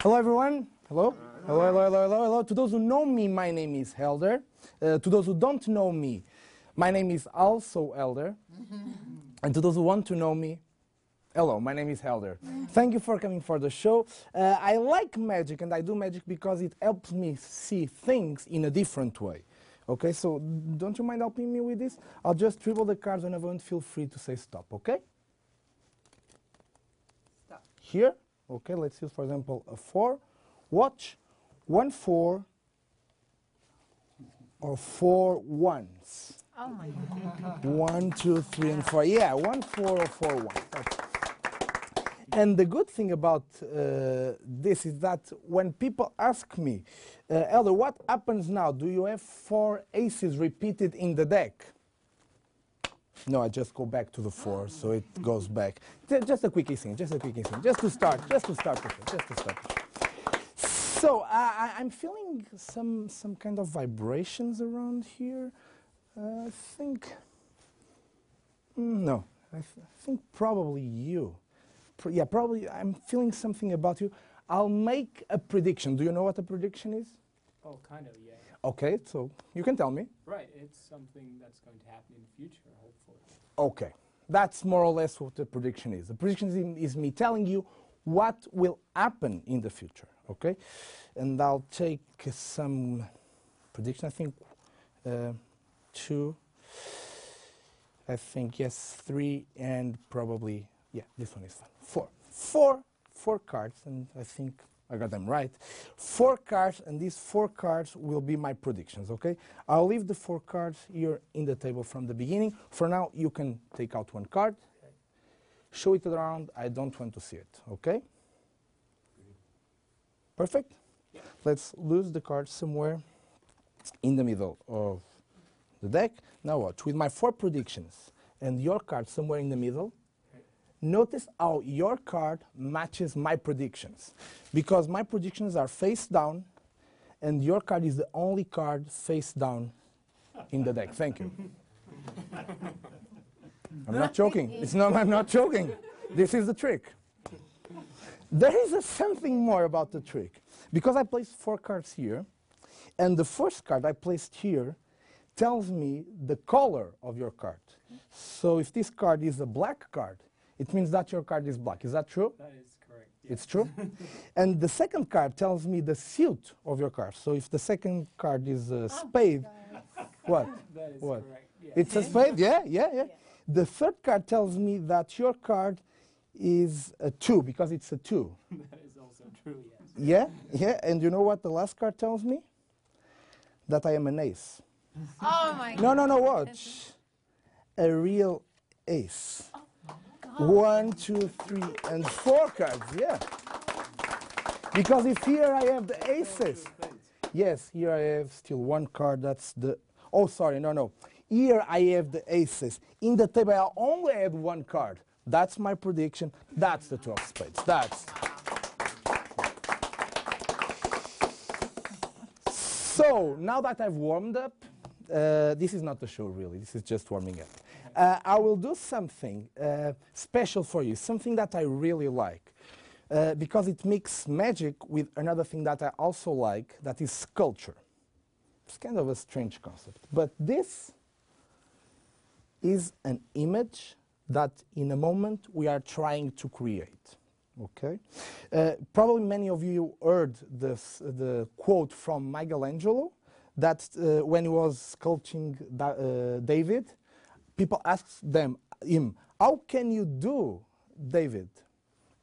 Hello, everyone. Hello. Hello, hello, hello, hello, hello. To those who know me, my name is Helder. To those who don't know me, my name is also Elder. And to those who want to know me, hello, my name is Helder. Thank you for coming for the show. I like magic, and I do magic because it helps me see things in a different way. Okay, so don't you mind helping me with this? I'll just dribble the cards whenever I want. Feel free to say stop, okay? Stop. Here, okay, let's use, for example, a 4. Watch, 1 4 or 4 1s. Oh my God. 1, 2, 3, and 4. Yeah, 1 4 or 4 1. And the good thing about this is that when people ask me, Elder, what happens now? Do you have 4 aces repeated in the deck? No, I just go back to the 4, so it goes back. Just a quick thing, just to start the show. So I'm feeling some kind of vibrations around here. I think, no, I think probably you. Yeah, probably I'm feeling something about you. I'll make a prediction. Do you know what a prediction is? Oh, kind of, yeah. Okay, so you can tell me. Right, it's something that's going to happen in the future, hopefully. Okay, that's more or less what the prediction is. The prediction is me telling you what will happen in the future, okay? And I'll take some prediction, I think 2, I think, yes, 3, and probably, yeah, this one is fun. 4 cards, and I think I got them right. 4 cards, and these 4 cards will be my predictions, okay? I'll leave the 4 cards here in the table from the beginning. For now, you can take out 1 card, show it around. I don't want to see it, okay? Perfect? Yeah. Let's lose the card somewhere in the middle of the deck. Now watch, with my 4 predictions and your card somewhere in the middle, notice how your card matches my predictions. Because my predictions are face down, and your card is the only card face down in the deck. Thank you. I'm not joking. I'm not joking. This is the trick. There is something more about the trick. Because I placed 4 cards here, and the first card I placed here tells me the color of your card. So if this card is a black card, it means that your card is black. Is that true? That is correct. Yeah. It's true? And the second card tells me the suit of your card. So if the second card is a spade, what? That is What? correct. Yeah. It's a spade? Yeah. The third card tells me that your card is a 2 because it's a 2. That is also true, yes. Yeah. And you know what the last card tells me? That I am an ace. Oh my God. No, watch. A real ace. 1, 2, 3, and 4 cards, yeah. Because if here I have the aces, yes, here I have still 1 card, that's the, oh sorry, no. Here I have the aces. In the table I only had 1 card. That's my prediction, that's the 2 of spades, that's. So, now that I've warmed up, this is not the show really, this is just warming up. I will do something special for you, something that I really like, because it mixes magic with another thing that I also like, that is sculpture. It's kind of a strange concept, but this is an image that in a moment we are trying to create. Okay, probably many of you heard the quote from Michelangelo that when he was sculpting David, people asked him, how can you do David?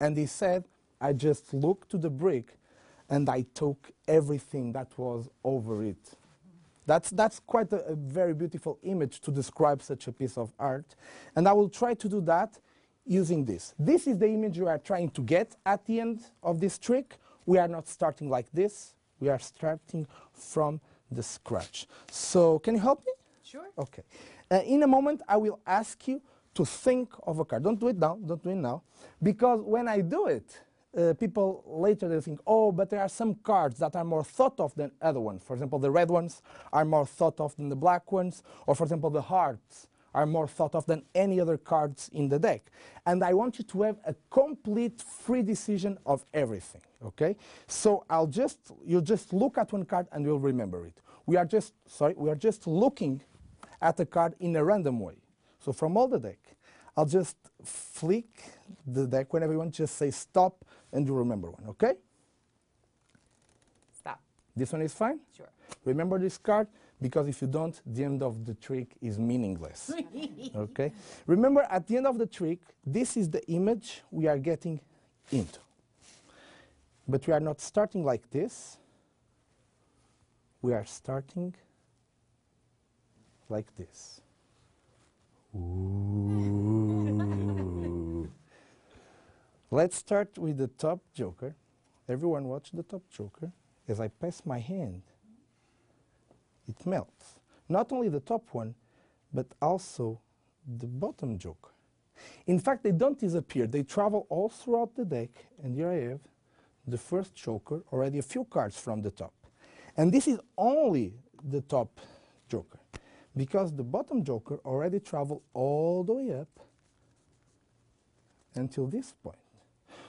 And he said, I just looked to the brick and I took everything that was over it. That's quite a very beautiful image to describe such a piece of art. And I will try to do that using this. This is the image we are trying to get at the end of this trick. We are not starting like this. We are starting from the scratch. So can you help me? Sure. Okay. In a moment, I will ask you to think of a card. Don't do it now, because when I do it, people later they think, oh, but there are some cards that are more thought of than other ones. For example, the red ones are more thought of than the black ones, or for example, the hearts are more thought of than any other cards in the deck. And I want you to have a complete free decision of everything, okay? So you'll just look at one card and you'll remember it. We are just looking at a card in a random way. So from all the deck, I'll just flick the deck when everyone just say stop and you remember one, okay? Stop. This one is fine? Sure. Remember this card, because if you don't, the end of the trick is meaningless, okay? Remember, at the end of the trick, this is the image we are getting into. But we are not starting like this. We are starting like this. Ooh. Let's start with the top joker. Everyone watch the top joker. As I pass my hand, it melts. Not only the top one, but also the bottom joker. In fact, they don't disappear. They travel all throughout the deck, and here I have the first joker, already a few cards from the top. And this is only the top joker, because the bottom joker already traveled all the way up until this point.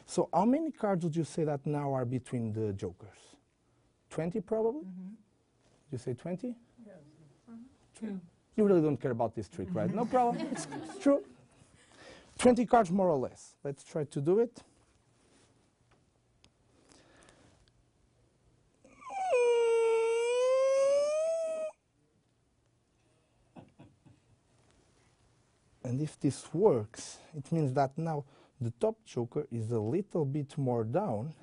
So how many cards would you say that now are between the jokers? 20 probably? You say 20? Yes. True. You really don't care about this trick, right? No problem. It's true. 20 cards more or less. Let's try to do it. And if this works, it means that now the top joker is a little bit more down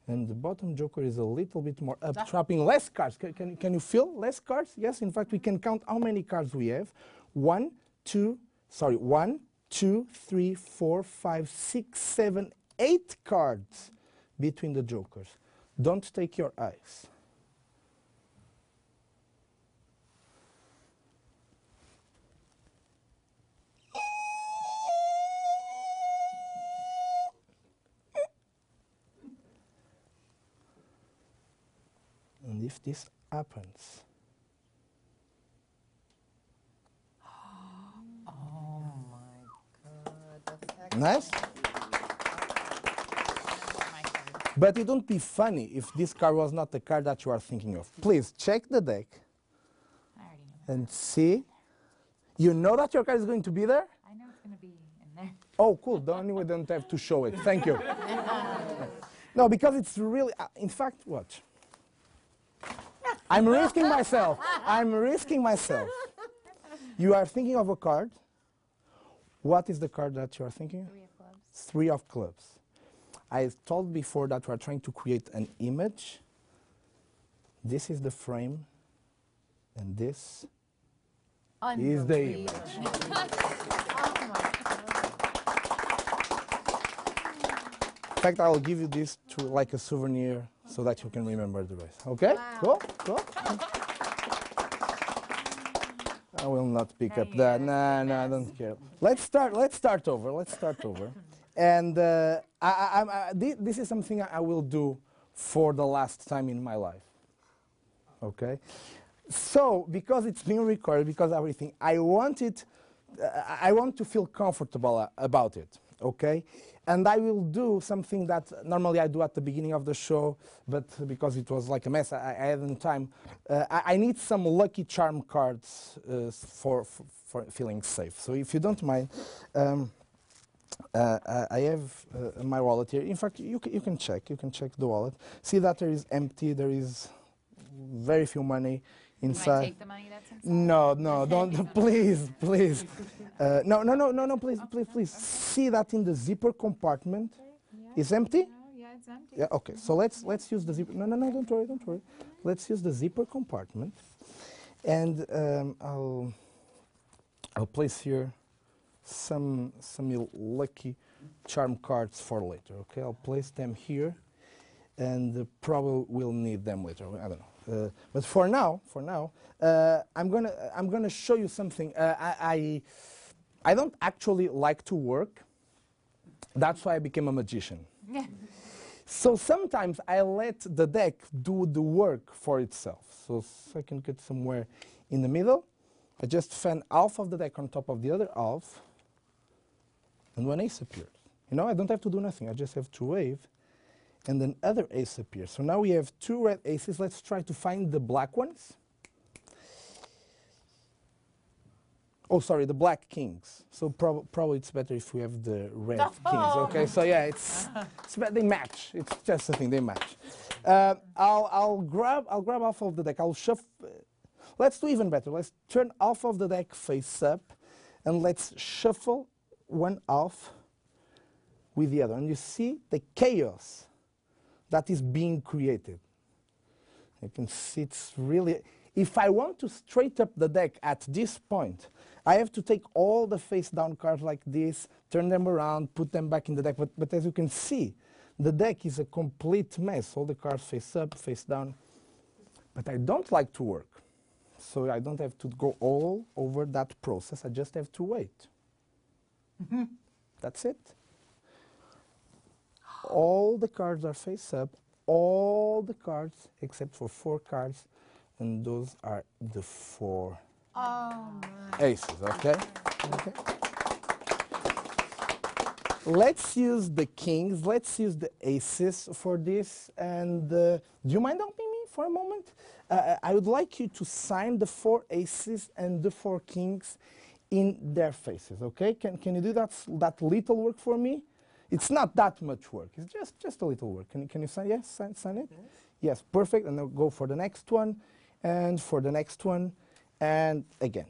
and the bottom joker is a little bit more up, trapping less cards. Can you feel less cards? Yes, in fact, we can count how many cards we have. 1, 2, 3, 4, 5, 6, 7, 8 cards between the jokers. Don't take your eyes. And if this happens, Oh my God. That's nice? But it won't be funny if this card was not the card that you are thinking of. Please check the deck I already know. and see. You know that your card is going to be there? I know it's going to be in there. Oh, cool. Anyway, don't have to show it. Thank you. No, because it's really, in fact, watch. I'm risking myself. I'm risking myself. You are thinking of a card. What is the card that you are thinking of? 3 of clubs. 3 of clubs. I told before that we are trying to create an image. This is the frame, and this is the image. Oh my God. In fact, I will give you this to like a souvenir so that you can remember the rest. Okay? Wow. Cool? I will not pick up that. No, I don't care. Let's start over. And this is something I will do for the last time in my life. Okay? So, because it's being recorded, because everything, I want to feel comfortable about it. Okay? And I will do something that normally I do at the beginning of the show, but because it was like a mess, I hadn't time. I need some Lucky Charm cards for feeling safe. So if you don't mind, I have my wallet here. In fact, you can check the wallet. See that there is empty, there is very few money inside. Can I take the money that's inside? No, don't, please. No, please. See that in the zipper compartment. Yeah. It's empty? No, yeah, it's empty. Yeah, okay. So let's use the zipper. No, don't worry. Let's use the zipper compartment. And I'll place here some Lucky Charm cards for later, okay? I'll place them here, and probably we'll need them later. I don't know. But for now, I'm gonna show you something. I don't actually like to work. That's why I became a magician. So sometimes I let the deck do the work for itself. So I can get somewhere in the middle. I just fan half of the deck on top of the other half, and one ace appears. You know, I don't have to do nothing. I just have to wave, and then other ace appears. So now we have two red aces. Let's try to find the black ones. Oh, sorry, the black kings. So probably it's better if we have the red kings. Okay, so yeah, they match. It's just a thing, they match. I'll grab half of the deck. I'll shuffle. Let's do even better. Let's turn half of the deck face up, and let's shuffle one half with the other. And you see the chaos that is being created. You can see it's really. If I want to straight up the deck at this point, I have to take all the face down cards like this, turn them around, put them back in the deck. But as you can see, the deck is a complete mess. All the cards face up, face down. But I don't like to work. So I don't have to go all over that process. I just have to wait. That's it. All the cards are face up. All the cards, except for 4 cards. And those are the 4 aces, okay? Okay. Let's use the kings, let's use the aces for this. And do you mind helping me for a moment? I would like you to sign the 4 aces and the 4 kings in their faces, okay? Can you do that little work for me? It's not that much work, it's just a little work. Can you sign, yes, sign it? Yes, perfect, and then go for the next one. And for the next one, and again.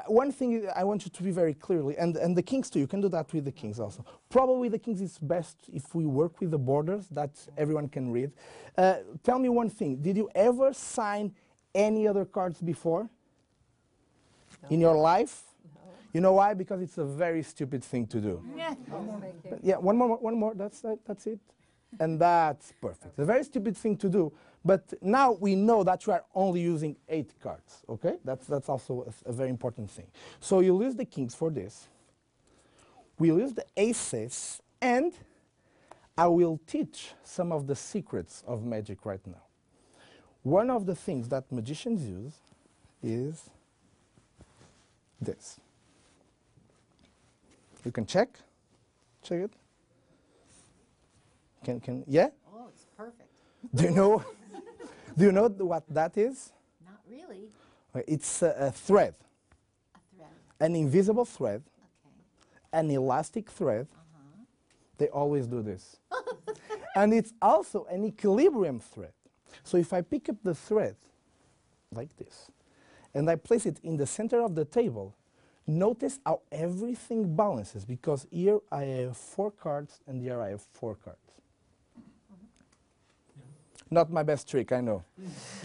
One thing I want you to be very clearly, and the kings too, you can do that with the kings also. Probably the kings is best if we work with the borders that everyone can read. Tell me one thing, did you ever sign any other cards before? No. In your life? No. You know why? Because it's a very stupid thing to do. Yeah. Yeah, one more, that's it. And that's perfect. It's a very stupid thing to do, but now we know that you are only using 8 cards, okay? That's also a very important thing. So you'll use the kings for this. We'll use the aces, and I will teach some of the secrets of magic right now. One of the things that magicians use is this. You can check it. Yeah? Oh, it's perfect. Do you know what that is? Not really. It's a thread. A thread. An invisible thread. Okay. An elastic thread. They always do this. And it's also an equilibrium thread. So if I pick up the thread like this, and I place it in the center of the table, notice how everything balances, because here I have 4 cards and here I have 4 cards. Not my best trick, I know.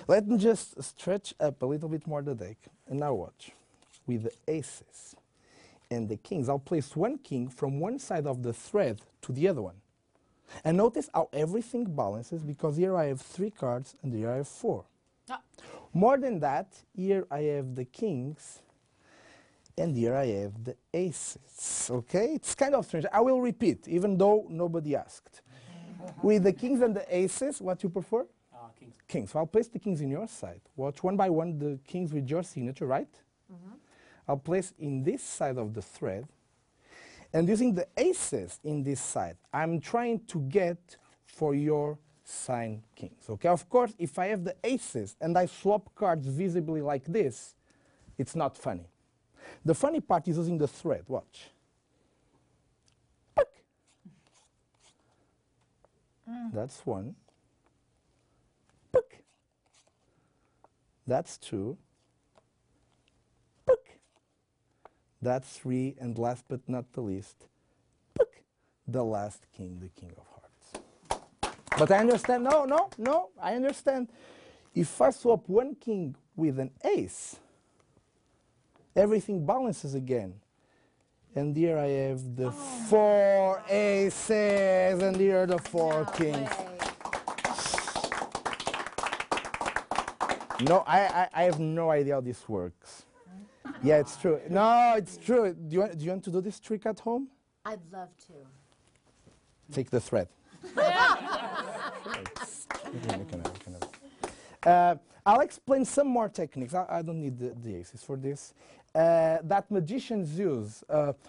Let me just stretch up a little bit more the deck. And now watch. With the aces and the kings, I'll place 1 king from one side of the thread to the other one. And notice how everything balances, because here I have 3 cards and here I have 4. More than that, here I have the kings and here I have the aces. Okay? It's kind of strange. I will repeat, even though nobody asked. With the kings and the aces, what you prefer? Kings. Kings. So I'll place the kings in your side. Watch one by one the kings with your signature, right? I'll place in this side of the thread. And using the aces in this side, I'm trying to get for your sign kings. Okay? Of course, if I have the aces and I swap cards visibly like this, it's not funny. The funny part is using the thread. Watch. That's 1. That's 2. That's 3. And last but not the least, the last king, the king of hearts. But I understand, no, I understand. If I swap 1 king with an ace, everything balances again. And here I have the 4 aces, and here are the 4 kings. No, I have no idea how this works. Yeah, it's true. No, it's true. Do you want to do this trick at home? I'd love to. Take the thread. I'll explain some more techniques. I don't need the aces for this. that magicians use,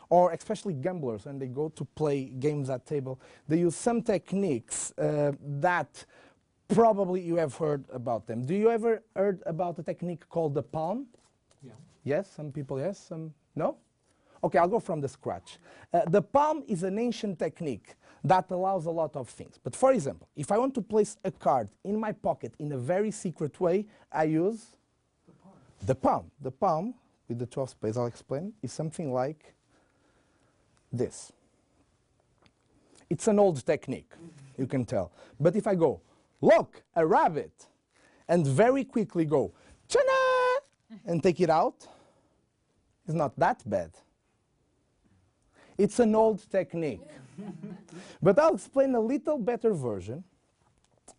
or especially gamblers when they go to play games at table, they use some techniques that probably you have heard about them. Do you ever heard about a technique called the palm? Yeah. Yes, some people yes, some no? Okay, I'll go from the scratch. The palm is an ancient technique that allows a lot of things. But for example, if I want to place a card in my pocket in a very secret way, I use the palm. The palm, with the 12 spades, I'll explain, is something like this. It's an old technique, you can tell. But if I go, look, a rabbit, and very quickly go, Chana! And take it out, it's not that bad. It's an old technique. But I'll explain a little better version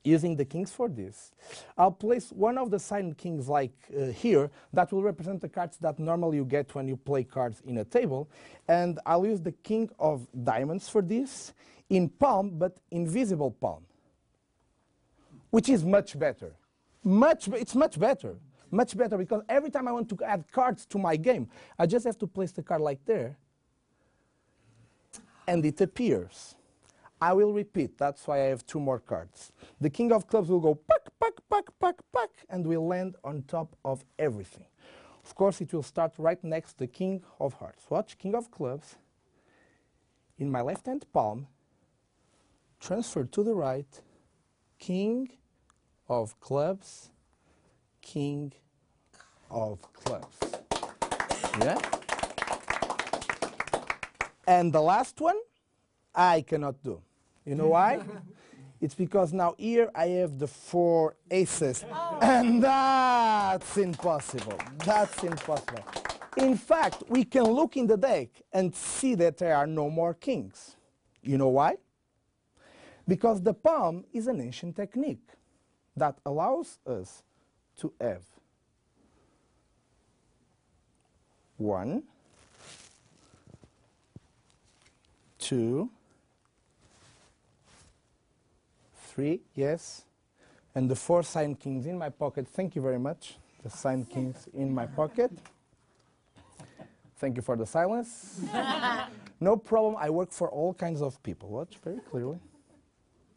using the kings for this. I'll place one of the signed kings like here that will represent the cards that normally you get when you play cards in a table. And I'll use the king of diamonds for this in palm, but invisible palm, which is much better. It's much better. Much better, because every time I want to add cards to my game, I just have to place the card like there, and it appears. I will repeat, that's why I have 2 more cards. The king of clubs will go puck, puck, puck, puck, puck, and will land on top of everything. Of course, it will start right next to the king of hearts. Watch, king of clubs, in my left-hand palm, transfer to the right, king of clubs, king of clubs. Yeah? And the last one, I cannot do. You know why? It's because now here I have the 4 aces. Oh. And that's impossible. That's impossible. In fact, we can look in the deck and see that there are no more kings. You know why? Because the palm is an ancient technique that allows us to have 1, 2, 3, yes, and the 4 signed kings in my pocket. Thank you very much. The signed kings in my pocket. Thank you for the silence. No problem. I work for all kinds of people. Watch very clearly.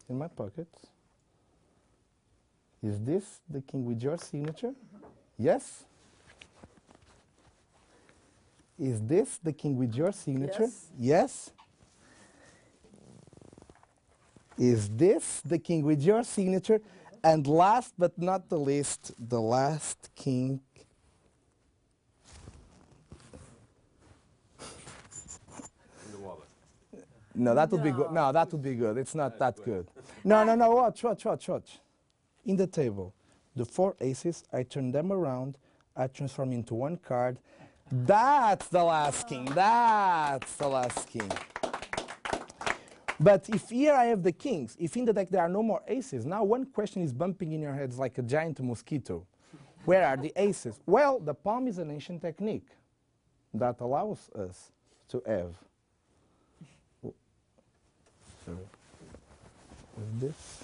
In my pocket. Is this the king with your signature? Yes. Is this the king with your signature? Yes. Is this the king with your signature? And last but not the least, the last king. In the wallet. No, that would be good. No, that would be good. It's not that good. No, no, no, watch. In the table, the 4 aces, I turn them around, I transform into 1 card. That's the last king. That's the last king. But if here I have the kings, if in the deck there are no more aces, now one question is bumping in your heads like a giant mosquito. Where are the aces? Well, the palm is an ancient technique that allows us to have. Sorry. With this.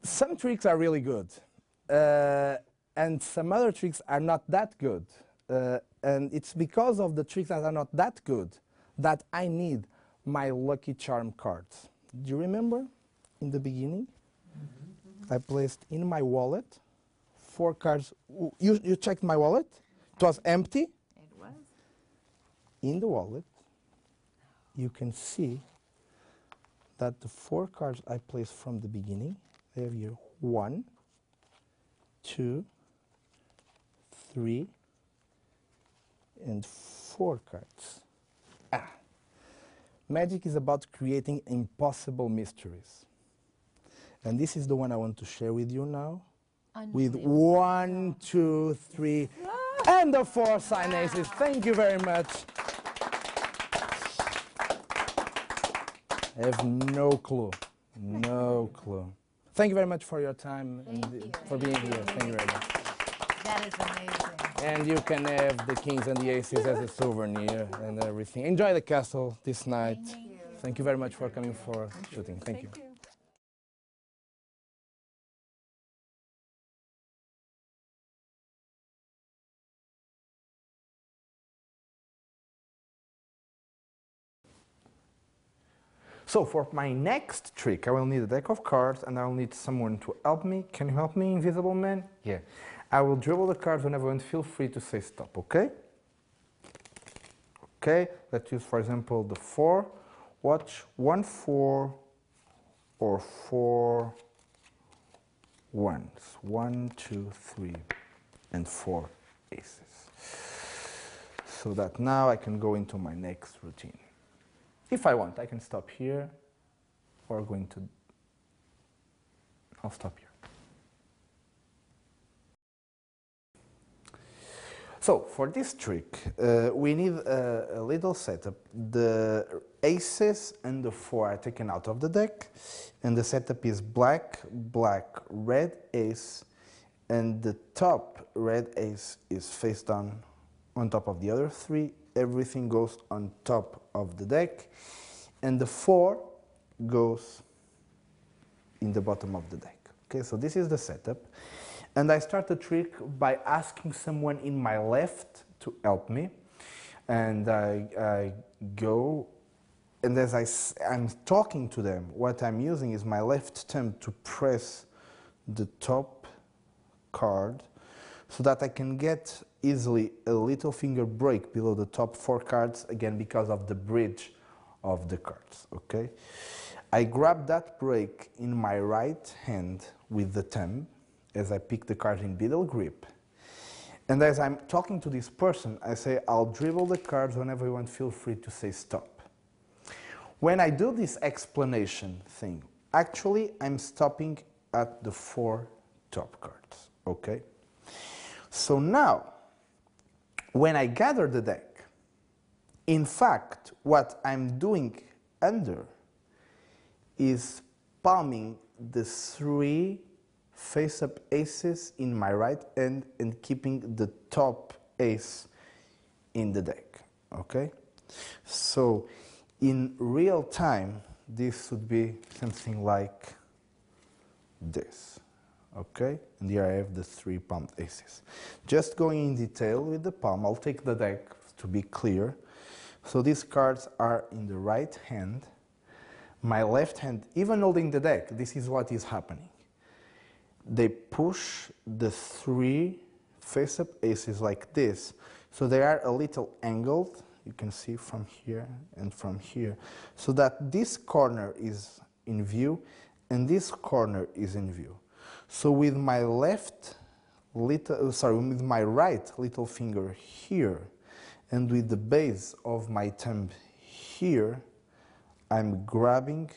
Some tricks are really good, and some other tricks are not that good. And it's because of the tricks that are not that good that I need my Lucky Charm cards. Do you remember in the beginning? I placed in my wallet 4 cards. You checked my wallet? It was empty. It was. In the wallet, you can see that the 4 cards I placed from the beginning, I have here 1, 2, 3, and 4 cards. Magic is about creating impossible mysteries. And this is the one I want to share with you now. With 1, 2, 3, and the 4 signed aces. Thank you very much. I have no clue. No clue. Thank you very much for your time and for being here. Thank you very much. That is amazing. And you can have the kings and the aces as a souvenir and everything. Enjoy the castle this night. Thank you very much for coming for shooting. Thank you. So for my next trick, I will need a deck of cards and I will need someone to help me. Can you help me, Invisible Man? Yeah. I will dribble the cards whenever I want. Feel free to say stop, okay? Okay, let's use, for example, the 4. Watch 1, 4 or 4 ones. 1, 2, 3 and 4 aces. So that now I can go into my next routine. If I want, I can stop here or I'll stop here. So for this trick, we need a little setup. The aces and the 4 are taken out of the deck, and the setup is black, black, red ace, and the top red ace is face down on top of the other 3. Everything goes on top of the deck, and the 4 goes in the bottom of the deck. Okay, so this is the setup. And I start the trick by asking someone in my left to help me. And I go, and as I'm talking to them, what I'm using is my left thumb to press the top card so that I can get easily a little finger break below the top 4 cards, again because of the bridge of the cards, okay? I grab that break in my right hand with the thumb as I pick the card in middle grip. And as I'm talking to this person, I say, I'll dribble the cards whenever you want, feel free to say stop. When I do this explanation thing, actually I'm stopping at the 4 top cards, okay? So now, when I gather the deck, in fact, what I'm doing under is palming the 3 face-up aces in my right hand and keeping the top ace in the deck, okay? So, in real time, this would be something like this. Okay, and here I have the 3 palmed aces. Just going in detail with the palm, I'll take the deck to be clear. So these cards are in the right hand. My left hand, even holding the deck, this is what is happening. They push the 3 face-up aces like this. So they are a little angled, you can see from here and from here, so that this corner is in view and this corner is in view. So with my with my right little finger here and with the base of my thumb here, I'm grabbing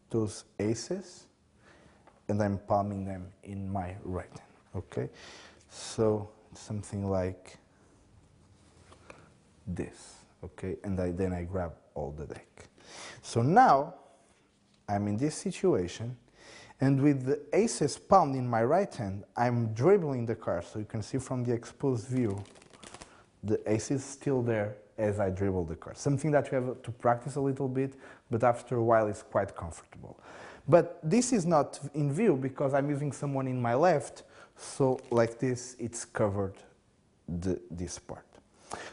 those aces and I'm palming them in my right hand, okay? So something like this, okay? And then I grab all the deck. So now I'm in this situation, and with the aces palmed in my right hand, I'm dribbling the card. So you can see from the exposed view, the ace is still there as I dribble the card. Something that you have to practice a little bit, but after a while it's quite comfortable. But this is not in view because I'm using someone in my left, so like this, it's covered this part.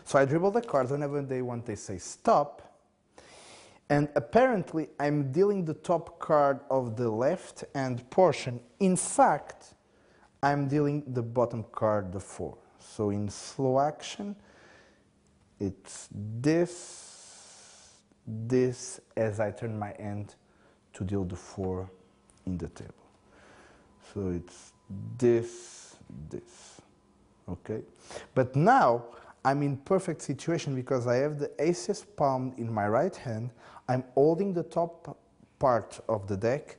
So I dribble the cards whenever they say stop, and apparently I'm dealing the top card of the left hand portion. In fact, I'm dealing the bottom card, the 4. So in slow action, it's this as I turn my hand to deal the 4 in the table. So it's this, okay? But now I'm in perfect situation because I have the aces palmed in my right hand. I'm holding the top part of the deck.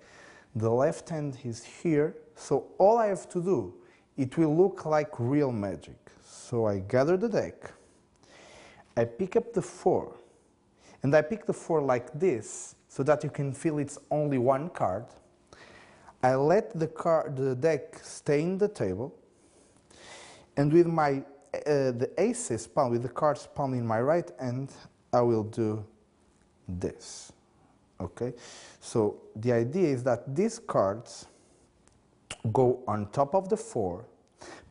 The left hand is here. So all I have to do, it will look like real magic. So I gather the deck. I pick up the 4. And I pick the 4 like this so that you can feel it's only one card. I let the deck stay in the table. And with my the aces palm, with the cards palm in my right hand, I will do this. Okay? So the idea is that these cards go on top of the 4,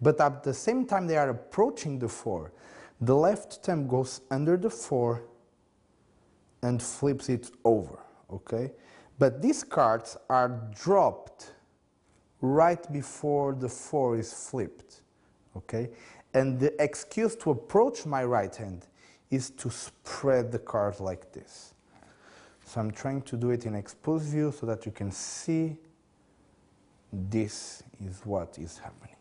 but at the same time they are approaching the 4. The left thumb goes under the 4 and flips it over. Okay? But these cards are dropped right before the 4 is flipped. Okay? And the excuse to approach my right hand is to spread the cards like this. So I'm trying to do it in exposed view so that you can see this is what is happening.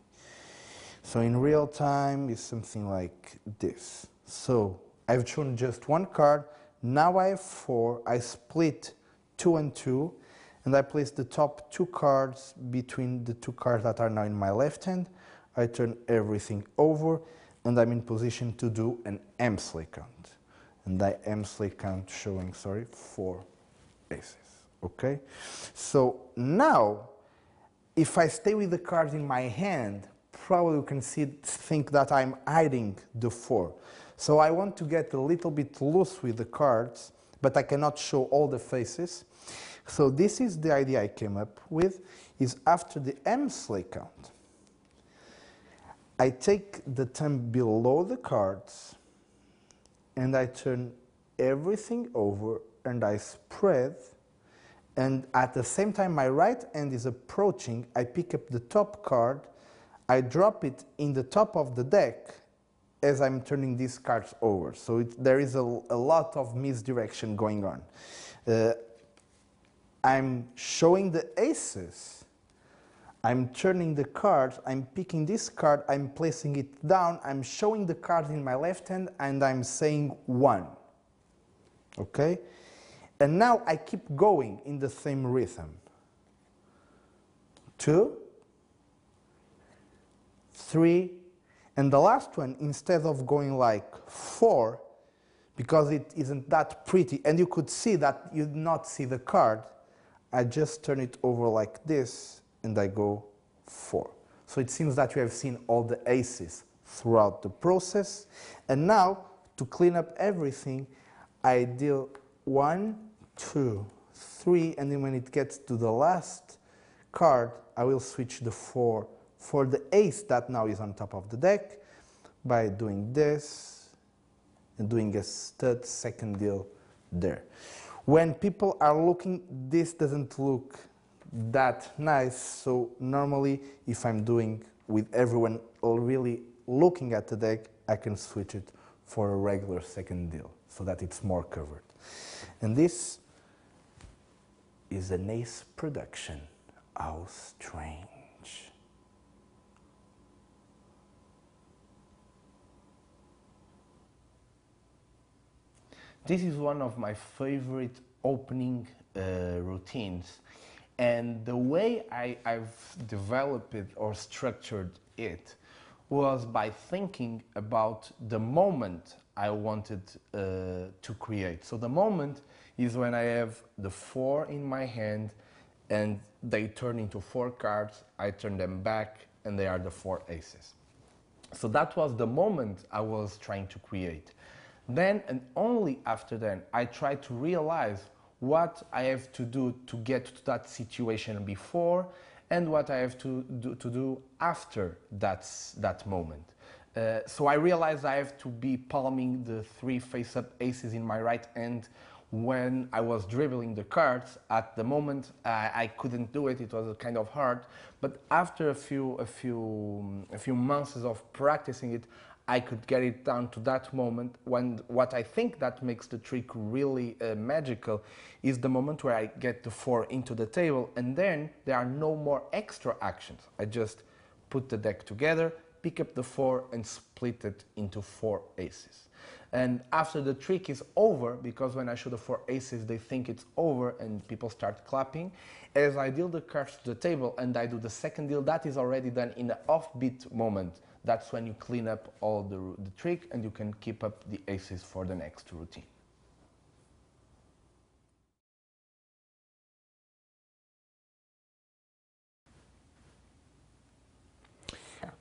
So in real time it's something like this. So I've shown just one card. Now I have 4. I split 2 and 2, and I place the top 2 cards between the 2 cards that are now in my left hand. I turn everything over, and I'm in position to do an Emslie count. And I Emslie count showing, 4 aces. Okay? So now, if I stay with the cards in my hand, probably you can think that I'm hiding the 4. So I want to get a little bit loose with the cards, but I cannot show all the faces. So this is the idea I came up with, is after the Emslie count, I take the thumb below the cards and I turn everything over and I spread, and at the same time my right hand is approaching, I pick up the top card, I drop it in the top of the deck as I'm turning these cards over. So there is a lot of misdirection going on. I'm showing the aces, I'm turning the cards, I'm picking this card, I'm placing it down, I'm showing the card in my left hand, and I'm saying 1. Okay? And now I keep going in the same rhythm. 2, 3, and the last one, instead of going like 4, because it isn't that pretty, and you could see that you did not see the card, I just turn it over like this, and I go 4. So it seems that you have seen all the aces throughout the process. And now, to clean up everything, I deal 1, 2, 3, and then when it gets to the last card, I will switch the 4 for the ace that now is on top of the deck by doing this and doing a stud second deal there. When people are looking, this doesn't look that nice, so normally if I'm doing with everyone really looking at the deck, I can switch it for a regular second deal so that it's more covered. And this is an ace production. How strange. This is one of my favorite opening routines. And the way I've developed it or structured it was by thinking about the moment I wanted to create. So the moment is when I have the 4 in my hand and they turn into 4 cards, I turn them back and they are the 4 aces. So that was the moment I was trying to create. Then and only after then, I tried to realize what I have to do to get to that situation before and what I have to do after that moment. So I realized I have to be palming the 3 face-up aces in my right hand when I was dribbling the cards. At the moment I couldn't do it, it was kind of hard, but after a few months of practicing it, I could get it down to that moment when what I think that makes the trick really magical is the moment where I get the 4 into the table and then there are no more extra actions. I just put the deck together, pick up the 4 and split it into 4 aces. And after the trick is over, because when I show the 4 aces they think it's over and people start clapping, as I deal the cards to the table and I do the second deal, that is already done in the offbeat moment. That's when you clean up all the trick and you can keep up the aces for the next routine.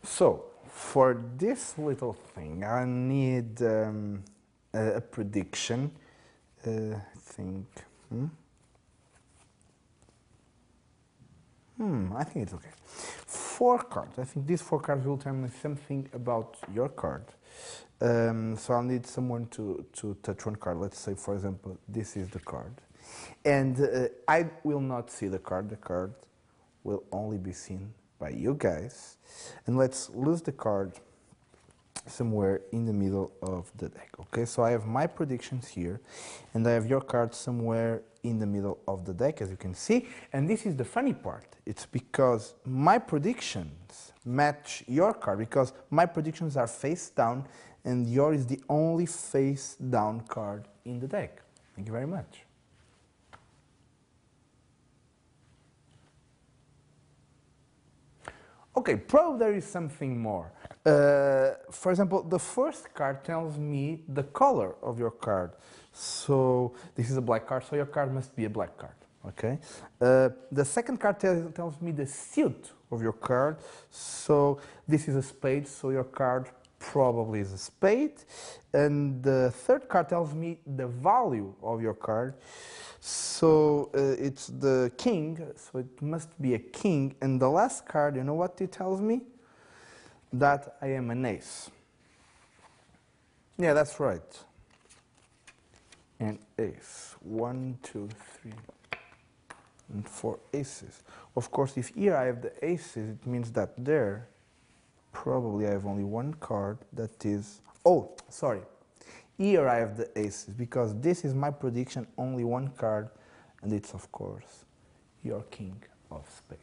So, for this little thing, I need a prediction. I think. I think it's okay. 4 cards. I think these 4 cards will tell me something about your card. So I'll need someone to touch one card. Let's say, for example, this is the card. And I will not see the card. The card will only be seen by you guys. And let's lose the card somewhere in the middle of the deck. Okay, so I have my predictions here, and I have your card somewhere in the middle of the deck, as you can see. And this is the funny part. It's because my predictions match your card, because my predictions are face down, and yours is the only face down card in the deck. Thank you very much. Okay, probably there is something more. For example, the first card tells me the color of your card. So this is a black card, so your card must be a black card. Okay. The second card tells me the suit of your card. So this is a spade, so your card probably is a spade. And the third card tells me the value of your card. So it's the king, so it must be a king. And the last card, you know what it tells me? That I am an ace. Yeah, that's right. An ace. 1, 2, 3, and 4 aces. Of course, if here I have the aces, it means that there, probably I have only one card that is... Oh, sorry. Here I have the aces, because this is my prediction, only one card, and it's, of course, your king of spades.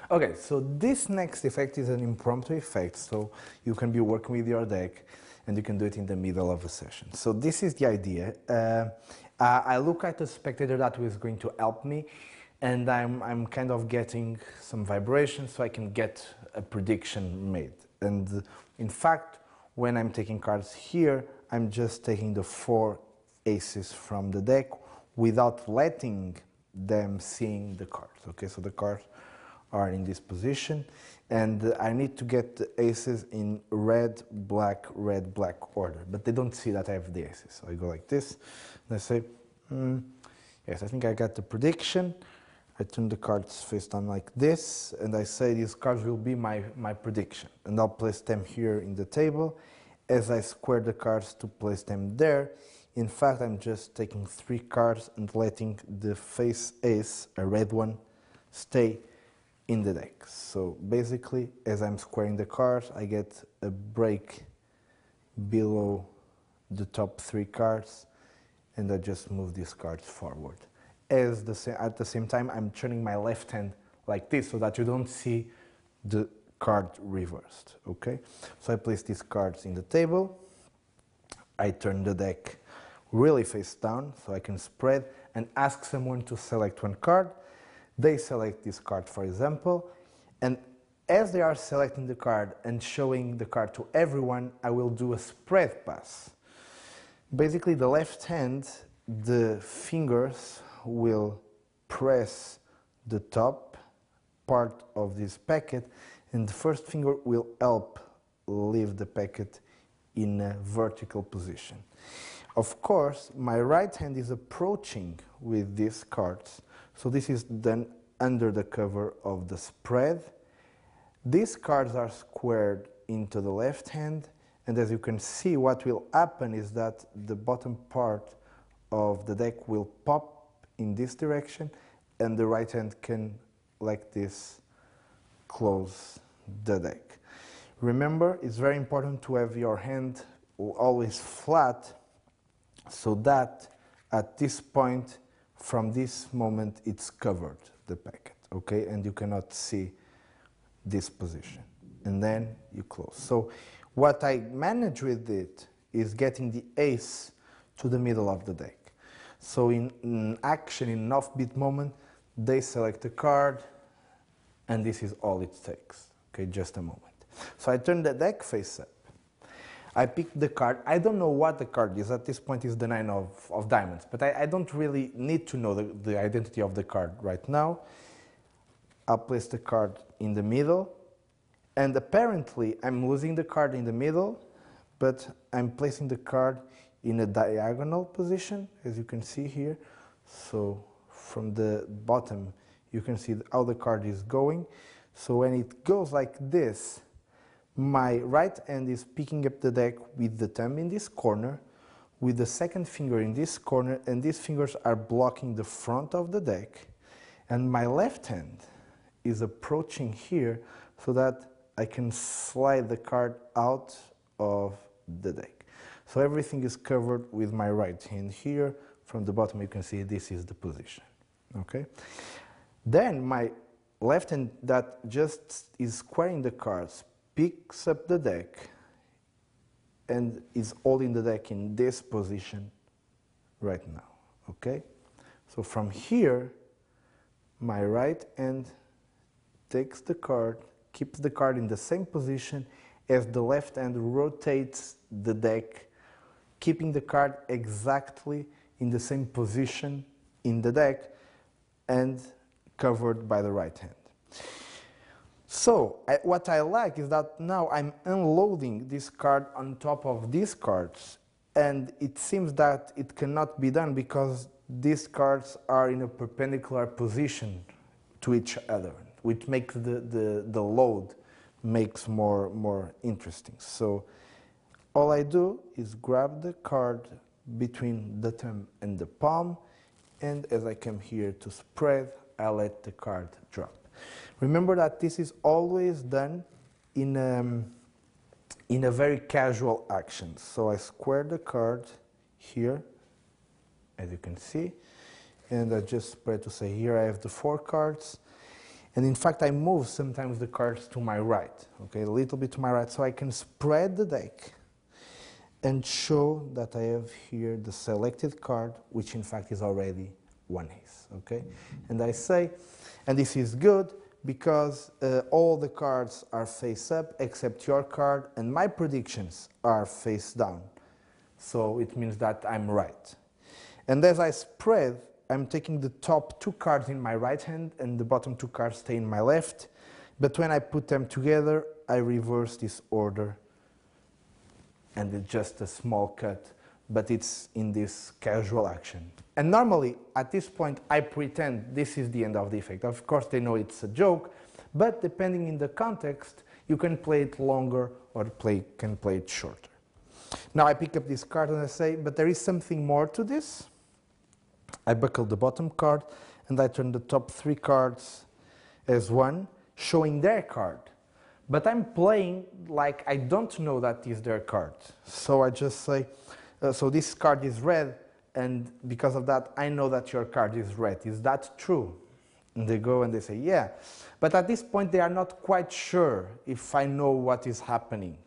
Okay, so this next effect is an impromptu effect, so you can be working with your deck, and you can do it in the middle of a session. So this is the idea. I look at the spectator that was going to help me, and I'm kind of getting some vibration so I can get a prediction made. And in fact, when I'm taking cards here, I'm just taking the 4 aces from the deck without letting them seeing the cards. Okay, so the cards are in this position, and I need to get the aces in red, black order, but they don't see that I have the aces. So I go like this, and I say, yes, I think I got the prediction. I turn the cards face down like this, and I say these cards will be my prediction. And I'll place them here in the table. As I square the cards to place them there, in fact, I'm just taking 3 cards and letting the face ace, a red one, stay in the deck. So basically, as I'm squaring the cards, I get a break below the top 3 cards, and I just move these cards forward. At the same time, I'm turning my left hand like this so that you don't see the card reversed, okay? So I place these cards in the table. I turn the deck really face down so I can spread and ask someone to select one card. They select this card, for example, and as they are selecting the card and showing the card to everyone, I will do a spread pass. Basically, the left hand, the fingers will press the top part of this packet, and the first finger will help leave the packet in a vertical position. Of course, my right hand is approaching with these cards, so this is done under the cover of the spread. These cards are squared into the left hand, and as you can see, what will happen is that the bottom part of the deck will pop in this direction, and the right hand can, like this, close the deck. Remember, it's very important to have your hand always flat, so that at this point, from this moment, it's covered, the packet, okay? And you cannot see this position. And then you close. So what I manage with it is getting the ace to the middle of the deck. So in action, in an offbeat moment, they select a card, and this is all it takes, okay? Just a moment. So I turn the deck face up. I pick the card. I don't know what the card is. At this point, it's the 9 of diamonds. But I don't really need to know the identity of the card right now. I'll place the card in the middle, and apparently I'm losing the card in the middle, but I'm placing the card in a diagonal position, as you can see here. So from the bottom, you can see how the card is going. So when it goes like this, my right hand is picking up the deck with the thumb in this corner, with the second finger in this corner, and these fingers are blocking the front of the deck. And my left hand is approaching here so that I can slide the card out of the deck. So everything is covered with my right hand here. From the bottom you can see this is the position. Okay? Then my left hand that just is squaring the cards picks up the deck and is holding the deck in this position right now. Okay? So from here, my right hand takes the card, keeps the card in the same position as the left hand rotates the deck, keeping the card exactly in the same position in the deck and covered by the right hand. So what I like is that now I'm unloading this card on top of these cards, and it seems that it cannot be done because these cards are in a perpendicular position to each other, which makes the load makes more interesting. So all I do is grab the card between the thumb and the palm, and as I come here to spread, I let the card drop. Remember that this is always done in a very casual action. So I square the card here, as you can see, and I just spread to say here I have the 4 cards. And in fact, I move sometimes the cards to my right, okay, a little bit to my right, so I can spread the deck and show that I have here the selected card, which in fact is already 1 ace, okay? And I say, and this is good because all the cards are face up except your card, and my predictions are face down. So it means that I'm right. And as I spread, I'm taking the top 2 cards in my right hand and the bottom 2 cards stay in my left. But when I put them together, I reverse this order. And it's just a small cut, but it's in this casual action. And normally, at this point, I pretend this is the end of the effect. Of course, they know it's a joke, but depending in the context, you can play it longer or can play it shorter. Now I pick up this card and I say, but there is something more to this. I buckle the bottom card and I turn the top 3 cards as 1, showing their card. But I'm playing like I don't know that is their card. So I just say, so this card is red, and because of that, I know that your card is red. Is that true? And they go and they say, yeah. But at this point, they are not quite sure if I know what is happening.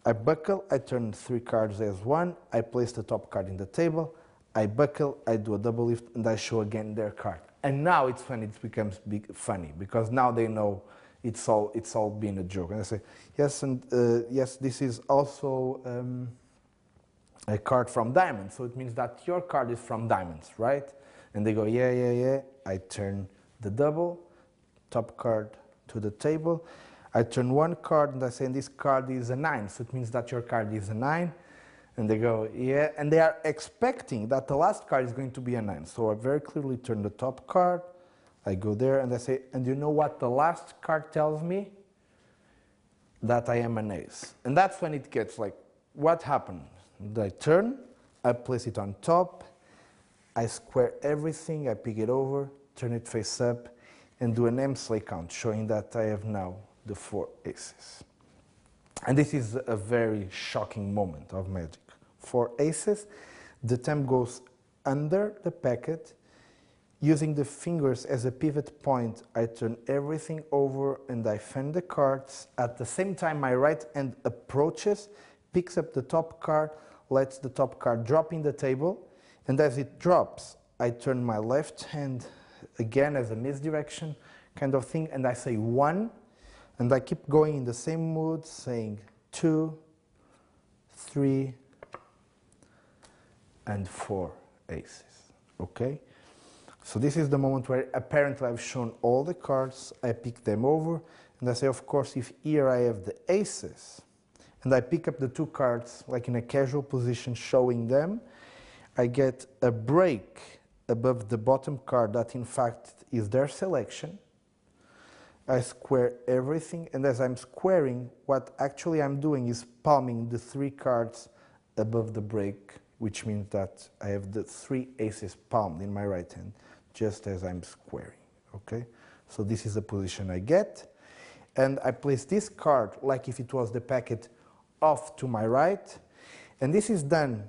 I buckle, I turn 3 cards as 1, I place the top card in the table, I buckle, I do a double lift, and I show again their card. And now it's when it becomes funny, because now they know it's all been a joke. And I say, yes, and yes, this is also a card from diamonds, so it means that your card is from diamonds, right? And they go, yeah, yeah, yeah. I turn the double, top card to the table. I turn 1 card and I say, this card is a 9, so it means that your card is a 9. And they go, yeah, and they are expecting that the last card is going to be a 9. So I very clearly turn the top card, I go there and I say, and you know what the last card tells me? That I am an ace. And that's when it gets like, what happened? And I turn, I place it on top, I square everything, I pick it over, turn it face up, and do an Emsley count, showing that I have now the 4 aces. And this is a very shocking moment of Magic. 4 aces, the thumb goes under the packet. Using the fingers as a pivot point, I turn everything over and I fan the cards. At the same time, my right hand approaches, picks up the top card, lets the top card drop in the table, and as it drops, I turn my left hand again as a misdirection kind of thing, and I say 1, and I keep going in the same mood, saying 2, 3, and 4 aces, okay? So this is the moment where apparently I've shown all the cards, I pick them over, and I say, of course, if here I have the aces, and I pick up the two cards like in a casual position showing them, I get a break above the bottom card that in fact is their selection. I square everything, and as I'm squaring, what actually I'm doing is palming the three cards above the break, which means that I have the three aces palmed in my right hand, just as I'm squaring, okay? So this is the position I get, and I place this card like if it was the packet off to my right, and this is done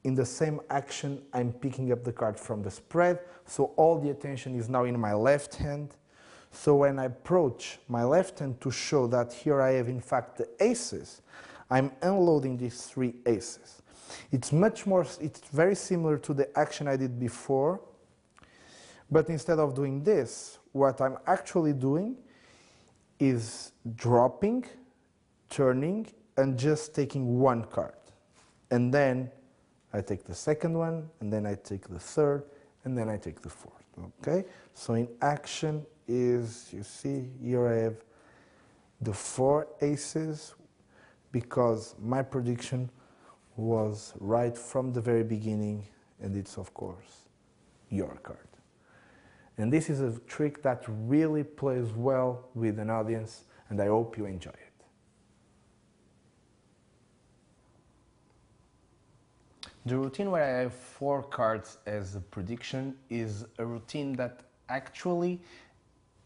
in the same action. I'm picking up the card from the spread, so all the attention is now in my left hand. So when I approach my left hand to show that here I have in fact the aces, I'm unloading these three aces. It's very similar to the action I did before, but instead of doing this, what I'm actually doing is dropping, turning, and just taking one card. And then I take the second one, and then I take the third, and then I take the fourth, okay? So in action is, you see, here I have the four aces, because my prediction was right from the very beginning, and it's of course your card. And this is a trick that really plays well with an audience, and I hope you enjoy it. The routine where I have four cards as a prediction is a routine that actually,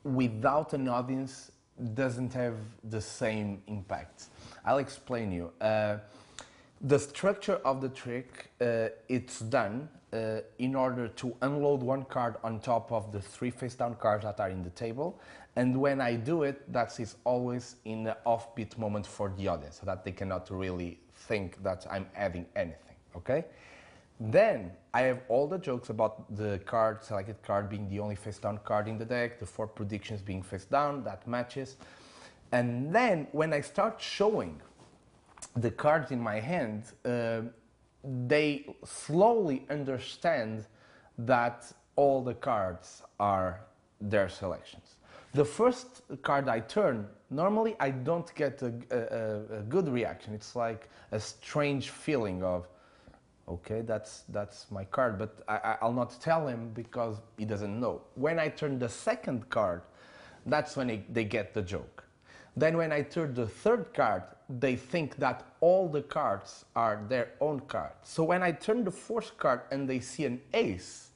without an audience, doesn't have the same impact. I'll explain you. The structure of the trick, it's done in order to unload one card on top of the three face-down cards that are in the table. And when I do it, that is always in an offbeat moment for the audience, so that they cannot really think that I'm adding anything, okay? Then I have all the jokes about the card, selected card being the only face-down card in the deck, the four predictions being face-down, that matches. And then when I start showing the cards in my hand, they slowly understand that all the cards are their selections. The first card I turn, normally I don't get a good reaction. It's like a strange feeling of, okay, that's my card, but I'll not tell him because he doesn't know. When I turn the second card, that's when they get the joke. Then when I turn the third card, they think that all the cards are their own cards. So when I turn the fourth card and they see an ace,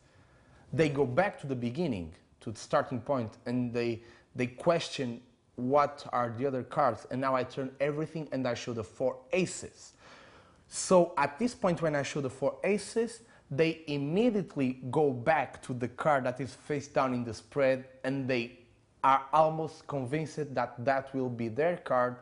they go back to the beginning, to the starting point, and they question what are the other cards. And now I turn everything and I show the four aces. So at this point when I show the four aces, they immediately go back to the card that is face down in the spread, and they are almost convinced that that will be their card,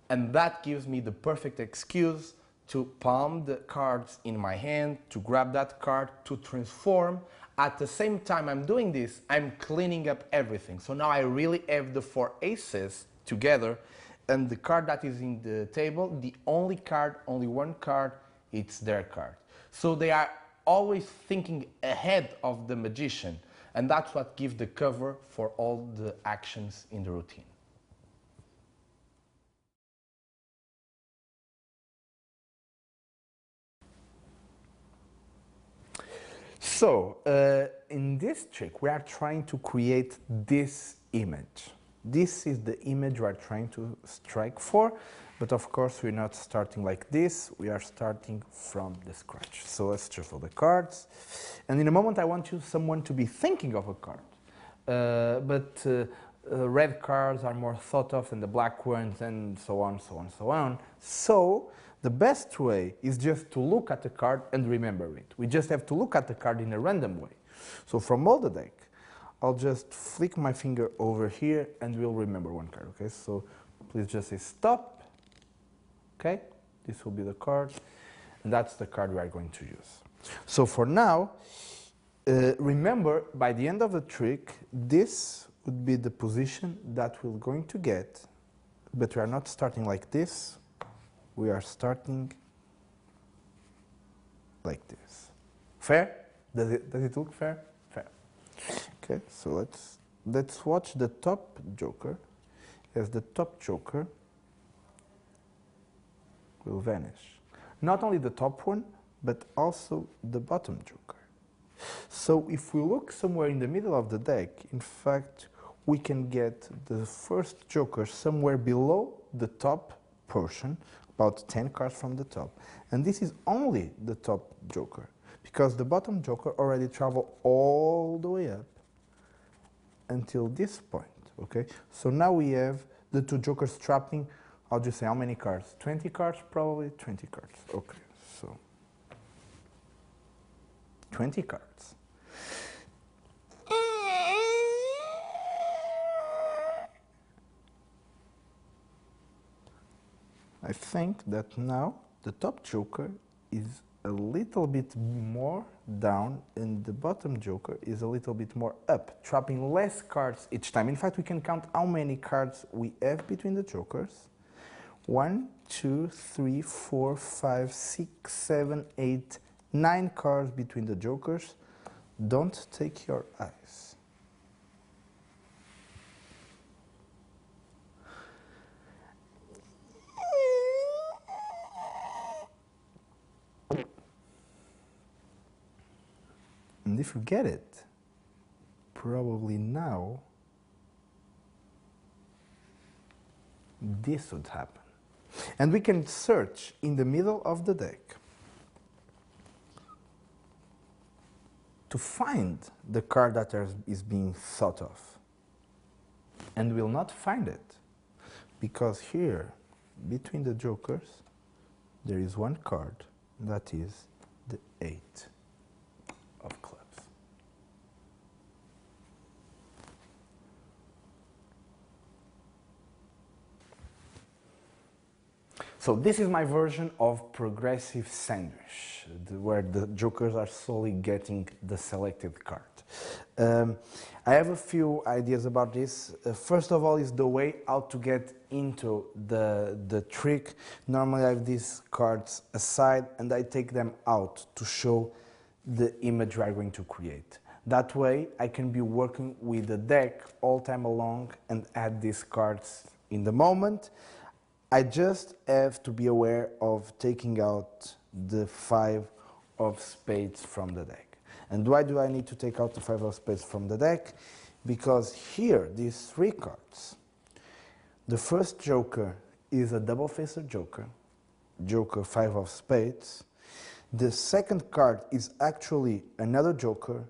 and that gives me the perfect excuse to palm the cards in my hand, to grab that card, to transform. At the same time I'm doing this, I'm cleaning up everything. So now I really have the four aces together, and the card that is in the table, the only card, only one card, it's their card. So they are always thinking ahead of the magician, and that's what gives the cover for all the actions in the routine. So, in this trick, we are trying to create this image. This is the image we are trying to strike for, but of course we're not starting like this, we are starting from the scratch. So let's shuffle the cards, and in a moment I want someone to be thinking of a card, but red cards are more thought of than the black ones, and so on, so on, so on. So the best way is just to look at the card and remember it. We just have to look at the card in a random way. So from all the deck, I'll just flick my finger over here and we'll remember one card, okay? So please just say stop, okay? This will be the card, and that's the card we are going to use. So for now, remember, by the end of the trick, this would be the position that we're going to get, but we are not starting like this, we are starting like this. Fair? Does it look fair? Fair. Okay, so let's watch the top joker, as the top joker will vanish. Not only the top one, but also the bottom joker. So if we look somewhere in the middle of the deck, in fact, we can get the first joker somewhere below the top portion, about 10 cards from the top. And this is only the top joker, because the bottom joker already traveled all the way up until this point, okay? So now we have the two jokers trapping, I'll just say how many cards? 20 cards, probably 20 cards, okay, so 20 cards. I think that now the top joker is a little bit more down and the bottom joker is a little bit more up, trapping less cards each time. In fact, we can count how many cards we have between the jokers. 1, 2, 3, 4, 5, 6, 7, 8, 9 cards between the jokers. Don't take your eyes. And if you get it, probably now this would happen. And we can search in the middle of the deck to find the card that is being thought of. And we'll not find it, because here, between the jokers, there is one card that is the 8 of clubs. So this is my version of progressive sandwich, where the jokers are slowly getting the selected card. I have a few ideas about this. First of all is the way how to get into the trick. Normally I have these cards aside and I take them out to show the image we are going to create. That way I can be working with the deck all time along and add these cards in the moment. I just have to be aware of taking out the 5 of spades from the deck. And why do I need to take out the 5 of spades from the deck? Because here, these 3 cards, the first joker is a double-facer joker, joker 5 of spades. The second card is actually another joker,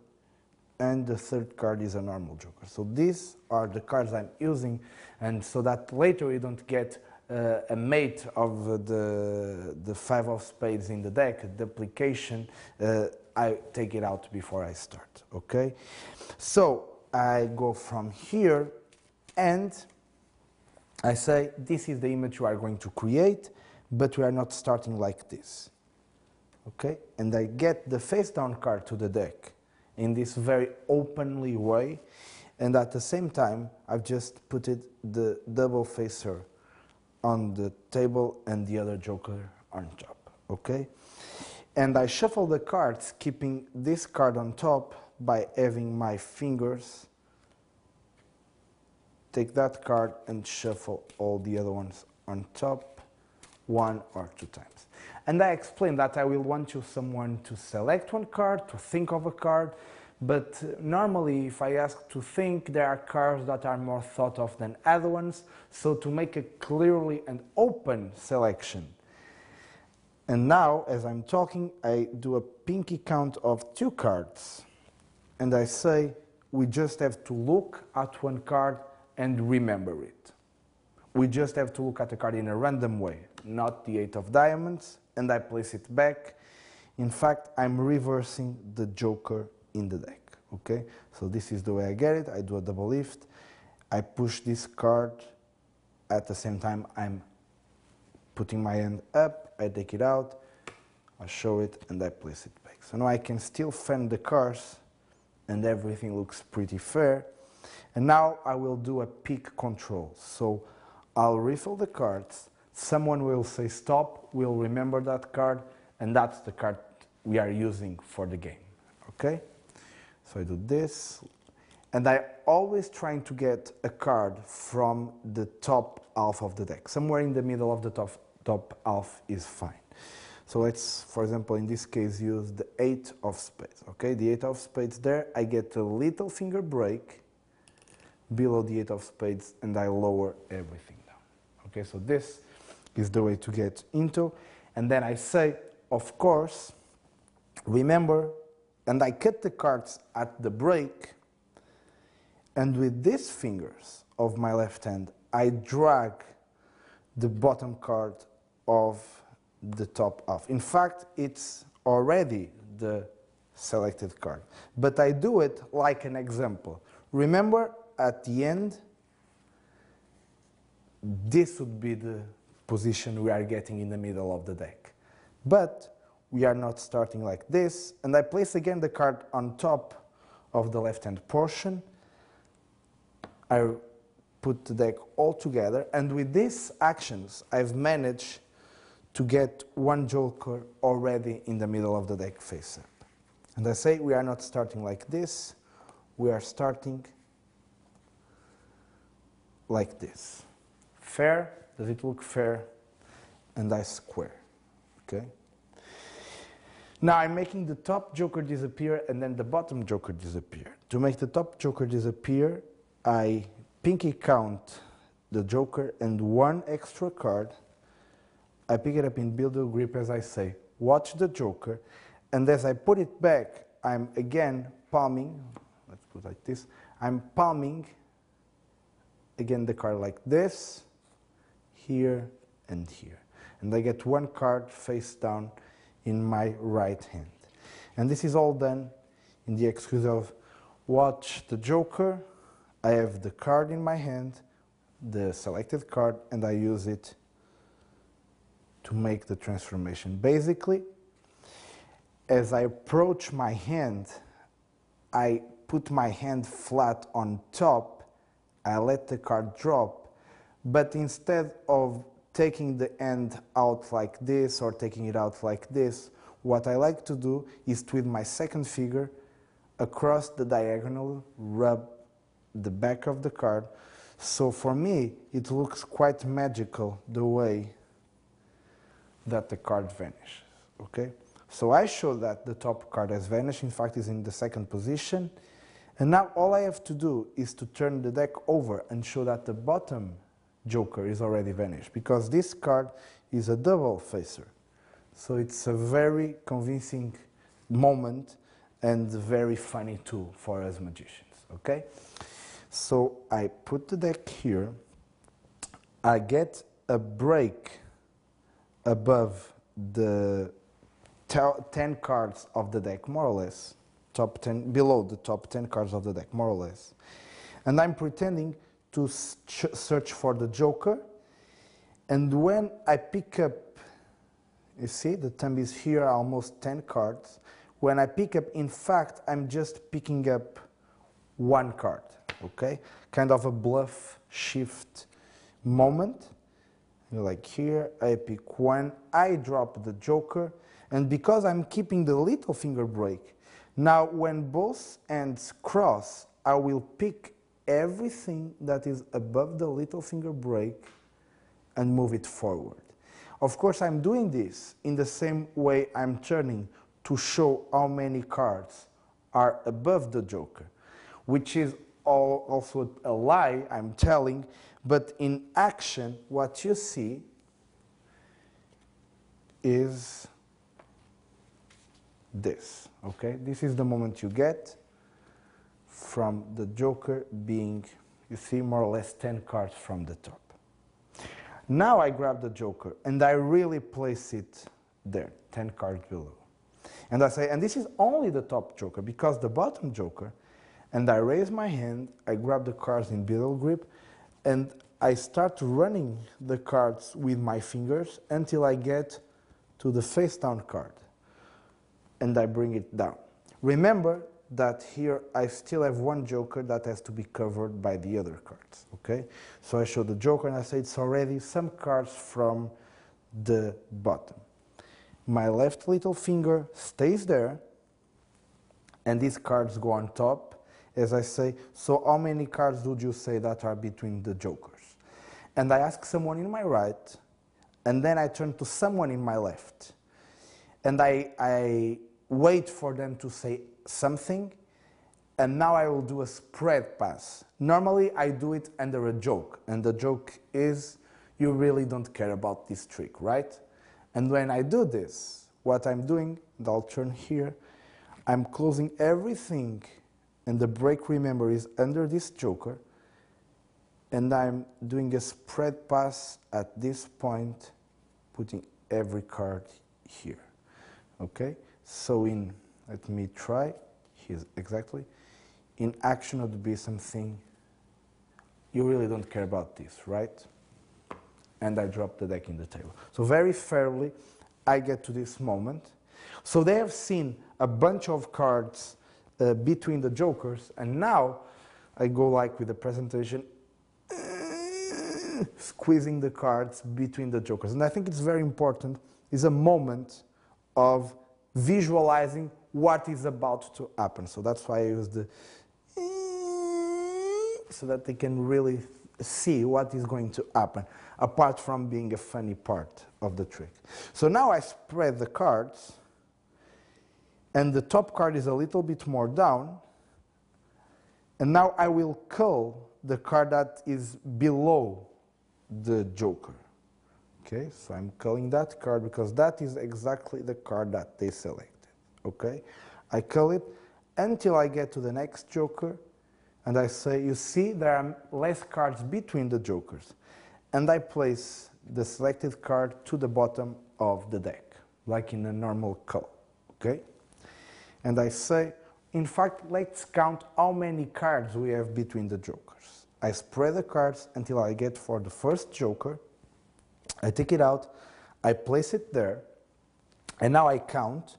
and the third card is a normal joker. So these are the cards I'm using, and so that later you don't get a mate of the 5 of spades in the deck, a duplication, I take it out before I start, okay? So I go from here and I say this is the image we are going to create, but we are not starting like this, okay? And I get the face down card to the deck in this very openly way, and at the same time I've just put it the double facer on the table and the other joker on top, okay? And I shuffle the cards, keeping this card on top by having my fingers take that card and shuffle all the other ones on top 1 or 2 times. And I explained that I will want someone to select one card, to think of a card, but normally if I ask to think, there are cards that are more thought of than other ones, so to make a clearly and open selection. And now, as I'm talking, I do a pinky count of 2 cards, and I say we just have to look at one card and remember it. We just have to look at the card in a random way, not the 8 of diamonds, and I place it back. In fact, I'm reversing the joker in the deck, okay? So this is the way I get it. I do a double lift. I push this card. At the same time, I'm putting my hand up. I take it out. I show it, and I place it back. So now I can still fan the cards, and everything looks pretty fair. And now I will do a pick control. So I'll refill the cards. Someone will say stop. We'll remember that card, and that's the card we are using for the game, okay? So I do this, And I always trying to get a card from the top half of the deck. Somewhere in the middle of the top half is fine. So let's, for example, in this case, use the 8 of spades. Okay, the 8 of spades there, I get a little finger break below the 8 of spades and I lower everything down. Okay, so this is the way to get into. And then I say, of course, remember, and I cut the cards at the break, and with these fingers of my left hand, I drag the bottom card of the top half. In fact, it's already the selected card, but I do it like an example. Remember, at the end, this would be the position we are getting in the middle of the deck. But we are not starting like this, and I place again the card on top of the left-hand portion. I put the deck all together, and with these actions, I've managed to get one joker already in the middle of the deck face up. And I say we are not starting like this, we are starting like this. Fair? Does it look fair? And I square, okay? Now I'm making the top joker disappear and then the bottom joker disappear. To make the top joker disappear, I pinky count the joker and one extra card. I pick it up in Beetle Grip as I say, watch the joker, and as I put it back, I'm again palming, let's put it like this, I'm palming again the card like this, here and here. And I get one card face down in my right hand. And this is all done in the excuse of watch the joker, I have the card in my hand, the selected card, and I use it to make the transformation. Basically, as I approach my hand, I put my hand flat on top, I let the card drop, but instead of taking the hand out like this or taking it out like this, what I like to do is to, with my second finger, across the diagonal, rub the back of the card. So for me, it looks quite magical the way that the card vanishes, okay? So I show that the top card has vanished, in fact is in the second position, and now all I have to do is to turn the deck over and show that the bottom joker is already vanished, because this card is a double facer. So it's a very convincing moment and a very funny tool for us magicians, okay? So I put the deck here, I get a break above the 10 cards of the deck, more or less, top 10, below the top 10 cards of the deck, more or less. And I'm pretending to search for the joker, and when I pick up, you see, the thumb is here, almost 10 cards. When I pick up, in fact, I'm just picking up one card, okay? Kind of a bluff shift moment. Like here, I pick one, I drop the joker, and because I'm keeping the little finger break, now when both ends cross, I will pick everything that is above the little finger break and move it forward. Of course, I'm doing this in the same way I'm turning to show how many cards are above the joker, which is also a lie I'm telling, but in action, what you see is this, okay? This is the moment you get from the joker being, you see, more or less 10 cards from the top. Now I grab the joker and I really place it there, 10 cards below. And I say, and this is only the top joker, because the bottom joker, and I raise my hand, I grab the cards in Beetle Grip, and I start running the cards with my fingers until I get to the face down card, and I bring it down. Remember that here I still have one joker that has to be covered by the other cards, okay? So I show the joker and I say it's already some cards from the bottom. My left little finger stays there, and these cards go on top, as I say, so how many cards would you say that are between the jokers? And I ask someone in my right, and then I turn to someone in my left. And I wait for them to say something, and now I will do a spread pass. Normally I do it under a joke, and the joke is, you really don't care about this trick, right? And when I do this, what I'm doing, and I'll turn here, I'm closing everything, and the break, remember, is under this joker, and I'm doing a spread pass at this point, putting every card here. Okay? So let me try, here's exactly. In action would be something, you really don't care about this, right? And I drop the deck in the table. So very fairly, I get to this moment. So they have seen a bunch of cards between the jokers, and now I go like with the presentation, squeezing the cards between the jokers. And I think it's very important, it's a moment of visualizing what is about to happen. So that's why I use the so that they can really see what is going to happen, apart from being a funny part of the trick. So now I spread the cards, and the top card is a little bit more down, and now I will cull the card that is below the joker. Okay, so I'm culling that card because that is exactly the card that they selected. Okay, I cull it until I get to the next joker, and I say, you see, there are less cards between the jokers. And I place the selected card to the bottom of the deck, like in a normal cull, okay? And I say, in fact, let's count how many cards we have between the jokers. I spread the cards until I get for the first joker. I take it out, I place it there, and now I count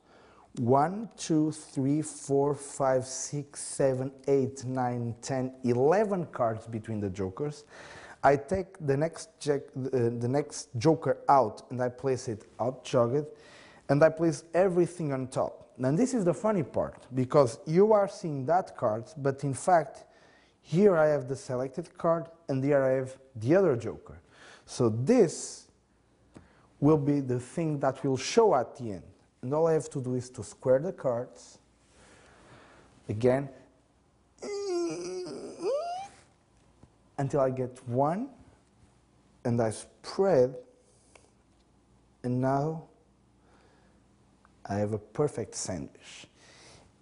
1, 2, 3, 4, 5, 6, 7, 8, 9, 10, 11 cards between the jokers. I take the next joker out and I place it out jogged, and I place everything on top. And this is the funny part, because you are seeing that card, but in fact, here I have the selected card and here I have the other joker. So this will be the thing that will show at the end. And all I have to do is to square the cards, again, until I get one, and I spread, and now I have a perfect sandwich.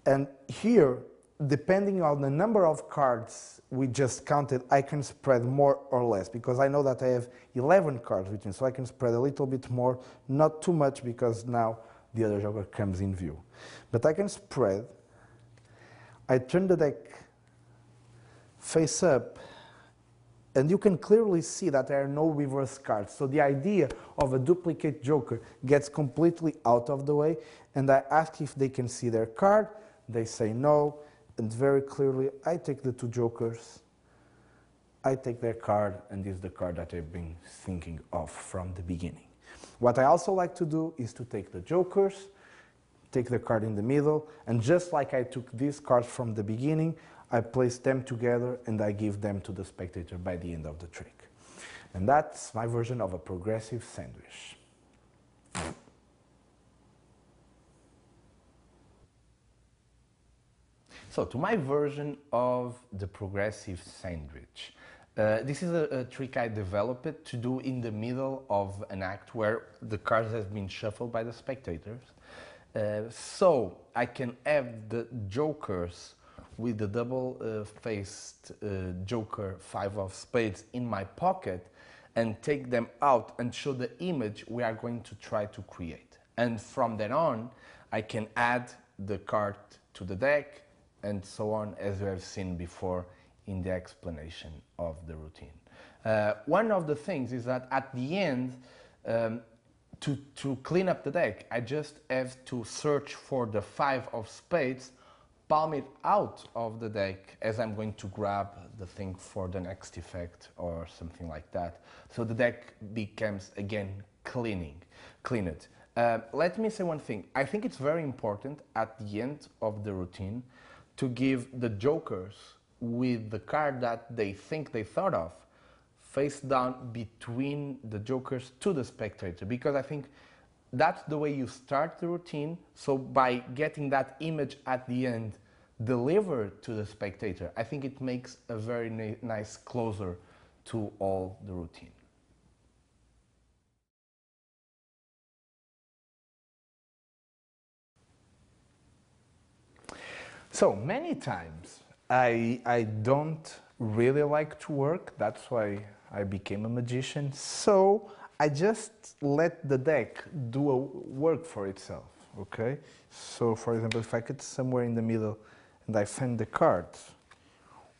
And here, depending on the number of cards we just counted, I can spread more or less, because I know that I have 11 cards between, so I can spread a little bit more, not too much, because now the other joker comes in view. But I can spread, I turn the deck face up, and you can clearly see that there are no reverse cards. So the idea of a duplicate joker gets completely out of the way, and I ask if they can see their card, they say no, and very clearly I take the two jokers, I take their card, and this is the card that I've been thinking of from the beginning. What I also like to do is to take the jokers, take the card in the middle, and just like I took these cards from the beginning, I place them together and I give them to the spectator by the end of the trick. And that's my version of a progressive sandwich. So, to my version of the progressive sandwich. This is a trick I developed to do in the middle of an act where the cards have been shuffled by the spectators. So I can have the jokers with the double-faced joker 5 of spades in my pocket and take them out and show the image we are going to try to create. And from then on, I can add the card to the deck and so on, as you have seen before in the explanation of the routine. One of the things is that at the end, to clean up the deck, I just have to search for the 5 of spades, palm it out of the deck as I'm going to grab the thing for the next effect or something like that. So the deck becomes, again, cleaned. Let me say one thing. I think it's very important at the end of the routine to give the jokers with the card that they think they thought of face down between the jokers to the spectator, because I think that's the way you start the routine. So by getting that image at the end delivered to the spectator, I think it makes a very nice closer to all the routine. So many times I don't really like to work. That's why I became a magician. So I just let the deck do a work for itself, okay? So for example, if I cut somewhere in the middle and I fan the cards,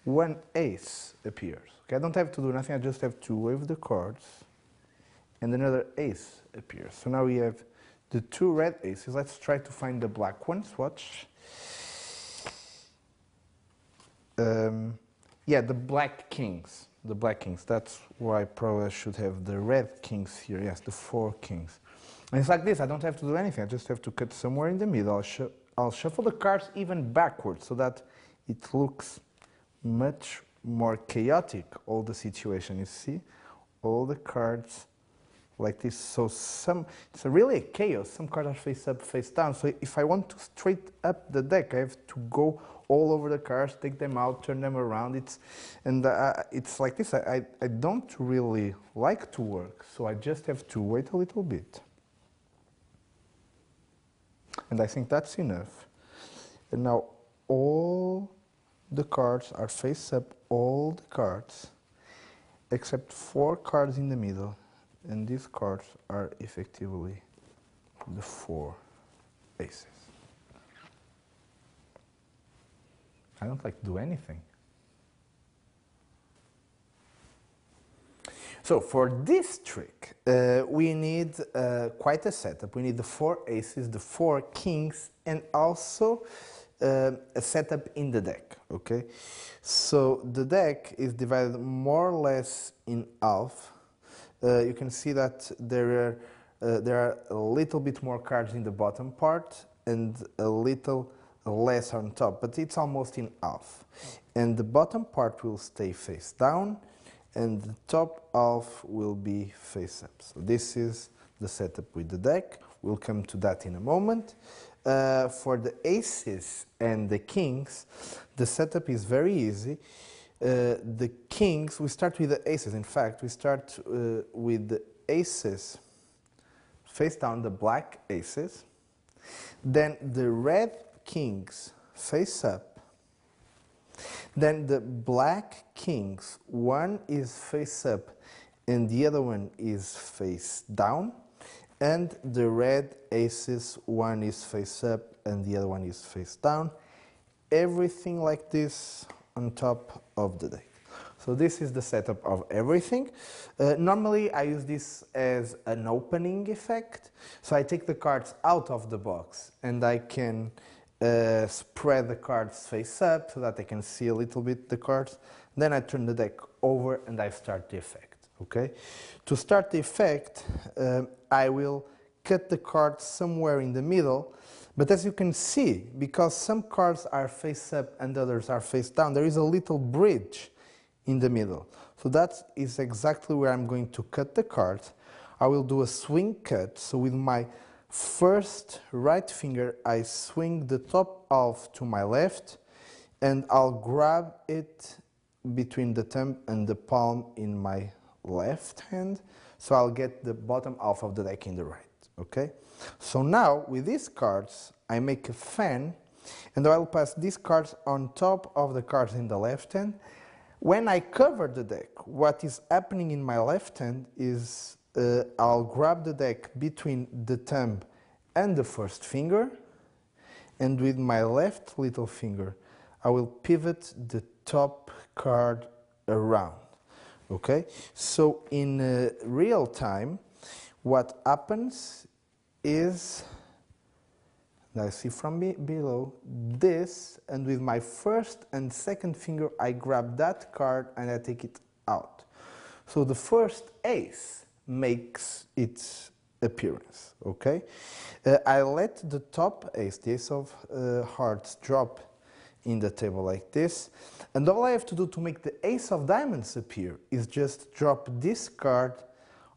one ace appears. Okay, I don't have to do nothing, I just have to wave the cards and another ace appears. So now we have the two red aces. Let's try to find the black ones, watch. Yeah, the black kings. The black kings. That's why probably I should have the red kings here. Yes, the four kings. And it's like this. I don't have to do anything. I just have to cut somewhere in the middle. I'll shuffle the cards even backwards so that it looks much more chaotic, all the situation. You see? All the cards like this. So it's really a chaos. Some cards are face up, face down. So if I want to straight up the deck, I have to go all over the cards, take them out, turn them around. It's like this. I don't really like to work, so I just have to wait a little bit. And I think that's enough. And now all the cards are face up, all the cards, except four cards in the middle. And these cards are effectively the four aces. I don't like to do anything. So for this trick, we need quite a setup. We need the four aces, the four kings, and also a setup in the deck, okay? So the deck is divided more or less in half. You can see that there are a little bit more cards in the bottom part and a little less on top, but it's almost in half. And the bottom part will stay face down and the top half will be face up. So this is the setup with the deck. We'll come to that in a moment. For the aces and the kings, the setup is very easy. The kings, we start with the aces. In fact, we start with the aces face down, the black aces. Then the red kings face up. Then the black kings, one is face up and the other one is face down. And the red aces, one is face up and the other one is face down. Everything like this on top of the deck. So this is the setup of everything. Normally I use this as an opening effect. So I take the cards out of the box and I can spread the cards face up so that I can see a little bit the cards. Then I turn the deck over and I start the effect, okay? To start the effect, I will cut the cards somewhere in the middle, but as you can see, because some cards are face up and others are face down, there is a little bridge in the middle. So that is exactly where I'm going to cut the cards. I will do a swing cut, so with my first right finger, I swing the top half to my left and I'll grab it between the thumb and the palm in my left hand. So I'll get the bottom half of the deck in the right, okay? So now with these cards, I make a fan and I'll pass these cards on top of the cards in the left hand. When I cover the deck, what is happening in my left hand is I'll grab the deck between the thumb and the first finger, and with my left little finger, I will pivot the top card around, okay? So in real time, what happens is, I see from below, this, and with my first and second finger, I grab that card and I take it out. So the first ace makes its appearance, okay? I let the top ace, the ace of hearts, drop in the table like this. And all I have to do to make the ace of diamonds appear is just drop this card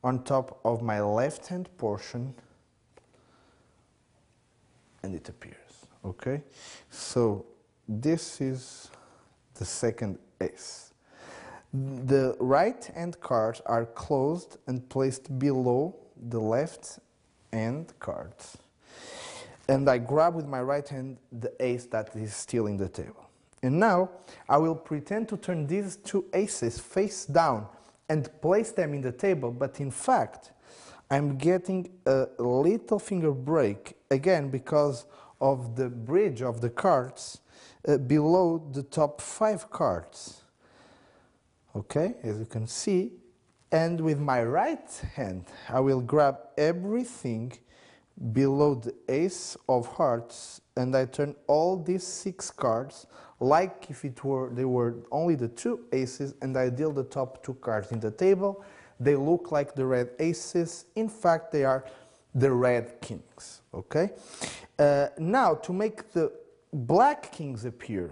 on top of my left hand portion and it appears, okay? So this is the second ace. The right hand cards are closed and placed below the left hand cards. And I grab with my right hand the ace that is still in the table. And now I will pretend to turn these two aces face down and place them in the table, but in fact I'm getting a little finger break again because of the bridge of the cards below the top 5 cards. Okay, as you can see, and with my right hand I will grab everything below the ace of hearts and I turn all these 6 cards like if they were only the 2 aces, and I deal the top 2 cards in the table. They look like the red aces. In fact, they are the red kings. Okay. Now to make the black kings appear,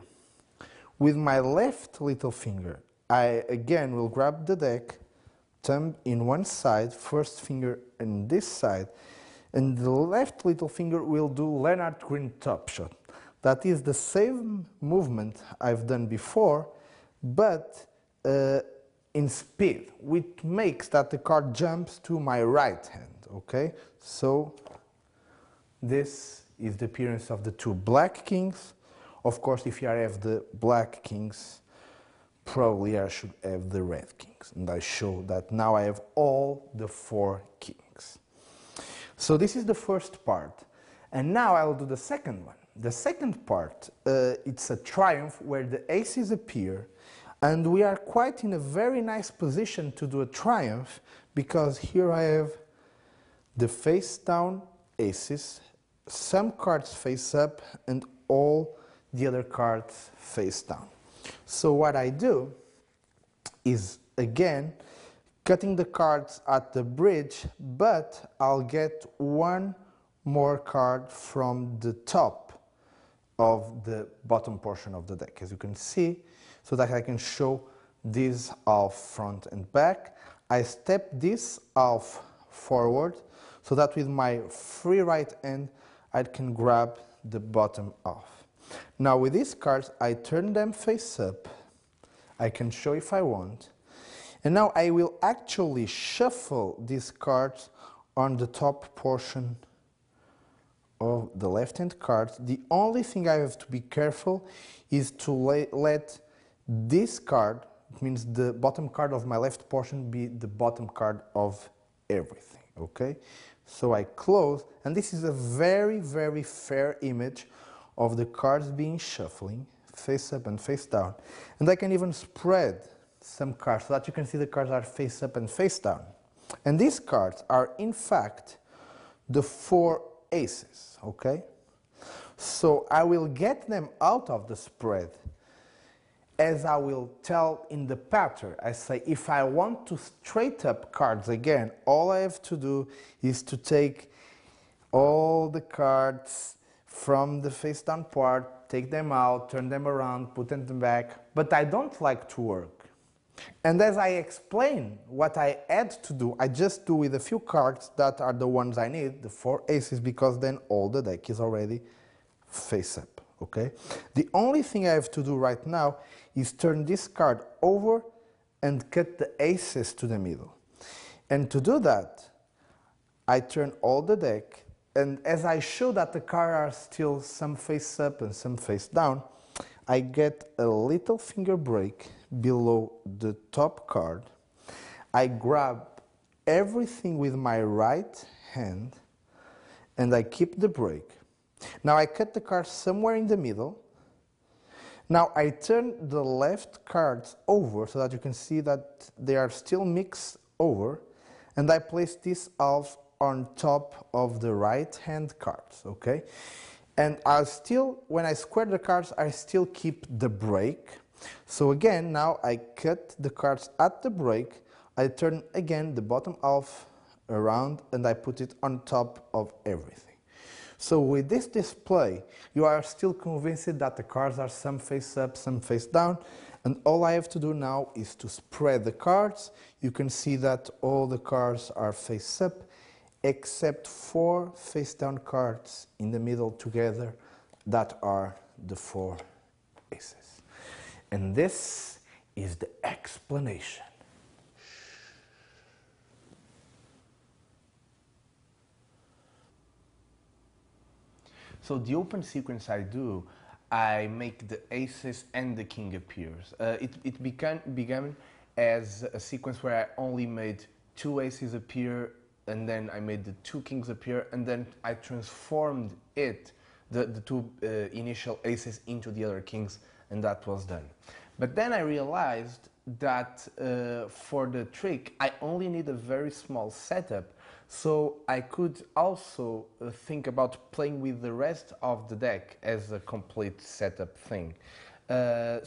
with my left little finger, I again will grab the deck, thumb in one side, first finger in this side, and the left little finger will do Lennart Green top shot. That is the same movement I've done before, but in speed, which makes that the card jumps to my right hand, okay? So this is the appearance of the 2 black kings. Of course, if I have the black kings, probably I should have the red kings. And I show that now I have all the 4 kings. So this is the first part. And now I'll do the second one. The second part, it's a triumph where the aces appear, and we are quite in a very nice position to do a triumph because here I have the face down aces, some cards face up, and all the other cards face down. So what I do is, again, cutting the cards at the bridge, but I'll get one more card from the top of the bottom portion of the deck, as you can see, so that I can show this half front and back. I step this half forward so that with my free right hand I can grab the bottom half. Now with these cards I turn them face up. I can show if I want. And now I will actually shuffle these cards on the top portion of the left-hand cards. The only thing I have to be careful is to let this card, it means the bottom card of my left portion, be the bottom card of everything, okay? So I close, and this is a very, very fair image of the cards being shuffling, face up and face down. And I can even spread some cards so that you can see the cards are face up and face down. And these cards are, in fact, the 4 aces, okay? So I will get them out of the spread as I will tell in the pattern. I say if I want to straight up cards again, all I have to do is to take all the cards from the face down part, take them out, turn them around, put them back, but I don't like to work. And as I explain what I had to do, I just do with a few cards that are the ones I need, the 4 aces, because then all the deck is already face up, okay? The only thing I have to do right now is turn this card over and cut the aces to the middle. And to do that, I turn all the deck, and as I show that the cards are still some face up and some face down, I get a little finger break below the top card. I grab everything with my right hand and I keep the break. Now I cut the card somewhere in the middle. Now I turn the left cards over so that you can see that they are still mixed over, and I place this half on top of the right hand cards, okay? And I'll still, when I square the cards, I still keep the break. So again, now I cut the cards at the break, I turn again the bottom half around and I put it on top of everything. So with this display, you are still convinced that the cards are some face up, some face down, and all I have to do now is to spread the cards. You can see that all the cards are face up, except 4 face down cards in the middle together that are the 4 aces. And this is the explanation. So the open sequence I do, I make the aces and the king appears. It began as a sequence where I only made 2 aces appear, and then I made the 2 kings appear, and then I transformed the 2 initial aces into the other kings, and that was done. But then I realized that for the trick, I only need a very small setup, so I could also think about playing with the rest of the deck as a complete setup thing. By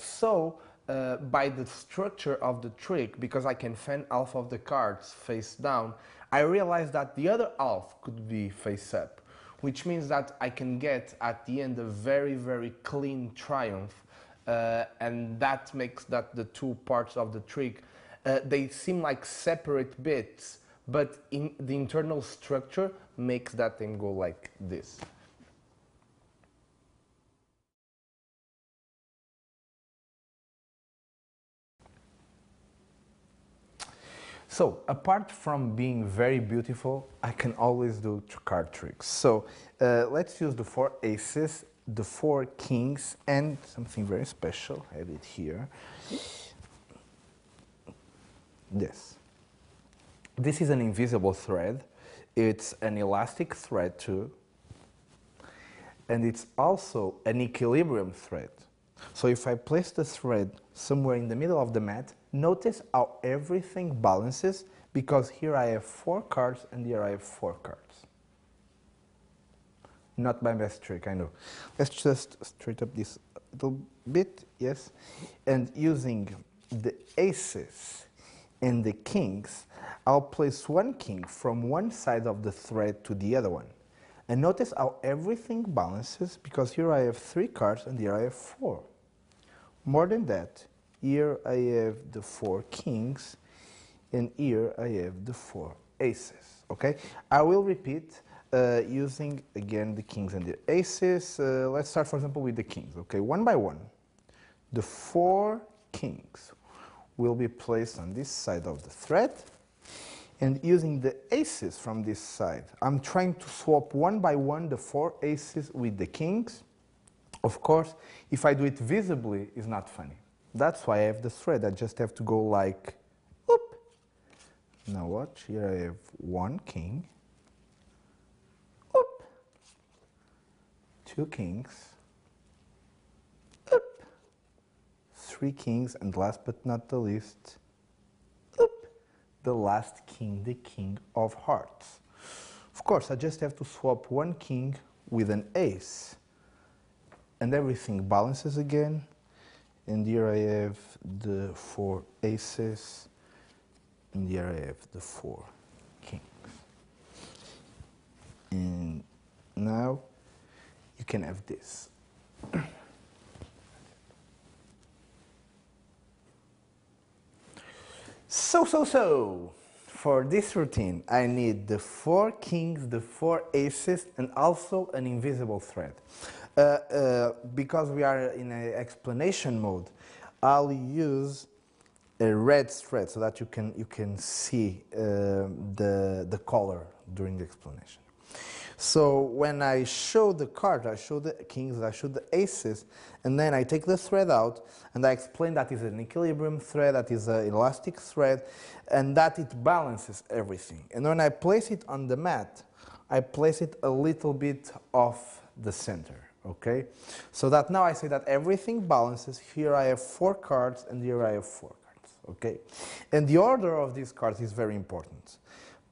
the structure of the trick, because I can fan half of the cards face down, I realized that the other half could be face up, which means that I can get at the end a very, very clean triumph, and that makes that the 2 parts of the trick, they seem like separate bits, but in the internal structure makes that thing go like this. So, apart from being very beautiful, I can always do card tricks. So, let's use the 4 aces, the 4 kings, and something very special. I have it here. This is an invisible thread. It's an elastic thread too. And it's also an equilibrium thread. So if I place the thread somewhere in the middle of the mat, notice how everything balances, because here I have 4 cards and here I have 4 cards. Not my best trick, I know. Let's just straighten up this a little bit, yes. And using the aces and the kings, I'll place 1 king from one side of the thread to the other one. And notice how everything balances, because here I have 3 cards and here I have 4. More than that, here I have the 4 kings and here I have the 4 aces, okay? I will repeat using again the kings and the aces. Let's start, for example, with the kings, okay? One by one, the 4 kings will be placed on this side of the thread, and using the aces from this side, I'm trying to swap one by one the 4 aces with the kings. Of course, if I do it visibly, it's not funny. That's why I have the thread. I just have to go like, whoop. Now watch, here I have 1 king, whoop, 2 kings, whoop, 3 kings, and last but not the least, the last king, the king of hearts. Of course, I just have to swap 1 king with an ace, and everything balances again. And here I have the 4 aces, and here I have the 4 kings. And now you can have this. So, for this routine, I need the 4 kings, the 4 aces, and also an invisible thread. Because we are in an explanation mode, I'll use a red thread so that you can see the color during the explanation. So when I show the card, I show the kings, I show the aces, and then I take the thread out and I explain that is an equilibrium thread, that is an elastic thread, and that it balances everything. And when I place it on the mat, I place it a little bit off the center, okay? So that now I say that everything balances. Here I have 4 cards and here I have 4 cards, okay? And the order of these cards is very important.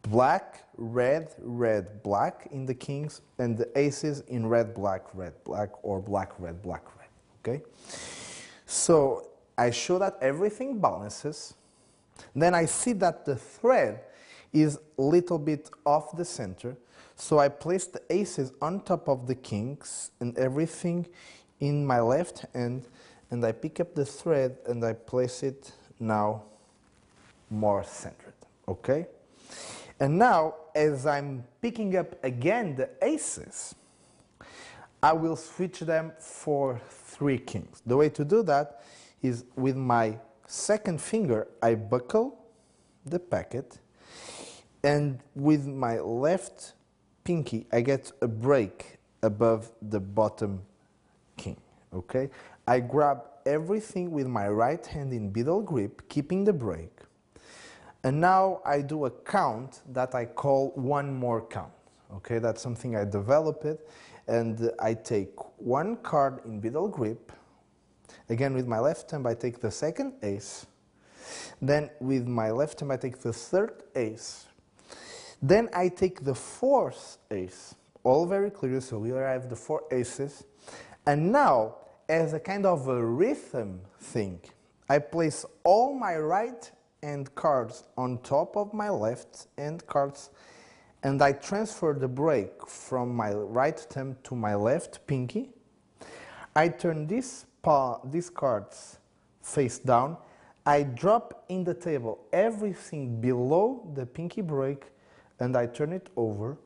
Black, red, red, black in the kings, and the aces in red, black, or black, red, okay? So I show that everything balances. Then I see that the thread is a little bit off the center. So I place the aces on top of the kings and everything in my left hand, and I pick up the thread and I place it now more centered, okay? And now, as I'm picking up again the aces, I will switch them for 3 kings. The way to do that is with my second finger, I buckle the packet, and with my left pinky, I get a break above the bottom king, okay? I grab everything with my right hand in middle grip, keeping the break. And now I do a count that I call one more count, okay? That's something I developed, and I take 1 card in middle grip. Again, with my left hand, I take the second ace. Then with my left hand, I take the third ace. Then I take the 4th ace, all very clear, so here I have the 4 aces. And now, as a kind of a rhythm thing, I place all my right hand cards on top of my left hand cards, and I transfer the break from my right thumb to my left pinky. I turn these cards face down. I drop in the table everything below the pinky break, and I turn it over.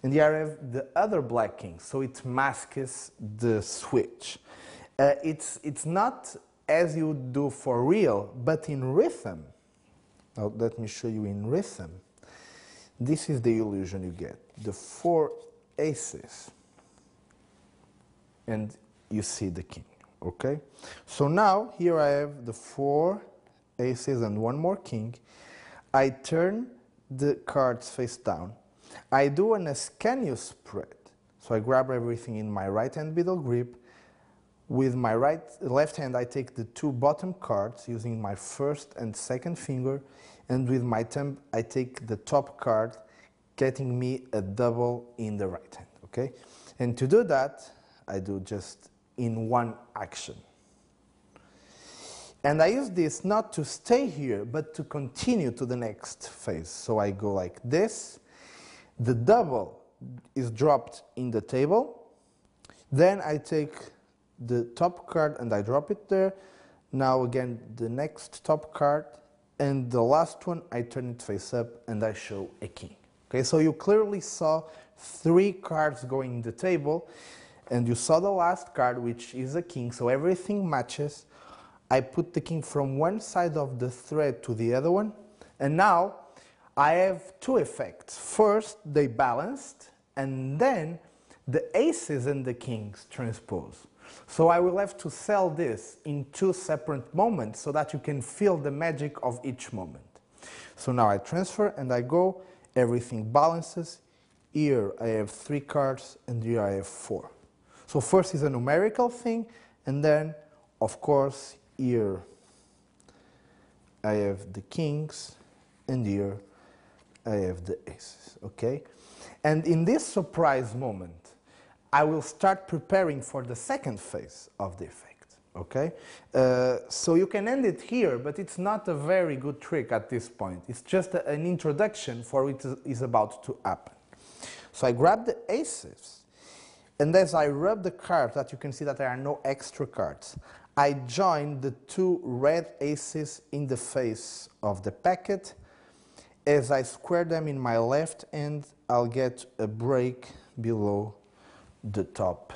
And here I have the other black king, so it masks the switch. It's not as you do for real, but in rhythm. Now let me show you in rhythm. This is the illusion you get. The 4 aces, and you see the king, okay? So now here I have the 4 aces and 1 more king. I turn the cards face down. I do an Ascanio spread. So I grab everything in my right hand middle grip. With my left hand, I take the 2 bottom cards using my first and second finger, and with my thumb, I take the top card, getting me a double in the right hand, okay? And to do that, I do just in one action. And I use this not to stay here, but to continue to the next phase. So I go like this. The double is dropped in the table. Then I take the top card and I drop it there. Now again, the next top card. And the last one, I turn it face up and I show a king. Okay, so you clearly saw 3 cards going in the table. And you saw the last card, which is a king. So everything matches. I put the king from one side of the thread to the other one. And now I have 2 effects. First, they balanced, and then the aces and the kings transpose. So I will have to sell this in 2 separate moments so that you can feel the magic of each moment. So now I transfer and I go, everything balances. Here I have 3 cards and here I have 4. So first is a numerical thing, and then, of course, here I have the kings, and here I have the aces, okay? And in this surprise moment, I will start preparing for the second phase of the effect, okay? So you can end it here, but it's not a very good trick at this point. It's just an introduction for what is about to happen. So I grab the aces, and as I rub the cards, that you can see that there are no extra cards, I join the 2 red aces in the face of the packet. As I square them in my left hand, I'll get a break below the top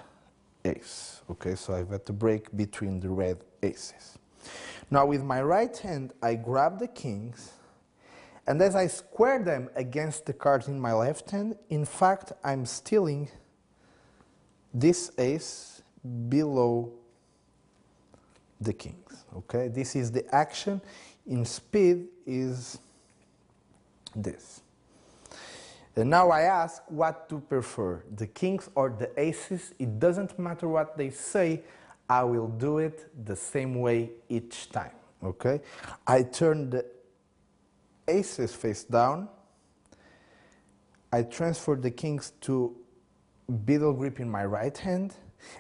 ace. Okay, so I've got the break between the red aces. Now with my right hand, I grab the kings, and as I square them against the cards in my left hand, in fact, I'm stealing this ace below the kings, okay? This is the action. In speed is this. And now I ask what to prefer, the kings or the aces. It doesn't matter what they say, I will do it the same way each time, okay? I turn the aces face down. I transfer the kings to middle grip in my right hand.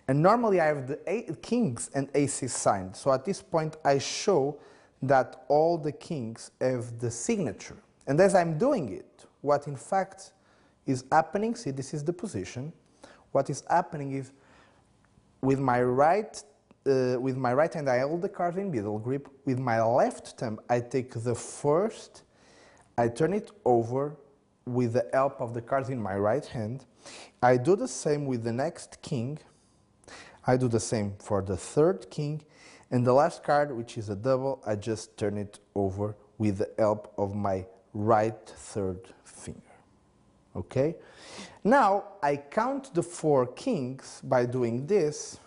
And normally I have the kings and aces signed. So at this point I show that all the kings have the signature. And as I'm doing it, what in fact is happening, see this is the position, what is happening is with my right hand I hold the card in middle grip, with my left thumb I take the first, I turn it over with the help of the cards in my right hand. I do the same with the next king, I do the same for the third king, and the last card, which is a double, I just turn it over with the help of my right third finger. Okay? Now, I count the 4 kings by doing this,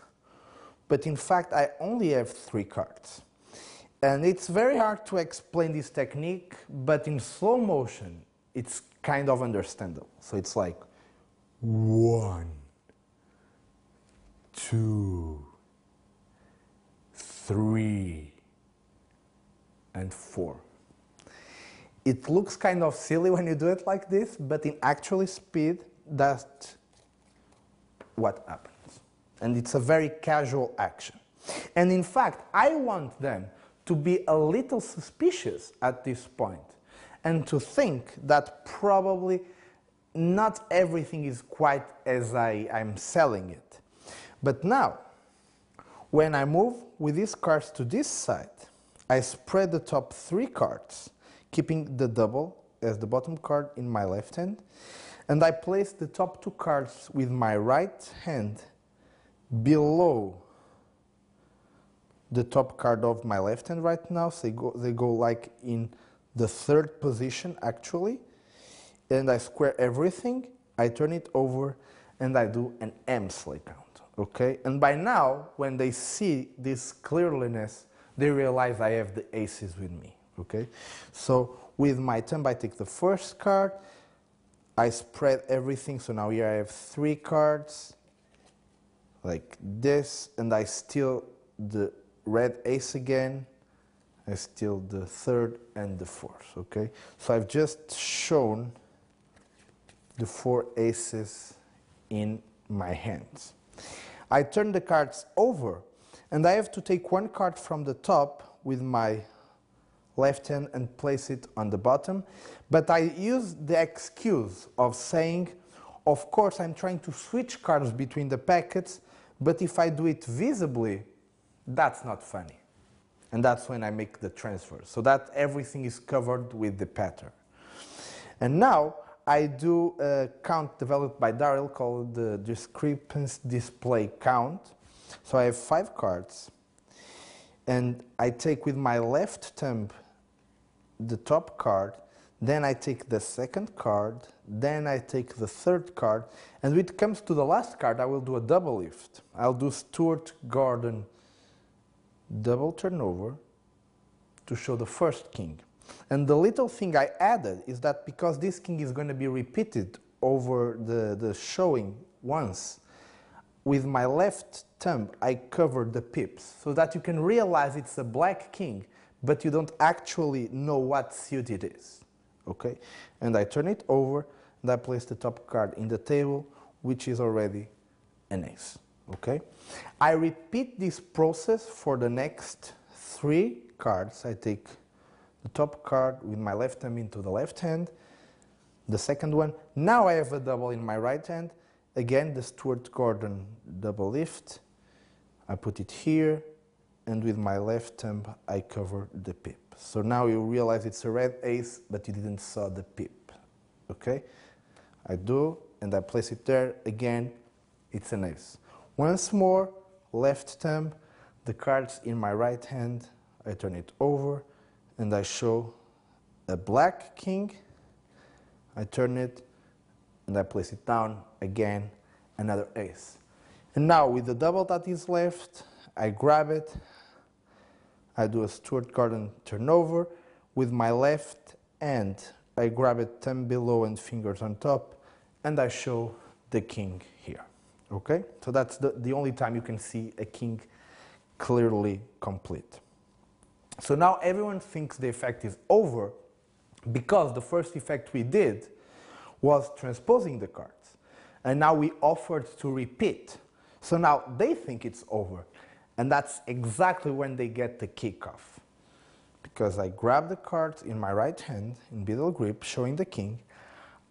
but in fact, I only have 3 cards. And it's very hard to explain this technique, but in slow motion, it's kind of understandable. So it's like 1, 2, 3, and 4. It looks kind of silly when you do it like this, but in actual speed, that's what happens. And it's a very casual action. And in fact, I want them to be a little suspicious at this point and to think that probably not everything is quite as I'm selling it. But now, when I move with these cards to this side, I spread the top 3 cards, keeping the double as the bottom card in my left hand, and I place the top 2 cards with my right hand below the top card of my left hand right now, so they go like in the 3rd position actually, and I square everything, I turn it over, and I do an Emslie count, okay? And by now, when they see this clearliness, they realize I have the aces with me, okay? So with my thumb, I take the first card, I spread everything, so now here I have 3 cards, like this, and I steal the red ace again, I steal the 3rd and the 4th, okay? So I've just shown the 4 aces in my hands. I turn the cards over, and I have to take 1 card from the top with my left hand and place it on the bottom, but I use the excuse of saying, of course I'm trying to switch cards between the packets, but if I do it visibly, that's not funny. And that's when I make the transfer, so that everything is covered with the pattern. And now I do a count developed by Daryl called the discrepancy display count. So I have 5 cards, and I take with my left thumb the top card, then I take the 2nd card, then I take the 3rd card, and when it comes to the last card, I will do a double lift. I'll do Stuart Gordon double turnover to show the 1st king. And the little thing I added is that because this king is going to be repeated over the showing once, with my left thumb I cover the pips so that you can realize it's a black king, but you don't actually know what suit it is. Okay? And I turn it over and I place the top card in the table, which is already an ace. Okay? I repeat this process for the next 3 cards. I take the top card with my left thumb into the left hand, the 2nd one. Now I have a double in my right hand. Again, the Stuart Gordon double lift. I put it here, and with my left thumb I cover the pip. So now you realize it's a red ace, but you didn't saw the pip. Okay? I do, and I place it there. Again, it's an ace. Once more, left thumb, the cards in my right hand, I turn it over, and I show a black king. I turn it, and I place it down, again, another ace. And now, with the double that is left, I grab it, I do a Stuart Gordon turnover. With my left hand, I grab it thumb below and fingers on top, and I show the king here. Okay? So that's the only time you can see a king clearly complete. So now everyone thinks the effect is over because the first effect we did was transposing the cards. And now we offered to repeat. So now they think it's over. And that's exactly when they get the kickoff. because I grab the card in my right hand in middle grip, showing the king.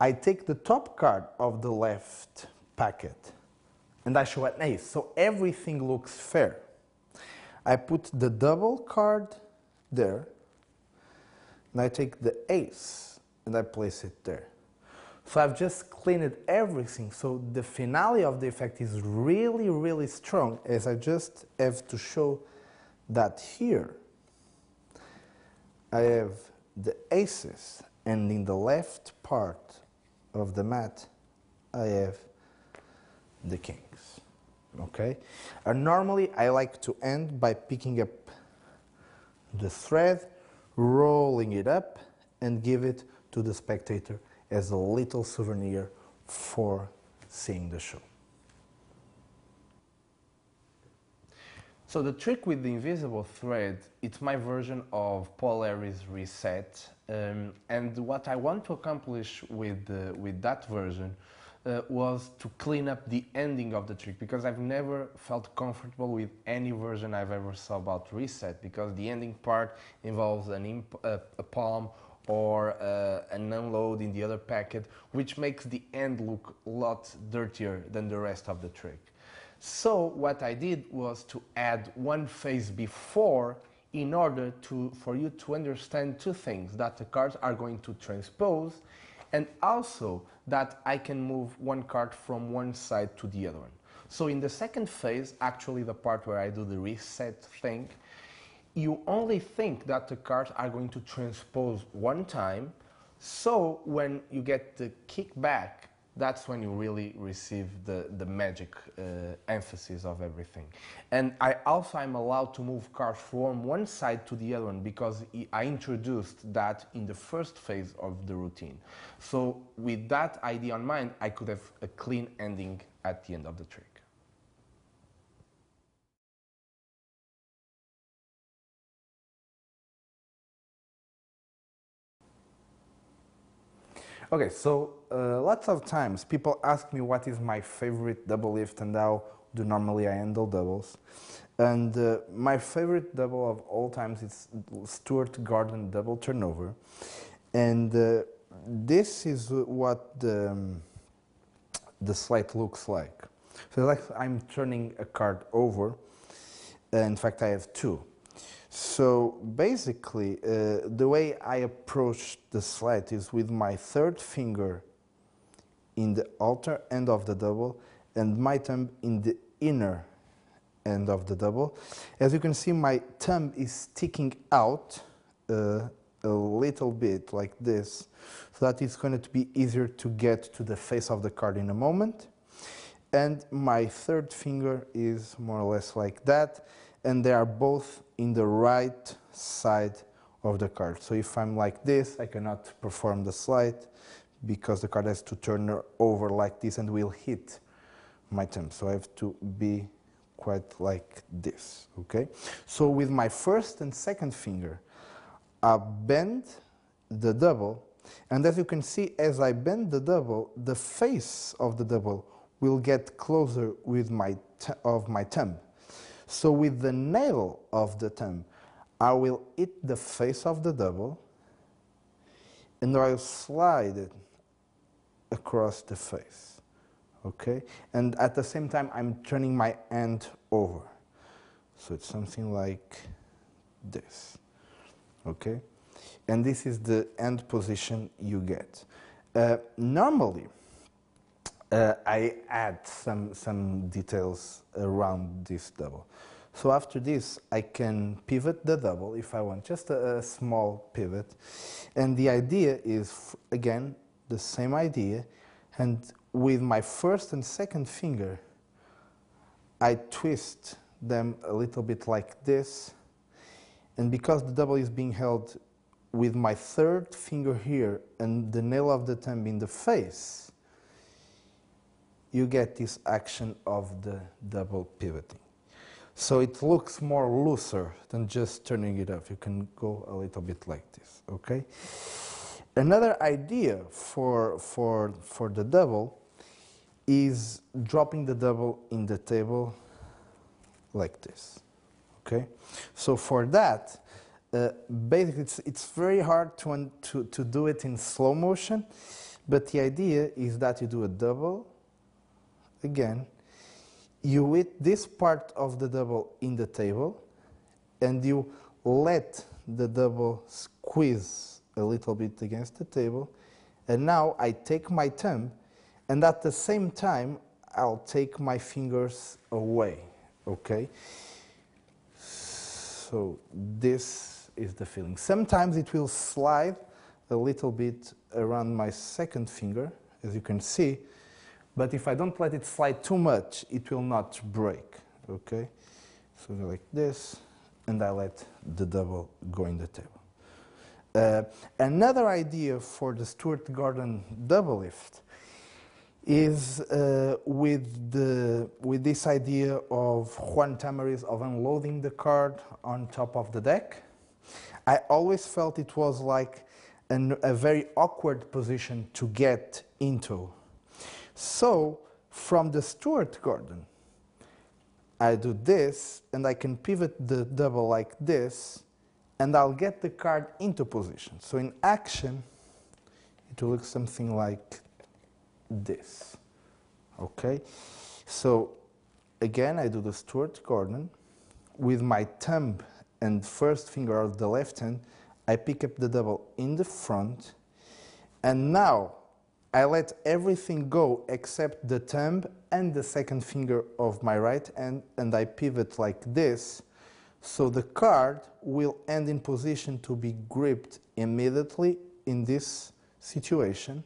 I take the top card of the left packet and I show an ace, so everything looks fair. I put the double card there, and I take the ace and I place it there. So I've just cleaned everything, so the finale of the effect is really, really strong, as I just have to show that here I have the aces, and in the left part of the mat I have the kings. Okay? And normally I like to end by picking up the thread, rolling it up, and give it to the spectator as a little souvenir for seeing the show. So the trick with the invisible thread, it's my version of Paul Harris' Reset, and what I want to accomplish with that version was to clean up the ending of the trick, because I've never felt comfortable with any version I've ever saw about Reset, because the ending part involves a palm or an unload in the other packet, which makes the end look a lot dirtier than the rest of the trick. So what I did was to add one phase before in order for you to understand two things: that the cards are going to transpose, and also that I can move one card from one side to the other one. So in the second phase, actually the part where I do the reset thing, you only think that the cards are going to transpose one time, so when you get the kickback, that's when you really receive the magic emphasis of everything. And I'm allowed to move cards from one side to the other one, because I introduced that in the first phase of the routine. So with that idea in mind, I could have a clean ending at the end of the trick. Okay, so lots of times people ask me what is my favorite double lift and how do normally I handle doubles. And my favorite double of all times is Stuart Gordon double turnover. And this is what the slate looks like. So like I'm turning a card over. In fact, I have two. So basically, the way I approach the slate is with my third finger in the outer end of the double and my thumb in the inner end of the double. As you can see, my thumb is sticking out a little bit like this, so that it's going to be easier to get to the face of the card in a moment. And my third finger is more or less like that, and they are both in the right side of the card. So if I'm like this, I cannot perform the slide because the card has to turn over like this and will hit my thumb. So I have to be quite like this, okay? So with my first and second finger, I bend the double, and as you can see, as I bend the double, the face of the double will get closer with my thumb. So with the nail of the thumb, I will hit the face of the double, and I'll slide it across the face, okay? And at the same time, I'm turning my hand over. So it's something like this, okay? And this is the end position you get. Normally, I add some details around this double. So after this, I can pivot the double if I want, just a small pivot. And the idea is, again, the same idea. And with my first and second finger, I twist them a little bit like this. And because the double is being held with my third finger here and the nail of the thumb in the face, you get this action of the double pivoting. So it looks more looser than just turning it up. You can go a little bit like this, okay? Another idea for the double is dropping the double in the table like this, okay? So for that, Basically, it's very hard to do it in slow motion, but the idea is that you do a double, again, you hit this part of the double in the table, and you let the double squeeze a little bit against the table, and now I take my thumb, and at the same time, I'll take my fingers away, okay? So this is the feeling. Sometimes it will slide a little bit around my second finger, as you can see, but if I don't let it slide too much, it will not break, okay? So like this, and I let the double go in the table. Another idea for the Stuart Gordon double lift is with this idea of Juan Tamariz of unloading the card on top of the deck. I always felt it was like a very awkward position to get into. So from the Stuart Gordon, I do this, and I can pivot the double like this, and I'll get the card into position. So in action, it will look something like this, okay? So again, I do the Stuart Gordon. With my thumb and first finger of the left hand, I pick up the double in the front, and now I let everything go except the thumb and the second finger of my right hand, and I pivot like this, so the card will end in position to be gripped immediately in this situation.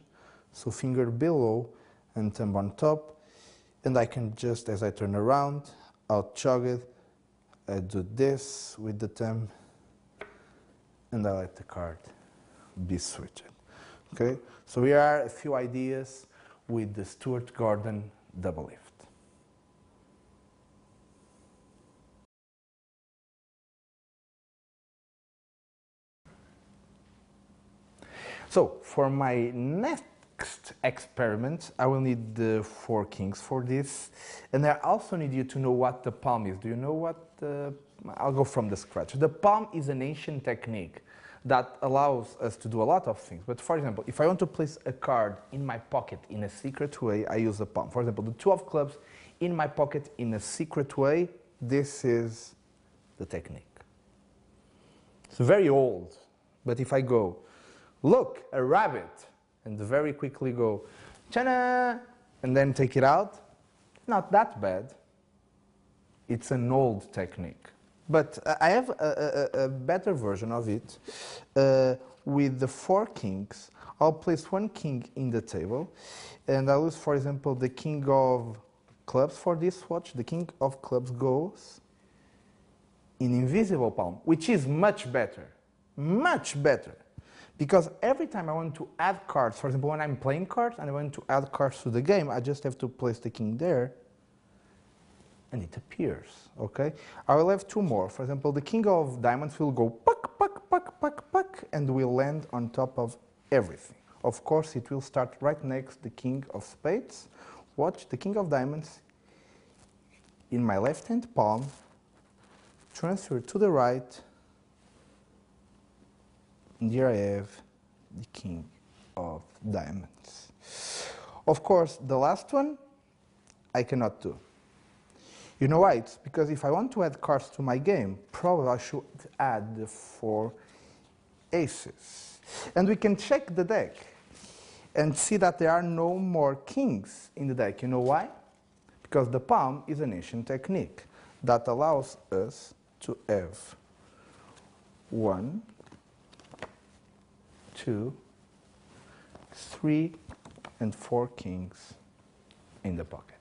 So finger below and thumb on top, and I can just, as I turn around, I'll chug it, I do this with the thumb, and I let the card be switched. Okay, so here are a few ideas with the Stuart Gordon double lift. So for my next experiment, I will need the 4 kings for this, and I also need you to know what the palm is. Do you know what I'll go from the scratch. The palm is an ancient technique that allows us to do a lot of things. But for example, if I want to place a card in my pocket in a secret way, I use the palm. For example, the 2 of clubs in my pocket in a secret way, this is the technique. It's very old, but if I go, look, a rabbit, and very quickly go, Chana, and then take it out, not that bad. It's an old technique. But I have a better version of it. With the 4 kings, I'll place 1 king in the table, and I'll use, for example, the king of clubs for this watch. The king of clubs goes in invisible palm, which is much better, because every time I want to add cards, for example, when I'm playing cards and I want to add cards to the game, I just have to place the king there, and it appears, okay? I will have 2 more. For example, the king of diamonds will go puck, puck, puck, puck, puck, and will land on top of everything. Of course, it will start right next to the king of spades. Watch, the king of diamonds in my left-hand palm, transfer to the right, and here I have the king of diamonds. Of course, the last one, I cannot do. You know why? It's because if I want to add cards to my game, probably I should add the 4 aces. And we can check the deck and see that there are no more kings in the deck. You know why? Because the palm is an ancient technique that allows us to have 1, 2, 3, and 4 kings in the pocket.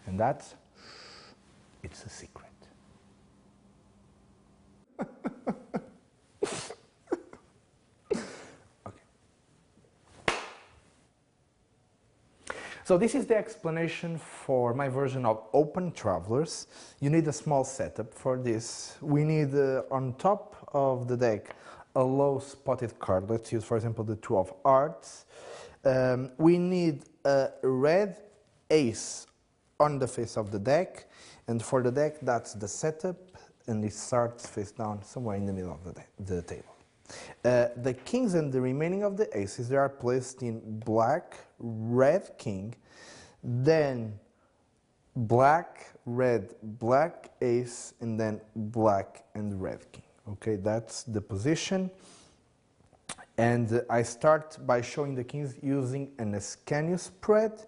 And that's, it's a secret. Okay. So this is the explanation for my version of Open Travelers. You need a small setup for this. We need, on top of the deck, a low spotted card. Let's use, for example, the 2 of hearts. We need a red ace on the face of the deck, and for the deck, that's the setup. and it starts face down somewhere in the middle of the table. The kings and the remaining of the aces, they are placed in black, red king, then black, red, black ace, and then black and red king. Okay, that's the position. And I start by showing the kings using an Ascanio spread.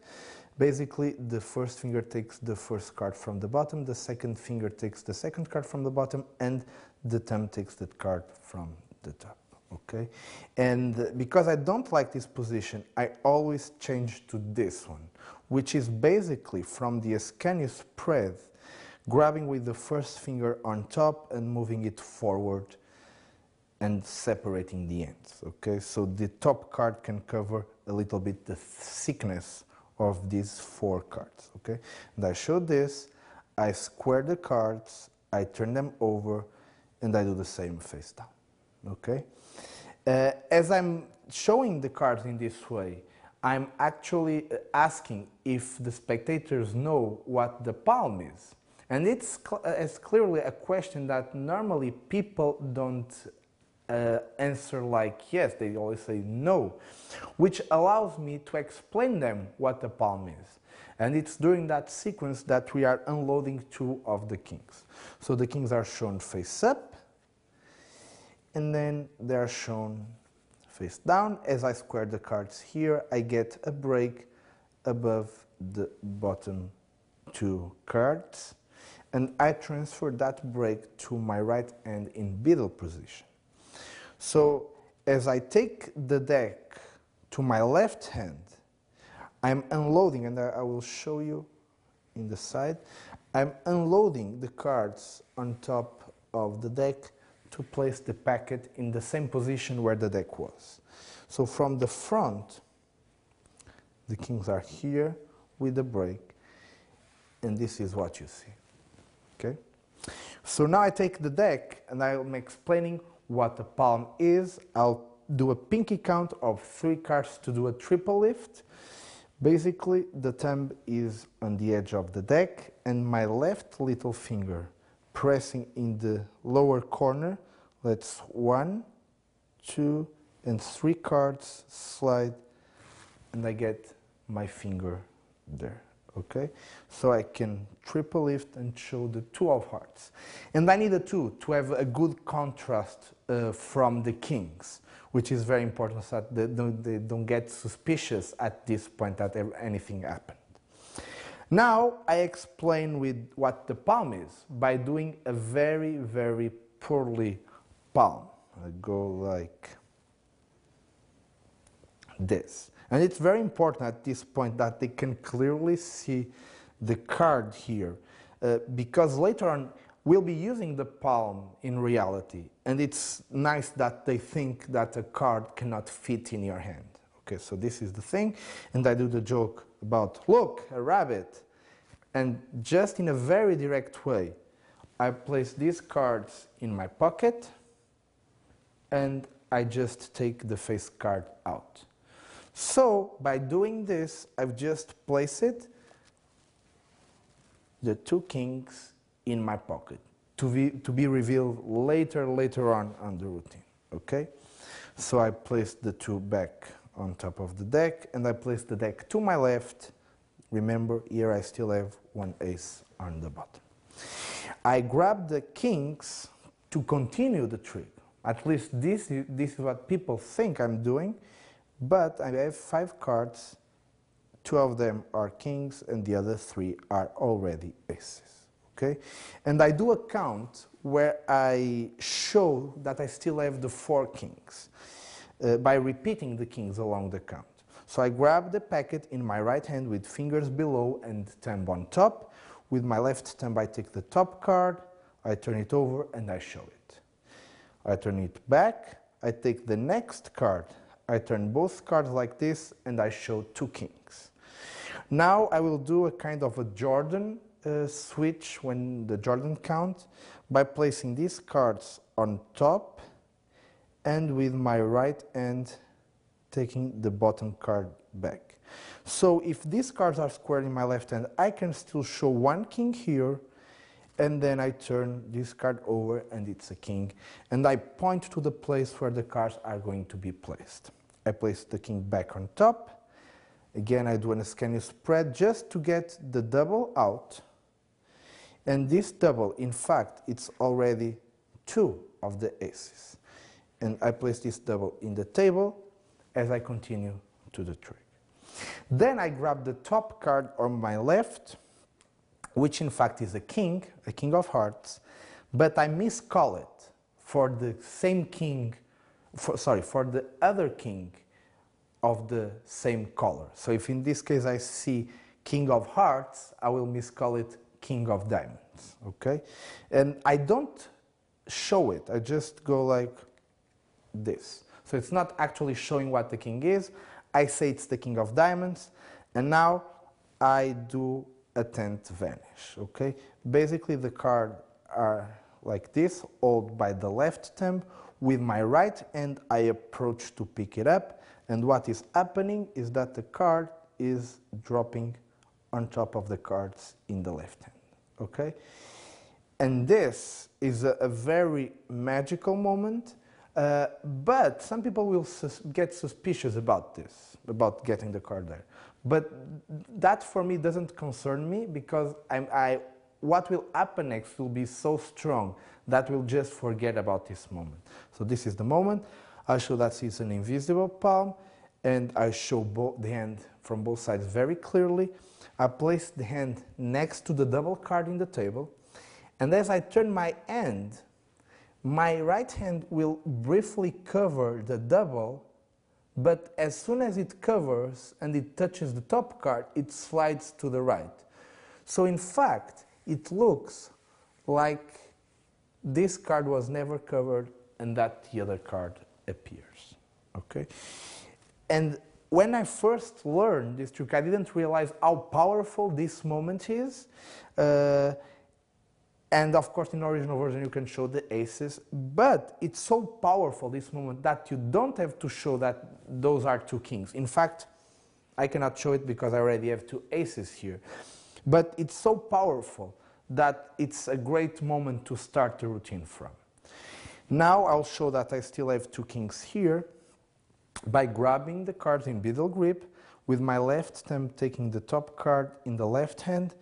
Basically, the first finger takes the first card from the bottom, the second finger takes the second card from the bottom, and the thumb takes that card from the top. Okay, and because I don't like this position, I always change to this one, which is basically from the Ascanio spread, grabbing with the first finger on top and moving it forward and separating the ends. Okay, so the top card can cover a little bit the thickness of these four cards. Okay, and I show this, I square the cards, I turn them over, and I do the same face down. Okay, as I'm showing the cards in this way, I'm actually asking if the spectators know what the palm is. And it's clearly a question that normally people don't answer like yes, they always say no, which allows me to explain them what the palm is. And it's during that sequence that we are unloading two of the kings. So the kings are shown face up, and then they are shown face down. As I square the cards here, I get a break above the bottom two cards, and I transfer that break to my right hand in beetle position. So as I take the deck to my left hand, I'm unloading, and I will show you in the side, I'm unloading the cards on top of the deck to place the packet in the same position where the deck was. So from the front, the kings are here with the break, and this is what you see. Okay? So now I take the deck and I'm explaining what the palm is. I'll do a pinky count of 3 cards to do a triple lift. Basically, the thumb is on the edge of the deck and my left little finger pressing in the lower corner. Let's 1, 2, and 3 cards slide, and I get my finger there. Okay, so I can triple lift and show the 2 of hearts. And I need a 2 to have a good contrast from the kings, which is very important so that they don't get suspicious at this point that anything happened. Now I explain with what the palm is by doing a very, very poorly palm. I go like this. And it's very important at this point that they can clearly see the card here, because later on we'll be using the palm in reality, and it's nice that they think that a card cannot fit in your hand. Okay, so this is the thing, and I do the joke about, look, a rabbit, and just in a very direct way, I place these cards in my pocket, and I just take the face card out. So, by doing this, I've just placed the 2 kings in my pocket to be revealed later on the routine, okay? So I placed the 2 back on top of the deck, and I placed the deck to my left. Remember, here I still have 1 ace on the bottom. I grab the kings to continue the trick. At least this is what people think I'm doing. But I have 5 cards, 2 of them are kings and the other 3 are already aces, okay? And I do a count where I show that I still have the 4 kings by repeating the kings along the count. So I grab the packet in my right hand with fingers below and thumb on top. With my left thumb I take the top card, I turn it over and I show it. I turn it back, I take the next card, I turn both cards like this and I show 2 kings. Now I will do a kind of a Jordan switch when the Jordan count by placing these cards on top and with my right hand taking the bottom card back. So if these cards are squared in my left hand, I can still show 1 king here and then I turn this card over and it's a king, and I point to the place where the cards are going to be placed. I place the king back on top. Again, I do an Ascanio spread just to get the double out, and this double, in fact, it's already 2 of the aces. And I place this double in the table as I continue to the trick. Then I grab the top card on my left, which in fact is a king of hearts, but I miscall it for the same king, for the other king of the same color. So if in this case I see king of hearts, I will miscall it king of diamonds, okay? And I don't show it, I just go like this. So it's not actually showing what the king is. I say it's the king of diamonds, and now I do a 10th vanish, okay? Basically the cards are like this, held by the left thumb. With my right hand I approach to pick it up, and what is happening is that the card is dropping on top of the cards in the left hand, okay? And this is a very magical moment, but some people will get suspicious about this, about getting the card there. But that for me doesn't concern me, because what will happen next will be so strong that we'll just forget about this moment. So this is the moment. I show that it's an invisible palm, and I show the hand from both sides very clearly. I place the hand next to the double card in the table, and as I turn my hand, my right hand will briefly cover the double, but as soon as it covers and it touches the top card, it slides to the right. So in fact, it looks like this card was never covered and that the other card appears, okay? And when I first learned this trick, I didn't realize how powerful this moment is. And of course, in the original version, you can show the aces, but it's so powerful, this moment, that you don't have to show that those are 2 kings. In fact, I cannot show it because I already have 2 aces here. But it's so powerful that it's a great moment to start the routine from. Now I'll show that I still have 2 kings here by grabbing the cards in middle grip, with my left thumb taking the top card in the left hand.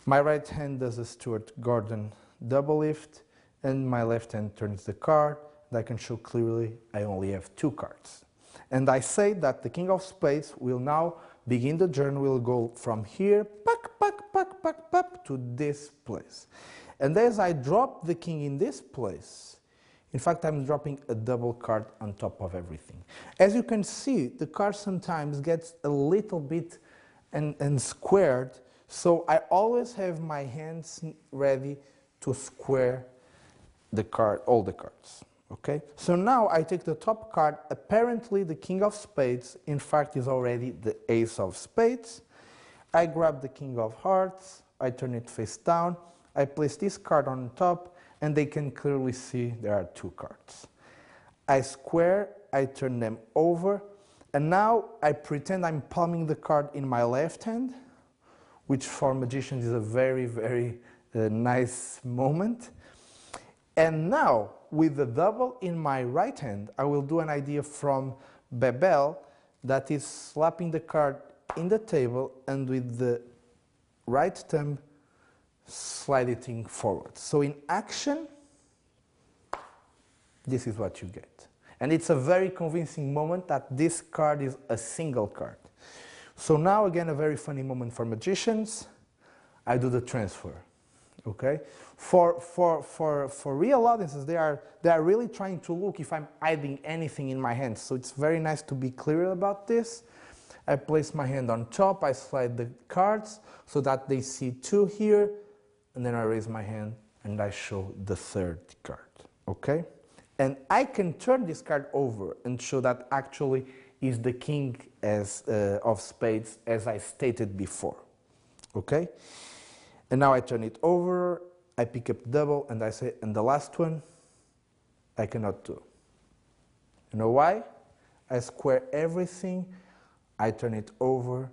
My right hand does a Stuart Gordon double lift, and my left hand turns the card, and I can show clearly I only have 2 cards. And I say that the king of spades will now begin the journey, will go from here, to this place. And as I drop the king in this place, in fact, I'm dropping a double card on top of everything. As you can see, the card sometimes gets a little bit and squared, so I always have my hands ready to square the card, all the cards, okay? So now I take the top card, apparently the king of spades, in fact is already the ace of spades. I grab the king of hearts, I turn it face down, I place this card on top, and they can clearly see there are 2 cards. I square, I turn them over, and now I pretend I'm palming the card in my left hand, which for magicians is a very, very nice moment. And now, with the double in my right hand, I will do an idea from Bebel, that is slapping the card in the table and with the right thumb slide it forward. So in action, this is what you get. And it's a very convincing moment that this card is a single card. So now again, a very funny moment for magicians. I do the transfer, okay? For real audiences, they are really trying to look if I'm hiding anything in my hands. So it's very nice to be clear about this. I place my hand on top, I slide the cards so that they see 2 here, and then I raise my hand and I show the 3rd card, okay? And I can turn this card over and show that actually is the king of spades, as I stated before, okay? And now I turn it over, I pick up double, and I say, and the last one, I cannot do. You know why? I square everything, I turn it over,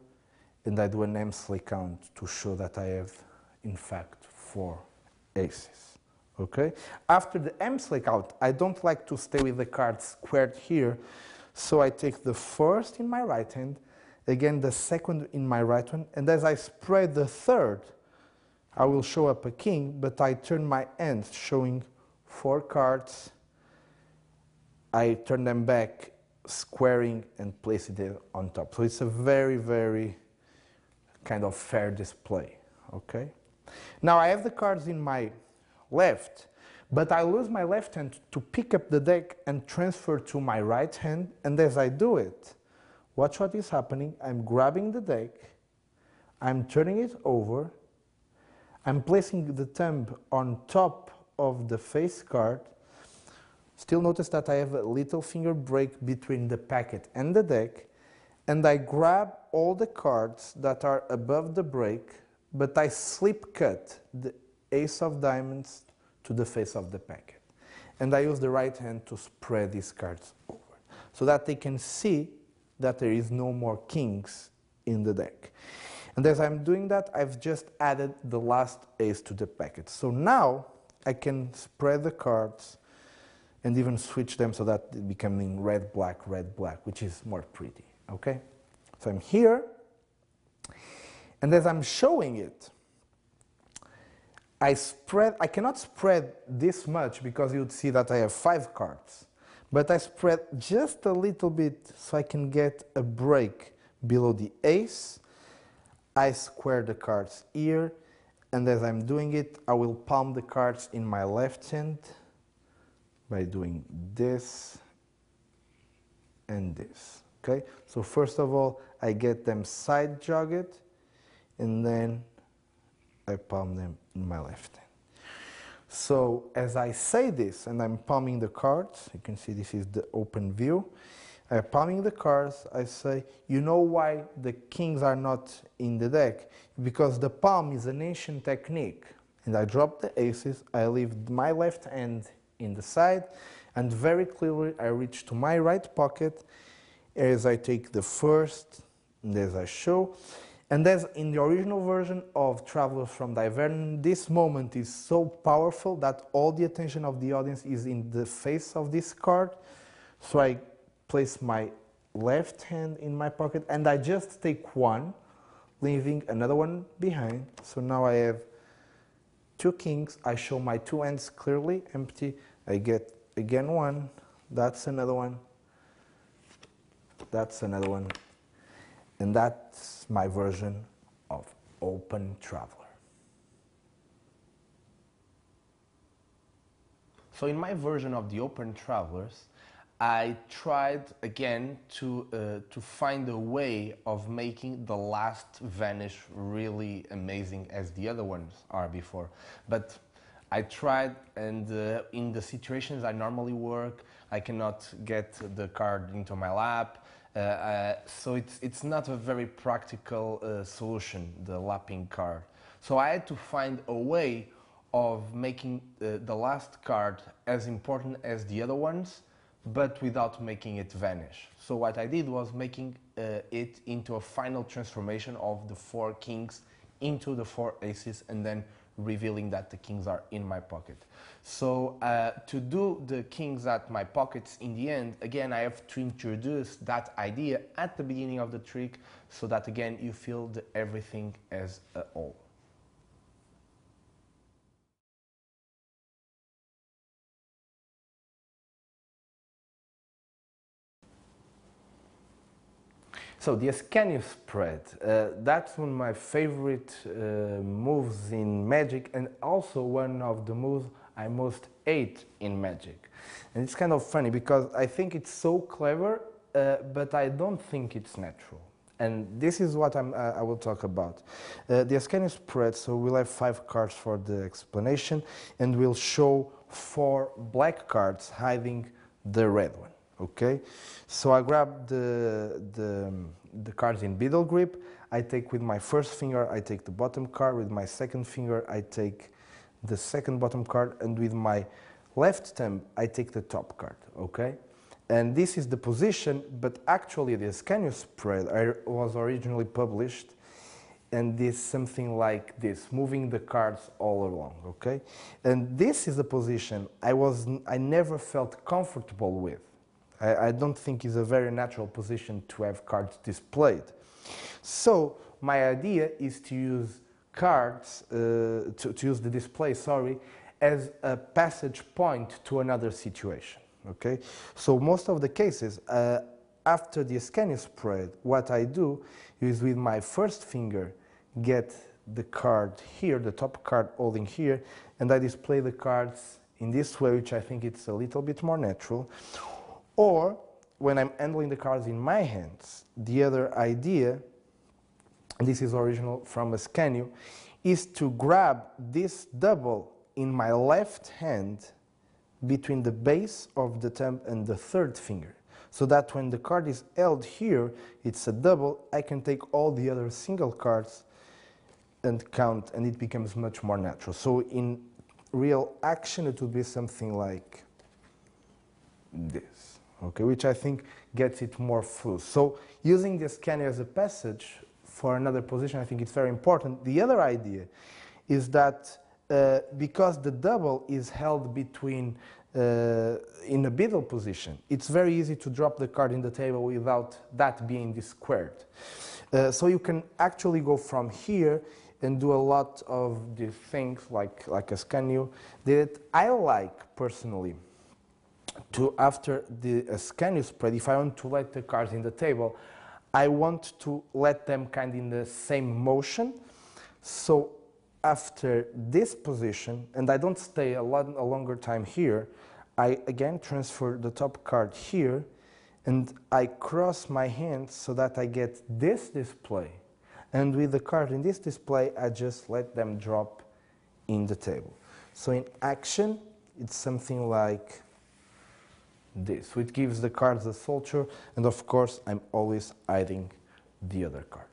and I do an Emsley count to show that I have, in fact, 4 aces. Okay? After the M select out, I don't like to stay with the cards squared here, so I take the first in my right hand, again the second in my right hand, and as I spread the third, I will show up a king, but I turn my hand showing 4 cards. I turn them back, squaring and place it on top. So it's a very, very kind of fair display. Okay? Now I have the cards in my left, but I use my left hand to pick up the deck and transfer to my right hand, and as I do it, watch what is happening. I'm grabbing the deck, I'm turning it over, I'm placing the thumb on top of the face card. Still notice that I have a little finger break between the packet and the deck, and I grab all the cards that are above the break, but I slip cut the ace of diamonds to the face of the packet. And I use the right hand to spread these cards over, so that they can see that there is no more kings in the deck. And as I'm doing that, I've just added the last ace to the packet. So now I can spread the cards and even switch them so that it becoming red, black, which is more pretty, okay? So I'm here, and as I'm showing it, I cannot spread this much because you'd see that I have 5 cards, but I spread just a little bit so I can get a break below the ace. I square the cards here, and as I'm doing it, I will palm the cards in my left hand by doing this and this, okay? So first of all, I get them side jogged, and then I palm them in my left hand. So as I say this, and I'm palming the cards, you can see this is the open view, I'm palming the cards, I say, you know why the kings are not in the deck? Because the palm is an ancient technique. And I drop the aces, I leave my left hand in the side, and very clearly I reach to my right pocket as I take the first, and as I show. And as in the original version of Travelers from Divernon, this moment is so powerful that all the attention of the audience is in the face of this card. So I place my left hand in my pocket and I just take one, leaving another one behind. So now I have 2 kings. I show my 2 hands clearly empty. I get again one, that's another one, that's another one, and that's my version of Open Traveler. So in my version of the Open Travelers, I tried again to find a way of making the last vanish really amazing as the other ones are before. But I tried, and in the situations I normally work, I cannot get the card into my lap. So it's not a very practical solution, the lapping card. So I had to find a way of making the last card as important as the other ones, but without making it vanish. So what I did was making it into a final transformation of the 4 kings into the 4 aces, and then revealing that the kings are in my pocket. So to do the kings at my pockets in the end, again, I have to introduce that idea at the beginning of the trick, so that again you feel the everything as a whole. So the Ascanio spread, that's one of my favorite moves in Magic, and also one of the moves I most hate in Magic. And it's kind of funny because I think it's so clever, but I don't think it's natural. And this is what I will talk about. The Ascanio spread, so we'll have 5 cards for the explanation, and we'll show 4 black cards hiding the red one. Okay, so I grab the cards in Beetle grip. I take with my first finger, I take the bottom card. With my second finger, I take the second bottom card, and with my left thumb, I take the top card. Okay, and this is the position. But actually, the Ascanio spread was originally published and this something like this, moving the cards all along, okay? And this is a position I never felt comfortable with. I don't think it's a very natural position to have cards displayed. So my idea is to use cards, to use the display, sorry, as a passage point to another situation, okay? So most of the cases, after the Ascanio spread, what I do is with my first finger get the card here, the top card holding here, and I display the cards in this way, which I think it's a little bit more natural. Or when I'm handling the cards in my hands, the other idea, and this is original from Ascanio, is to grab this double in my left hand between the base of the thumb and the third finger, so that when the card is held here, it's a double, I can take all the other single cards and count, and it becomes much more natural. So in real action, it would be something like this, okay, which I think gets it more full. So using the Ascanio as a passage for another position, I think it's very important. The other idea is that because the double is held between in a beetle position, it's very easy to drop the card in the table without that being squared. So you can actually go from here and do a lot of the things like Ascanio that I like personally. To after the Ascanio spread, if I want to let the cards in the table, I want to let them kind of in the same motion. So after this position, and I don't stay a longer time here, I again transfer the top card here, and I cross my hands so that I get this display. And with the card in this display, I just let them drop in the table. So in action, it's something like this, which gives the cards a soldier, and of course, I'm always hiding the other card.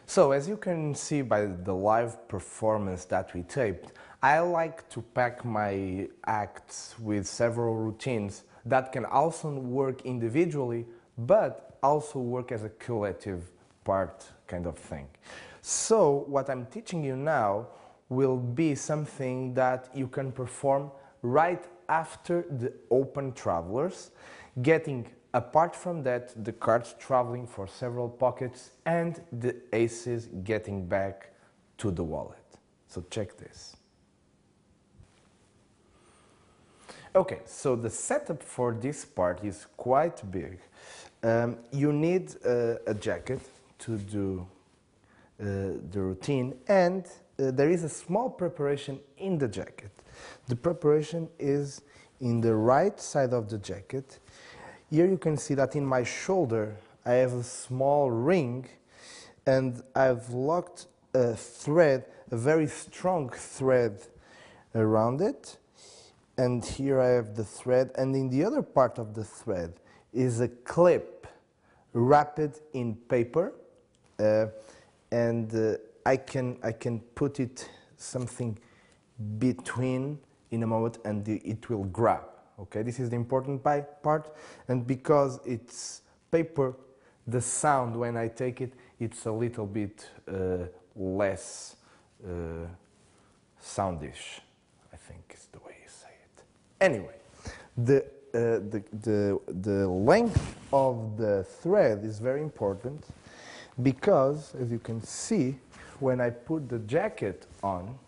So as you can see by the live performance that we taped, I like to pack my acts with several routines that can also work individually, but also work as a collective part kind of thing. So what I'm teaching you now will be something that you can perform right after the open travelers, getting apart from that the cards traveling for several pockets and the aces getting back to the wallet. So check this. Okay, so the setup for this part is quite big. You need a jacket to do the routine, and there is a small preparation in the jacket. The preparation is in the right side of the jacket. Here you can see that in my shoulder I have a small ring, and I've locked a thread, a very strong thread around it. And here I have the thread, and in the other part of the thread is a clip wrapped in paper, and I can put it something between in a moment, and it will grab. Okay, this is the important part, and because it's paper, the sound when I take it, it's a little bit less soundish, I think is the way you say it. Anyway, the length of the thread is very important, because as you can see, when I put the jacket on,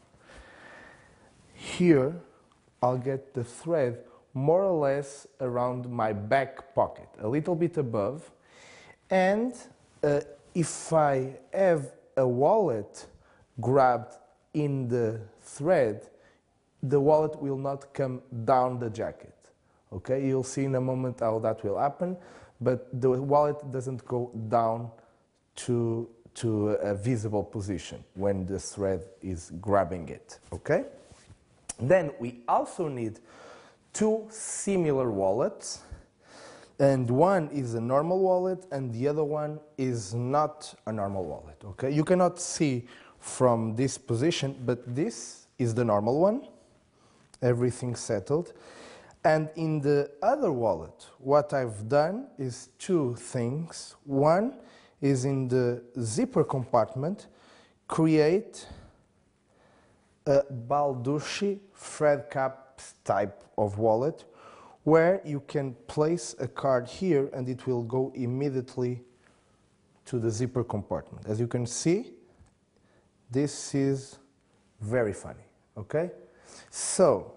here I'll get the thread more or less around my back pocket, a little bit above, and if I have a wallet grabbed in the thread, the wallet will not come down the jacket. Okay, you'll see in a moment how that will happen, but the wallet doesn't go down to a visible position when the thread is grabbing it. Okay, then we also need two similar wallets, and one is a normal wallet and the other one is not a normal wallet. Okay, you cannot see from this position, but this is the normal one, everything settled. And in the other wallet, what I've done is two things. One is in the zipper compartment, create a Balducci Fred Caps type of wallet where you can place a card here and it will go immediately to the zipper compartment. As you can see, this is very funny, okay? So,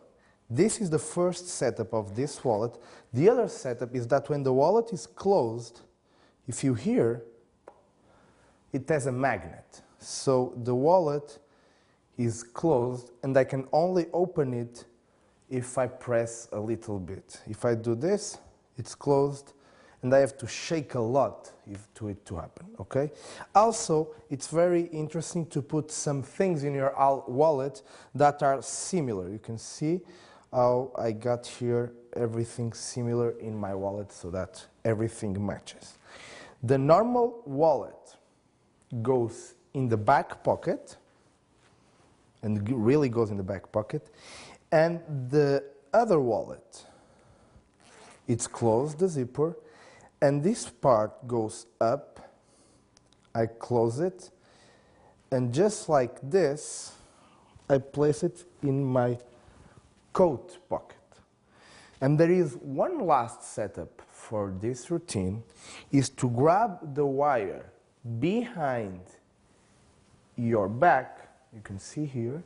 this is the first setup of this wallet. The other setup is that when the wallet is closed, if you hear, it has a magnet. So the wallet is closed and I can only open it if I press a little bit. If I do this, it's closed and I have to shake a lot to it to happen, okay? Also, it's very interesting to put some things in your wallet that are similar. You can see how I got here everything similar in my wallet so that everything matches. The normal wallet goes in the back pocket, and really goes in the back pocket, and the other wallet, it's closed, the zipper, and this part goes up, I close it, and just like this, I place it in my coat pocket. And there is one last setup for this routine, is to grab the wire behind your back, you can see here,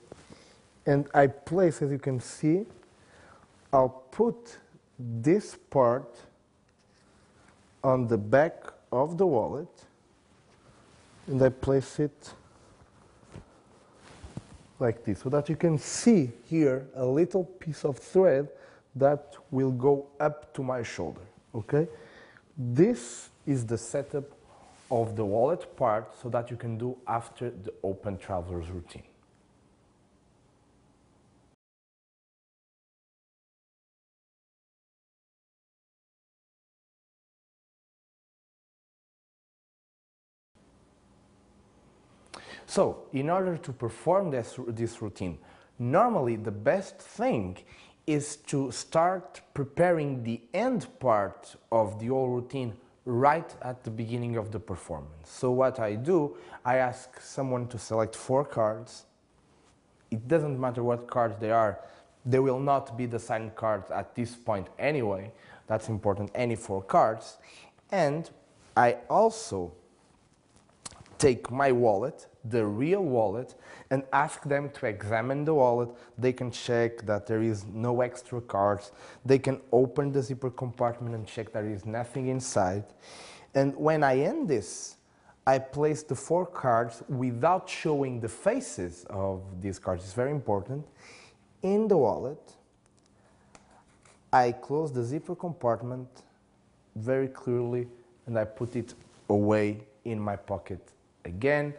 and I place, as you can see, I'll put this part on the back of the wallet, and I place it like this, so that you can see here a little piece of thread that will go up to my shoulder, okay? This is the setup of the wallet part so that you can do after the open traveler's routine. So, in order to perform this routine, normally the best thing is to start preparing the end part of the whole routine right at the beginning of the performance. So what I do, I ask someone to select 4 cards. It doesn't matter what cards they are. They will not be the signed cards at this point anyway. That's important, any 4 cards. And I also take my wallet, the real wallet, and ask them to examine the wallet. They can check that there is no extra cards. They can open the zipper compartment and check there is nothing inside. And when I end this, I place the 4 cards without showing the faces of these cards. It's very important. In the wallet, I close the zipper compartment very clearly and I put it away in my pocket again,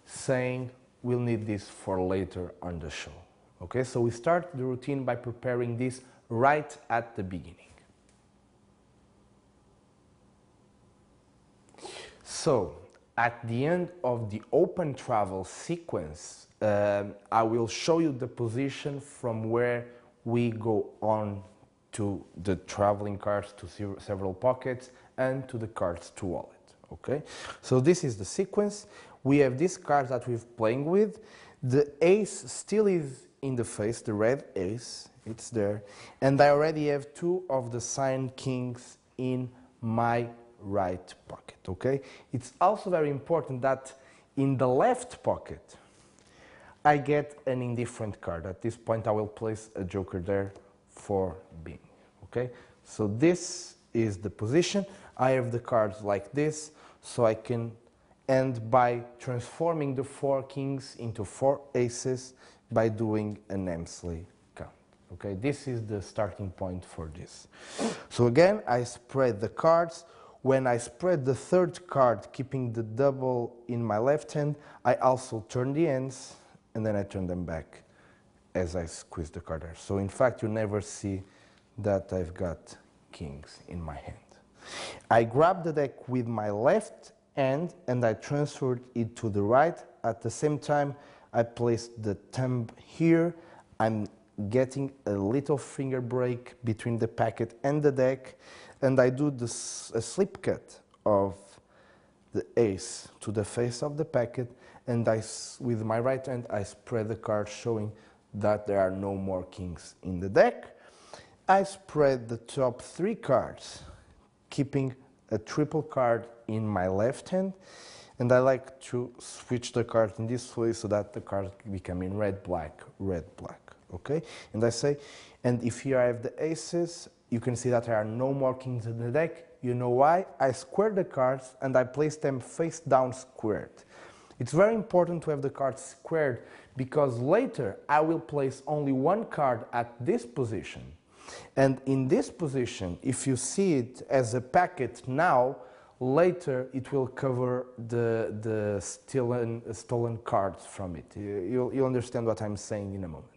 saying we'll need this for later on the show. Okay, so we start the routine by preparing this right at the beginning. So, at the end of the open travel sequence, I will show you the position from where we go on to the traveling cards to several pockets and to the cards to wallet. Okay, so this is the sequence. We have these cards that we're playing with. The ace still is in the face, the red ace, it's there. And I already have 2 of the signed kings in my right pocket, okay? It's also very important that in the left pocket, I get an indifferent card. At this point, I will place a joker there for being, okay? So this is the position. I have the cards like this, so I can end by transforming the 4 kings into 4 aces by doing an Emsley count. Okay, this is the starting point for this. So again, I spread the cards. When I spread the 3rd card, keeping the double in my left hand, I also turn the ends, and then I turn them back as I squeeze the card there. So in fact, you never see that I've got kings in my hand. I grab the deck with my left hand and I transferred it to the right. At the same time, I place the thumb here. I'm getting a little finger break between the packet and the deck, and I do a slip cut of the ace to the face of the packet, and with my right hand I spread the card, showing that there are no more kings in the deck. I spread the top 3 cards, keeping a triple card in my left hand, and I like to switch the cards in this way so that the cards become in red, black, okay? And I say, and if here I have the aces, you can see that there are no more kings in the deck. You know why? I square the cards and I place them face down squared. It's very important to have the cards squared, because later I will place only one card at this position. And in this position, if you see it as a packet now, later it will cover the stolen cards from it. You'll understand what I'm saying in a moment.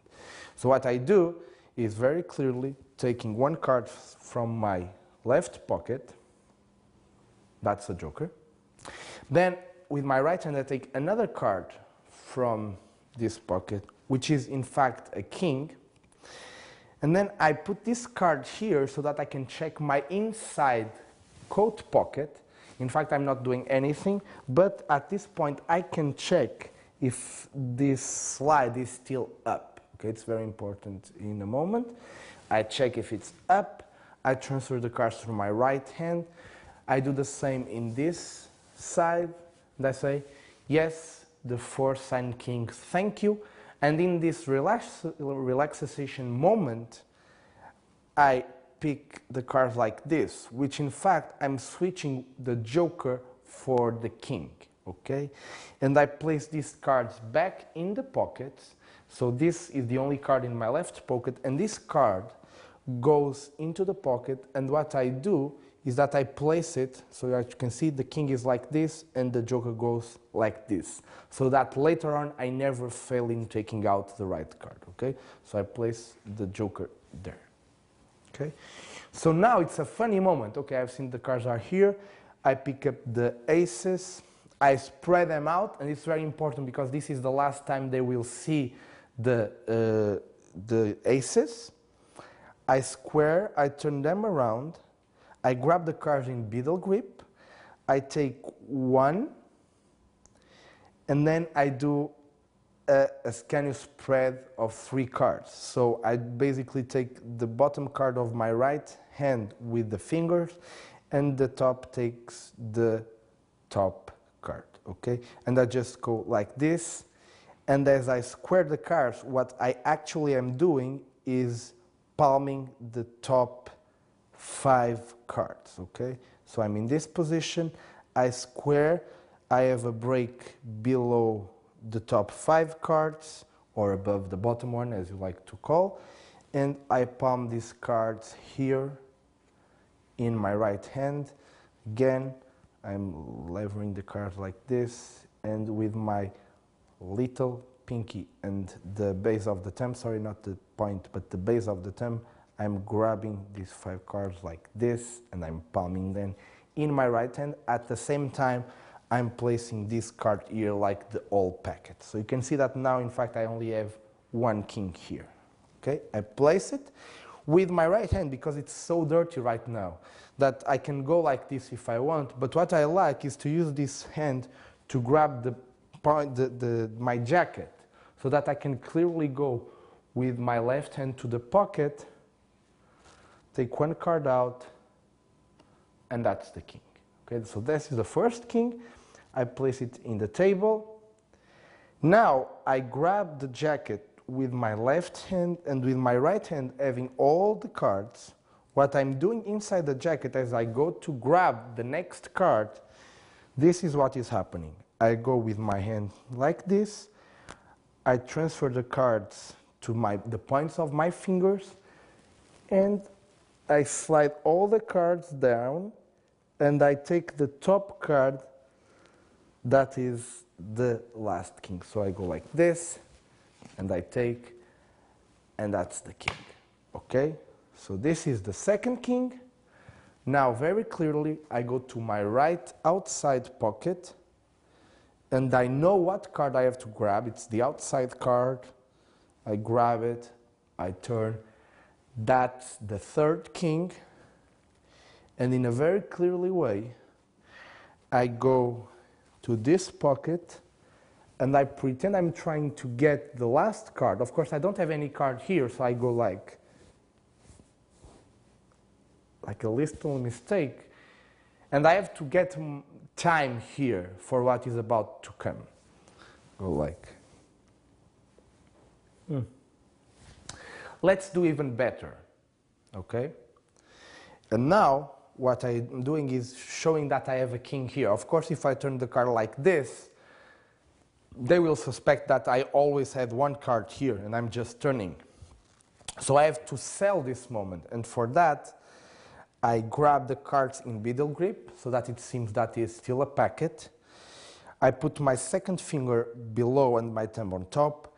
So what I do is very clearly taking one card from my left pocket, that's a joker. Then with my right hand I take another card from this pocket, which is in fact a king. And then I put this card here so that I can check my inside coat pocket. In fact, I'm not doing anything, but at this point I can check if this slide is still up. Okay, it's very important in a moment. I check if it's up. I transfer the cards to my right hand. I do the same in this side, and I say, yes, the 4-sign king, thank you. And in this relaxation moment, I pick the cards like this, which in fact I'm switching the joker for the king, okay? And I place these cards back in the pockets. So this is the only card in my left pocket, and this card goes into the pocket, and what I do is that I place it, so as you can see the king is like this and the joker goes like this, so that later on I never fail in taking out the right card, okay? So I place the joker there, okay? So now it's a funny moment, okay, I've seen the cards are here, I pick up the aces, I spread them out, and it's very important because this is the last time they will see the aces. I square, I turn them around, I grab the cards in middle grip, I take one, and then I do a scanner spread of 3 cards. So I basically take the bottom card of my right hand with the fingers, and the top takes the top card, okay? And I just go like this, and as I square the cards, what I actually am doing is palming the top 5 cards, okay? So I'm in this position, I square, I have a break below the top 5 cards, or above the bottom one, as you like to call, and I palm these cards here in my right hand. Again, I'm levering the cards like this, and with my little pinky and the base of the thumb, sorry, not the point, but the base of the thumb, I'm grabbing these 5 cards like this, and I'm palming them in my right hand. At the same time, I'm placing this card here like the whole packet. So you can see that now, in fact, I only have 1 king here. Okay, I place it with my right hand because it's so dirty right now that I can go like this if I want, but what I like is to use this hand to grab the point, my jacket, so that I can clearly go with my left hand to the pocket, take 1 card out, and that's the king. Okay, so this is the first king. I place it in the table. Now I grab the jacket with my left hand, and with my right hand having all the cards. What I'm doing inside the jacket as I go to grab the next card, this is what is happening. I go with my hand like this. I transfer the cards to the points of my fingers, and I slide all the cards down, and I take the top card, that is the last king. So I go like this, and I take, and that's the king. Okay? So this is the second king. Now very clearly I go to my right outside pocket, and I know what card I have to grab. It's the outside card. I grab it, I turn. That's the third king, and in a very clearly way, I go to this pocket, and I pretend I'm trying to get the last card. Of course, I don't have any card here, so I go like a little mistake. And I have to get time here for what is about to come. Go like. Let's do even better, okay? And now, what I'm doing is showing that I have a king here. Of course, if I turn the card like this, they will suspect that I always had one card here, and I'm just turning. So I have to sell this moment, and for that, I grab the cards in middle grip, so that it seems that it's still a packet. I put my second finger below and my thumb on top.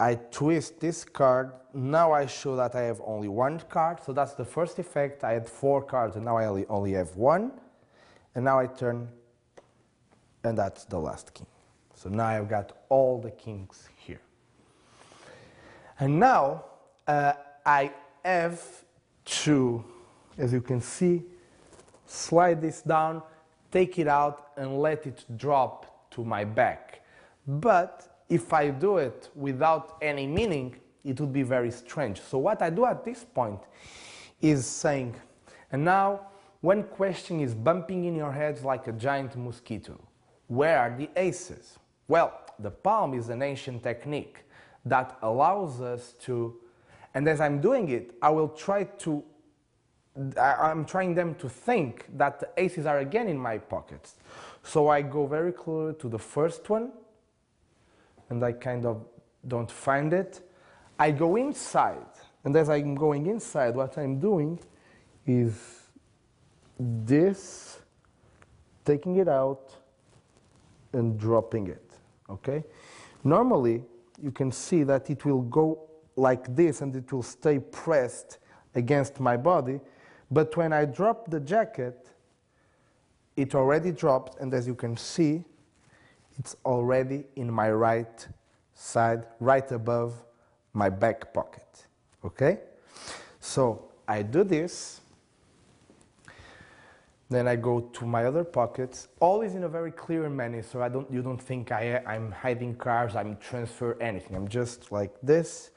I twist this card. Now I show that I have only one card, so that's the first effect. I had 4 cards, and now I only have 1. And now I turn, and that's the last king. So now I've got all the kings here. And now I have to, as you can see, slide this down, take it out, and let it drop to my back. But if I do it without any meaning, it would be very strange. So what I do at this point is saying, and now one question is bumping in your heads like a giant mosquito. Where are the aces? Well, the palm is an ancient technique that allows us to, and as I'm doing it, I'm trying them to think that the aces are again in my pockets. So I go very close to the first one, and I kind of don't find it. I go inside, and as I'm going inside, what I'm doing is this, taking it out and dropping it, okay? Normally, you can see that it will go like this, and it will stay pressed against my body, but when I drop the jacket, it already dropped, and as you can see, it's already in my right side, right above my back pocket, okay? So I do this, then I go to my other pockets, always in a very clear manner, so you don't think I'm hiding cards, I'm transfer anything. I'm just like this,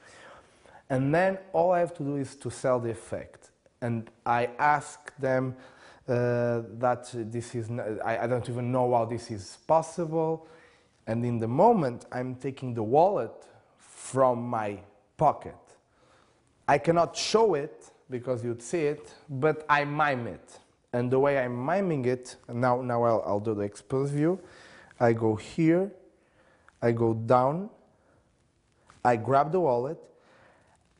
and then all I have to do is to sell the effect. And I ask them that this is, I don't even know how this is possible. And in the moment, I'm taking the wallet from my pocket. I cannot show it because you'd see it, but I mime it. And the way I'm miming it, now I'll do the exposed view. I go here, I go down, I grab the wallet,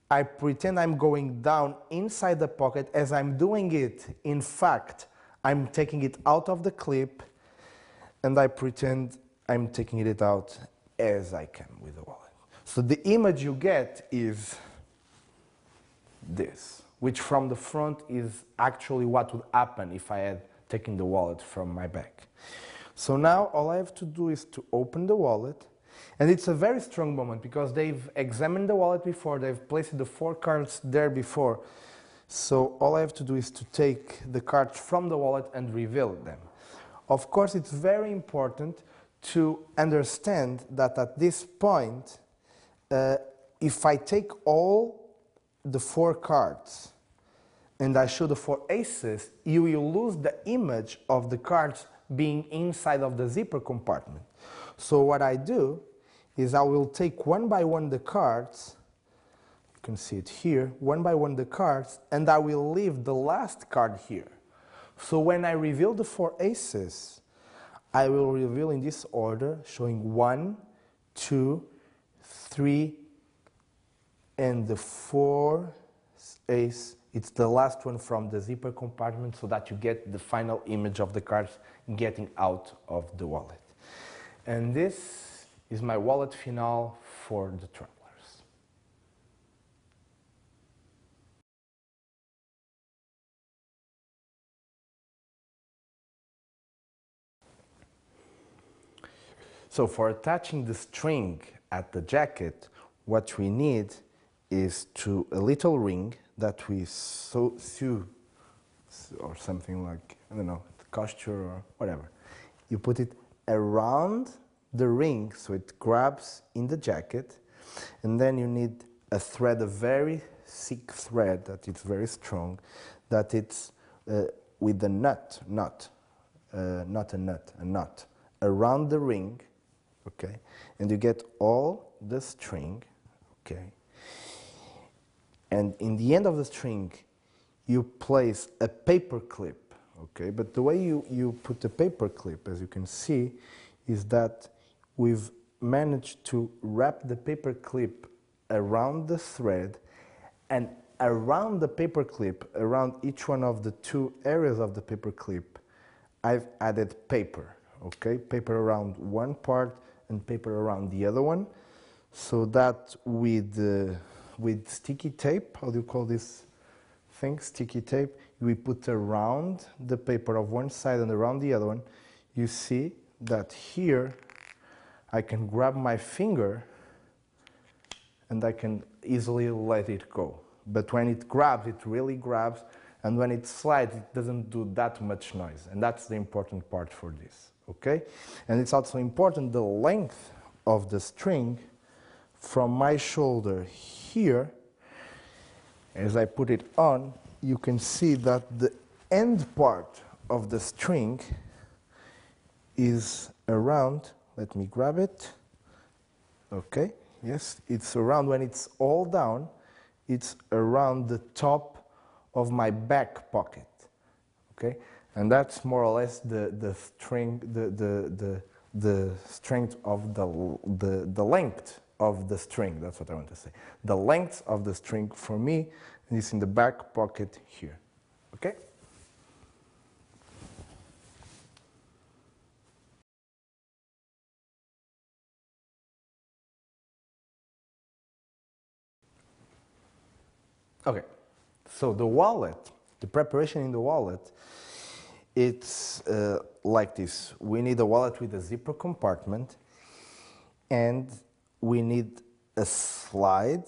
I pretend I'm going down inside the pocket. As I'm doing it, in fact, I'm taking it out of the clip, and I pretend I'm taking it out as I can with the wallet. So the image you get is this, which from the front is actually what would happen if I had taken the wallet from my back. So now all I have to do is to open the wallet. And it's a very strong moment because they've examined the wallet before, they've placed the 4 cards there before. So all I have to do is to take the cards from the wallet and reveal them. Of course, it's very important to understand that at this point, if I take all the 4 cards and I show the 4 aces, you will lose the image of the cards being inside of the zipper compartment. So what I do is I will take one by one the cards, you can see it here, one by one the cards, and I will leave the last card here. So when I reveal the 4 aces, I will reveal in this order, showing 1, 2, 3, and the 4th ace. It's the last one from the zipper compartment so that you get the final image of the cards getting out of the wallet. And this is my wallet finale for the travelers. So for attaching the string at the jacket, what we need is a little ring that we sew or something like, I don't know, costure or whatever. You put it around the ring so it grabs in the jacket, and then you need a thread, a very thick thread that is very strong, that it's with a nut, not a nut, a knot, around the ring, okay? And you get all the string, okay? And in the end of the string, you place a paper clip, okay? But the way you put the paper clip, as you can see, is that we've managed to wrap the paper clip around the thread, and around the paper clip, around each one of the two areas of the paper clip, I've added paper, okay? Paper around one part and paper around the other one, so that with sticky tape, how do you call this thing, sticky tape, we put around the paper of one side and around the other one. You see that here I can grab my finger and I can easily let it go. But when it grabs, it really grabs, and when it slides, it doesn't do that much noise, and that's the important part for this, okay? And it's also important, the length of the string from my shoulder here, as I put it on, you can see that the end part of the string is around, let me grab it, okay, yes, it's around, when it's all down, it's around the top of my back pocket, okay? And that's more or less the strength of the length of the string, that's what I want to say. The length of the string for me is in the back pocket here, okay? Okay, so the wallet, the preparation in the wallet, it's like this. We need a wallet with a zipper compartment, and we need a slide,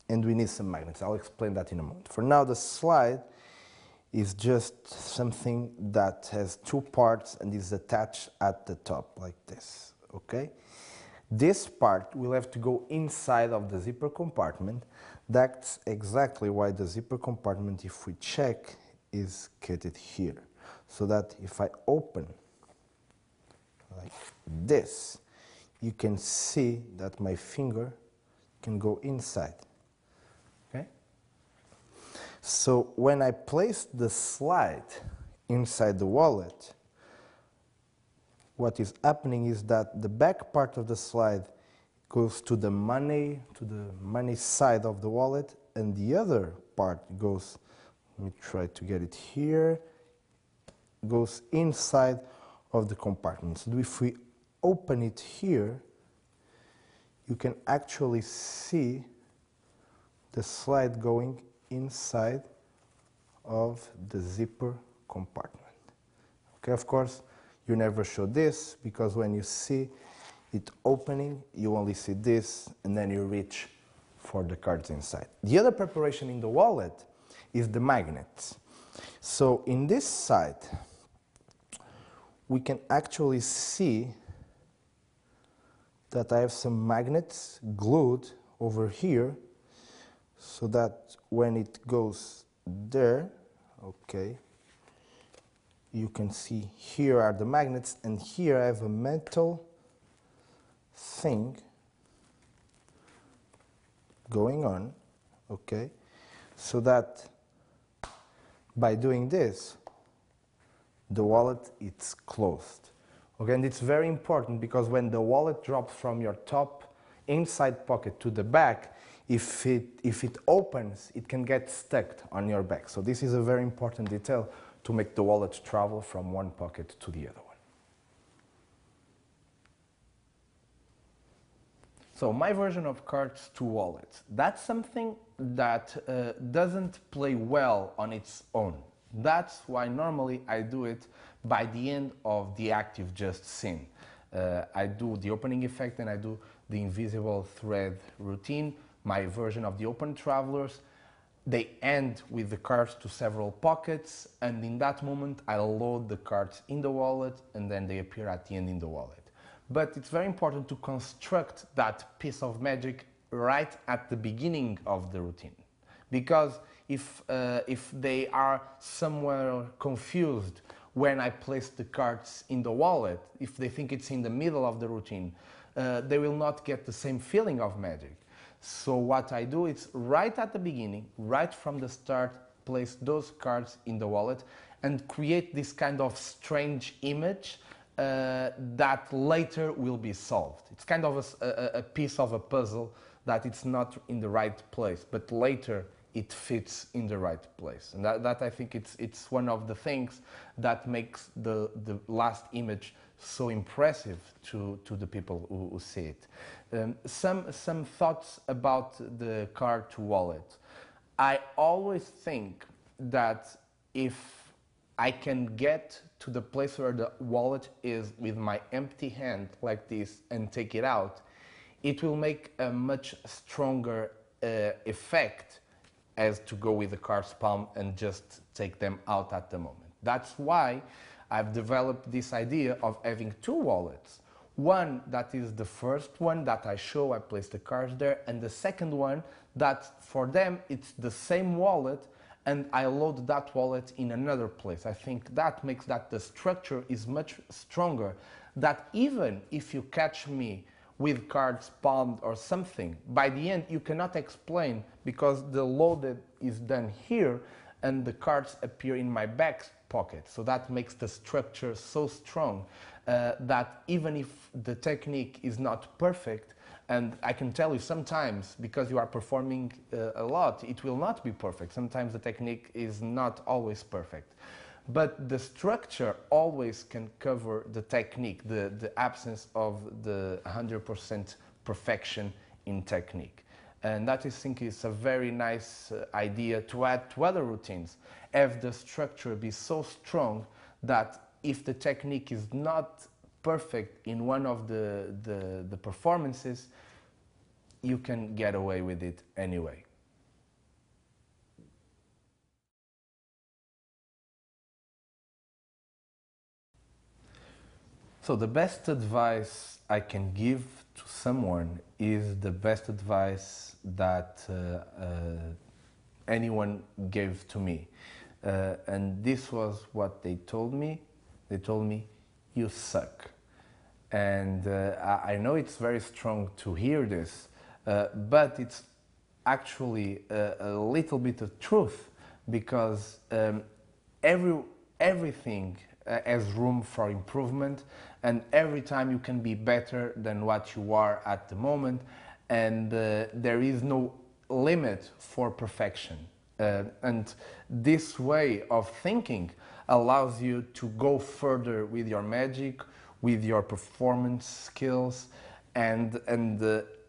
and we need some magnets. I'll explain that in a moment. For now, the slide is just something that has two parts and is attached at the top, like this, okay? This part will have to go inside of the zipper compartment. That's exactly why the zipper compartment, if we check, is cut here. So that if I open like this, you can see that my finger can go inside, okay? So when I place the slide inside the wallet, what is happening is that the back part of the slide goes to the money side of the wallet, and the other part goes, let me try to get it here, goes inside of the compartment. So if we open it here, you can actually see the slide going inside of the zipper compartment. Okay, of course, you never show this, because when you see it opening, you only see this, and then you reach for the cards inside. The other preparation in the wallet is the magnets. So in this side, we can actually see that I have some magnets glued over here, so that when it goes there, okay, you can see here are the magnets, and here I have a metal thing going on, okay, so that by doing this, the wallet is closed. Okay, and it's very important, because when the wallet drops from your top inside pocket to the back, if it opens, it can get stuck on your back. So this is a very important detail to make the wallet travel from one pocket to the other one. So my version of cards to wallets, that's something that doesn't play well on its own. That's why normally I do it by the end of the act you've just seen. I do the opening effect and I do the invisible thread routine, my version of the open travelers. They end with the cards to several pockets, and in that moment I load the cards in the wallet and then they appear at the end in the wallet. But it's very important to construct that piece of magic right at the beginning of the routine. Because if they are somewhere confused when I place the cards in the wallet, if they think it's in the middle of the routine, they will not get the same feeling of magic. So what I do is right at the beginning, right from the start, place those cards in the wallet and create this kind of strange image that later will be solved. It's kind of a piece of a puzzle that it's not in the right place, but later it fits in the right place. And that I think it's one of the things that makes the last image so impressive to the people who see it. Some thoughts about the card to wallet. I always think that if I can get to the place where the wallet is with my empty hand like this and take it out, it will make a much stronger effect as to go with the card's palm and just take them out at the moment. That's why I've developed this idea of having two wallets. One that is the first one that I show, I place the cards there, and the second one that for them it's the same wallet and I load that wallet in another place. I think that makes that the structure is much stronger, that even if you catch me with cards palmed or something, by the end you cannot explain because the loaded is done here and the cards appear in my back pocket. So that makes the structure so strong that even if the technique is not perfect, and I can tell you sometimes, because you are performing a lot, it will not be perfect. Sometimes the technique is not always perfect. But the structure always can cover the technique, the absence of the 100% perfection in technique. And that I think is a very nice idea to add to other routines. Have the structure be so strong that if the technique is not perfect in one of the performances, you can get away with it anyway. So the best advice I can give to someone is the best advice that anyone gave to me. And this was what they told me. They told me, you suck. And I know it's very strong to hear this, but it's actually a little bit of truth, because everything has room for improvement, and every time you can be better than what you are at the moment, and there is no limit for perfection. And this way of thinking allows you to go further with your magic, with your performance skills, and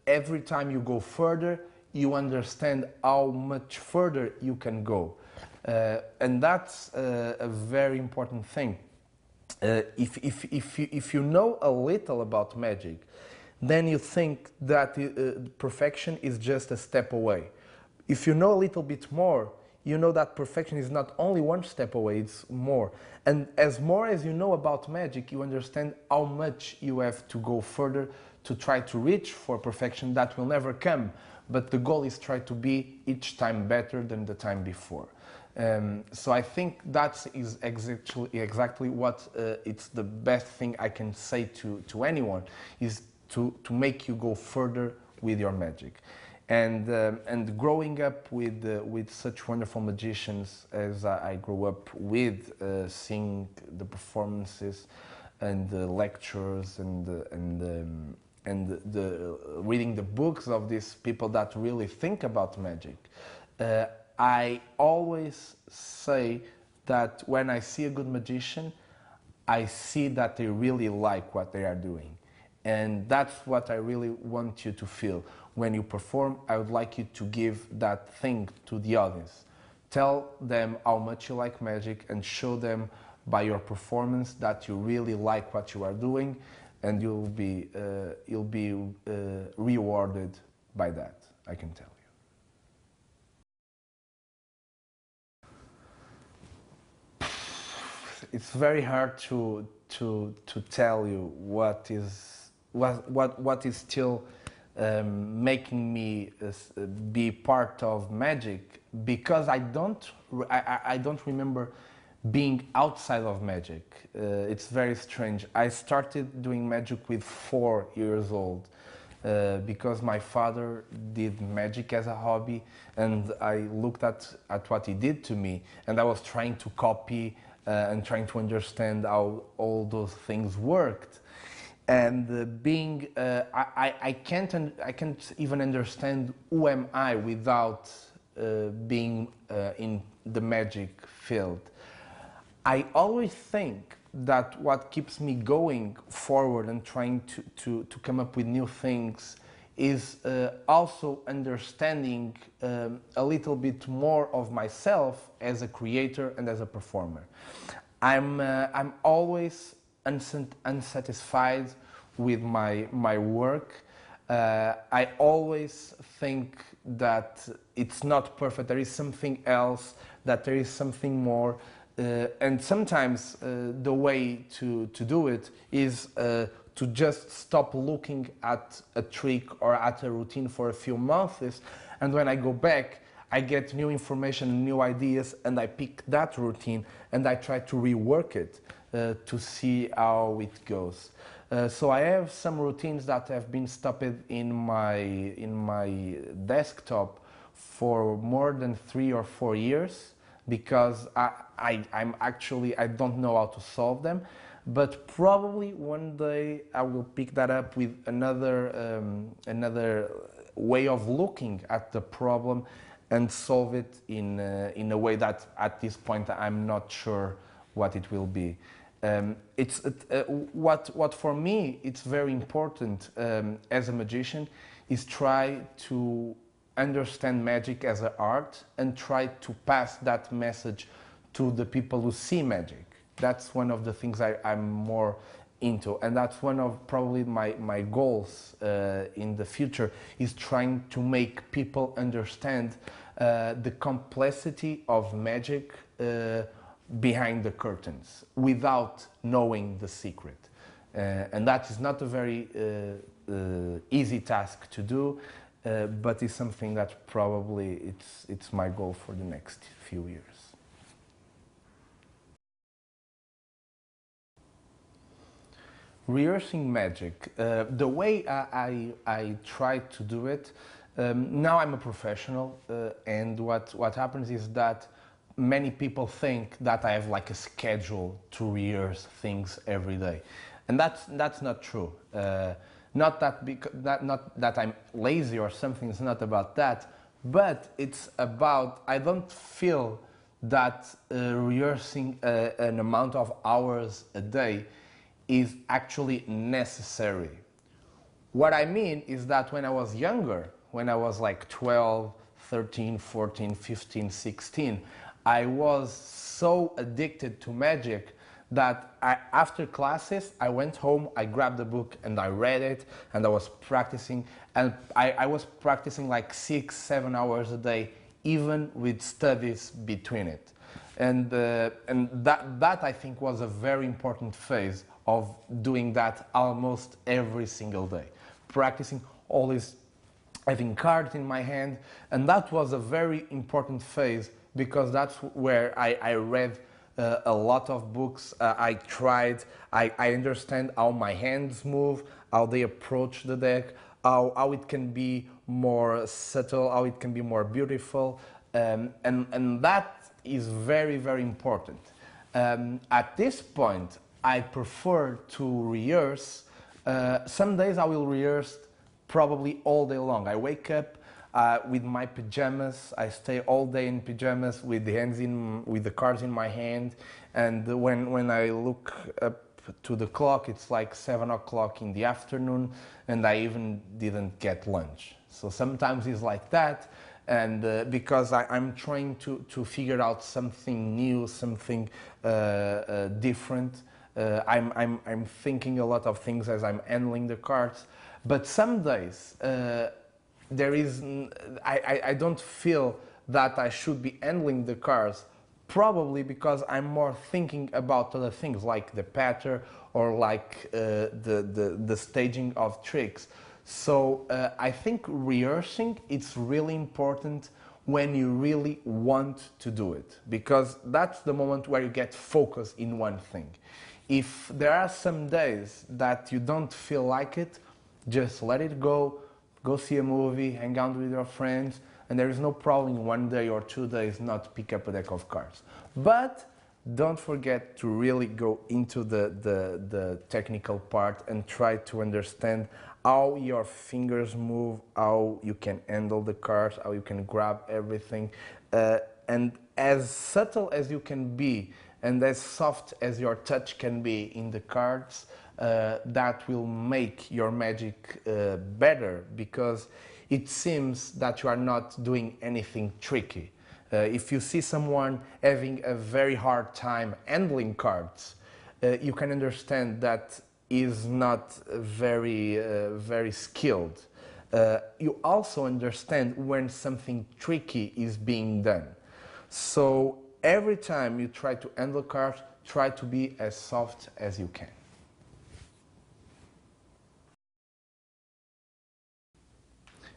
every time you go further, you understand how much further you can go. And that's a very important thing. If you know a little about magic, then you think that perfection is just a step away. If you know a little bit more, you know that perfection is not only one step away, it's more. And as more as you know about magic, you understand how much you have to go further to try to reach for perfection that will never come. But the goal is try to be each time better than the time before. So I think that is exactly what it's the best thing I can say to anyone, is to make you go further with your magic. And growing up with such wonderful magicians as I grew up with, seeing the performances and the lectures and reading the books of these people that really think about magic, I always say that when I see a good magician, I see that they really like what they are doing. And that's what I really want you to feel. When you perform, I would like you to give that thing to the audience. Tell them how much you like magic and show them by your performance that you really like what you are doing. and you'll be rewarded by that, I can tell you. It's very hard to tell you what is still making me be part of magic, because I don't remember being outside of magic. It's very strange. I started doing magic with 4 years old because my father did magic as a hobby, and I looked at what he did to me, and I was trying to copy and trying to understand how all those things worked. And I can't even understand who am I without being in the magic field. I always think that what keeps me going forward and trying to come up with new things is also understanding a little bit more of myself as a creator and as a performer. I'm always unsatisfied with my work. I always think that it's not perfect. There is something else, that there is something more. And sometimes the way to do it is to just stop looking at a trick or at a routine for a few months, and when I go back, I get new information, new ideas, and I pick that routine and I try to rework it to see how it goes. So I have some routines that have been stopped in my desktop for more than 3 or 4 years, because I don't know how to solve them, but probably one day I will pick that up with another way of looking at the problem and solve it in a way that at this point I'm not sure what it will be. What for me it's very important as a magician is try to understand magic as an art and try to pass that message to the people who see magic. That's one of the things I'm more into, and that's one of probably my goals in the future, is trying to make people understand the complexity of magic behind the curtains without knowing the secret. And that is not a very easy task to do, but it's something that probably it's my goal for the next few years. Rehearsing magic, the way I try to do it, now I'm a professional, and what happens is that many people think that I have like a schedule to rehearse things every day, and that's not true. Not that I'm lazy or something. It's not about that, but it's about, I don't feel that rehearsing an amount of hours a day is actually necessary. What I mean is that when I was younger, when I was like 12, 13, 14, 15, 16, I was so addicted to magic that after classes, I went home, I grabbed the book and I read it, and I was practicing, and I was practicing like 6-7 hours a day, even with studies between it. And that I think was a very important phase of doing that almost every single day, practicing, always having cards in my hand, and that was a very important phase because that's where I read a lot of books. I understand how my hands move, how they approach the deck, how it can be more subtle, how it can be more beautiful, and that is very, very important. At this point, I prefer to rehearse. Some days I will rehearse probably all day long. I wake up with my pajamas. I stay all day in pajamas with the cards in my hand. And when I look up to the clock, it's like 7 o'clock in the afternoon, and I even didn't get lunch. So sometimes it's like that. And because I'm trying to figure out something new, something different, I'm thinking a lot of things as I'm handling the cards. But some days there is, I don't feel that I should be handling the cards, probably because I'm more thinking about other things like the pattern or like the staging of tricks. So I think rehearsing, it's really important when you really want to do it, because that's the moment where you get focused in one thing. If there are some days that you don't feel like it, just let it go see a movie, hang out with your friends, and there is no problem in 1 day or 2 days not pick up a deck of cards. But don't forget to really go into the technical part and try to understand how your fingers move, how you can handle the cards, how you can grab everything. And as subtle as you can be and as soft as your touch can be in the cards, that will make your magic better, because it seems that you are not doing anything tricky. If you see someone having a very hard time handling cards, you can understand that is not very skilled. You also understand when something tricky is being done. So every time you try to handle cards, try to be as soft as you can.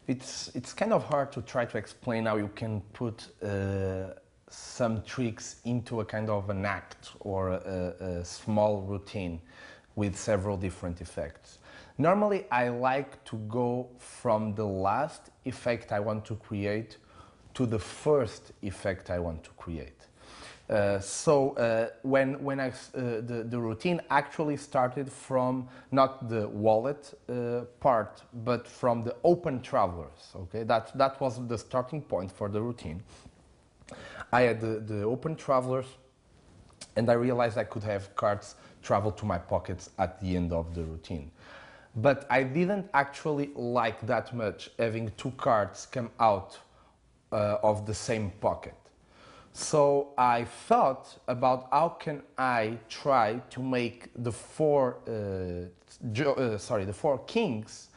It's kind of hard to try to explain how you can put some tricks into a kind of an act or a small routine with several different effects. Normally, I like to go from the last effect I want to create to the first effect I want to create. When the routine actually started from not the wallet part, but from the open travelers. Okay, that was the starting point for the routine. I had the open travelers, and I realized I could have cards travel to my pockets at the end of the routine. But I didn't actually like that much having two cards come out of the same pocket. So I thought about how can I try to make the four kings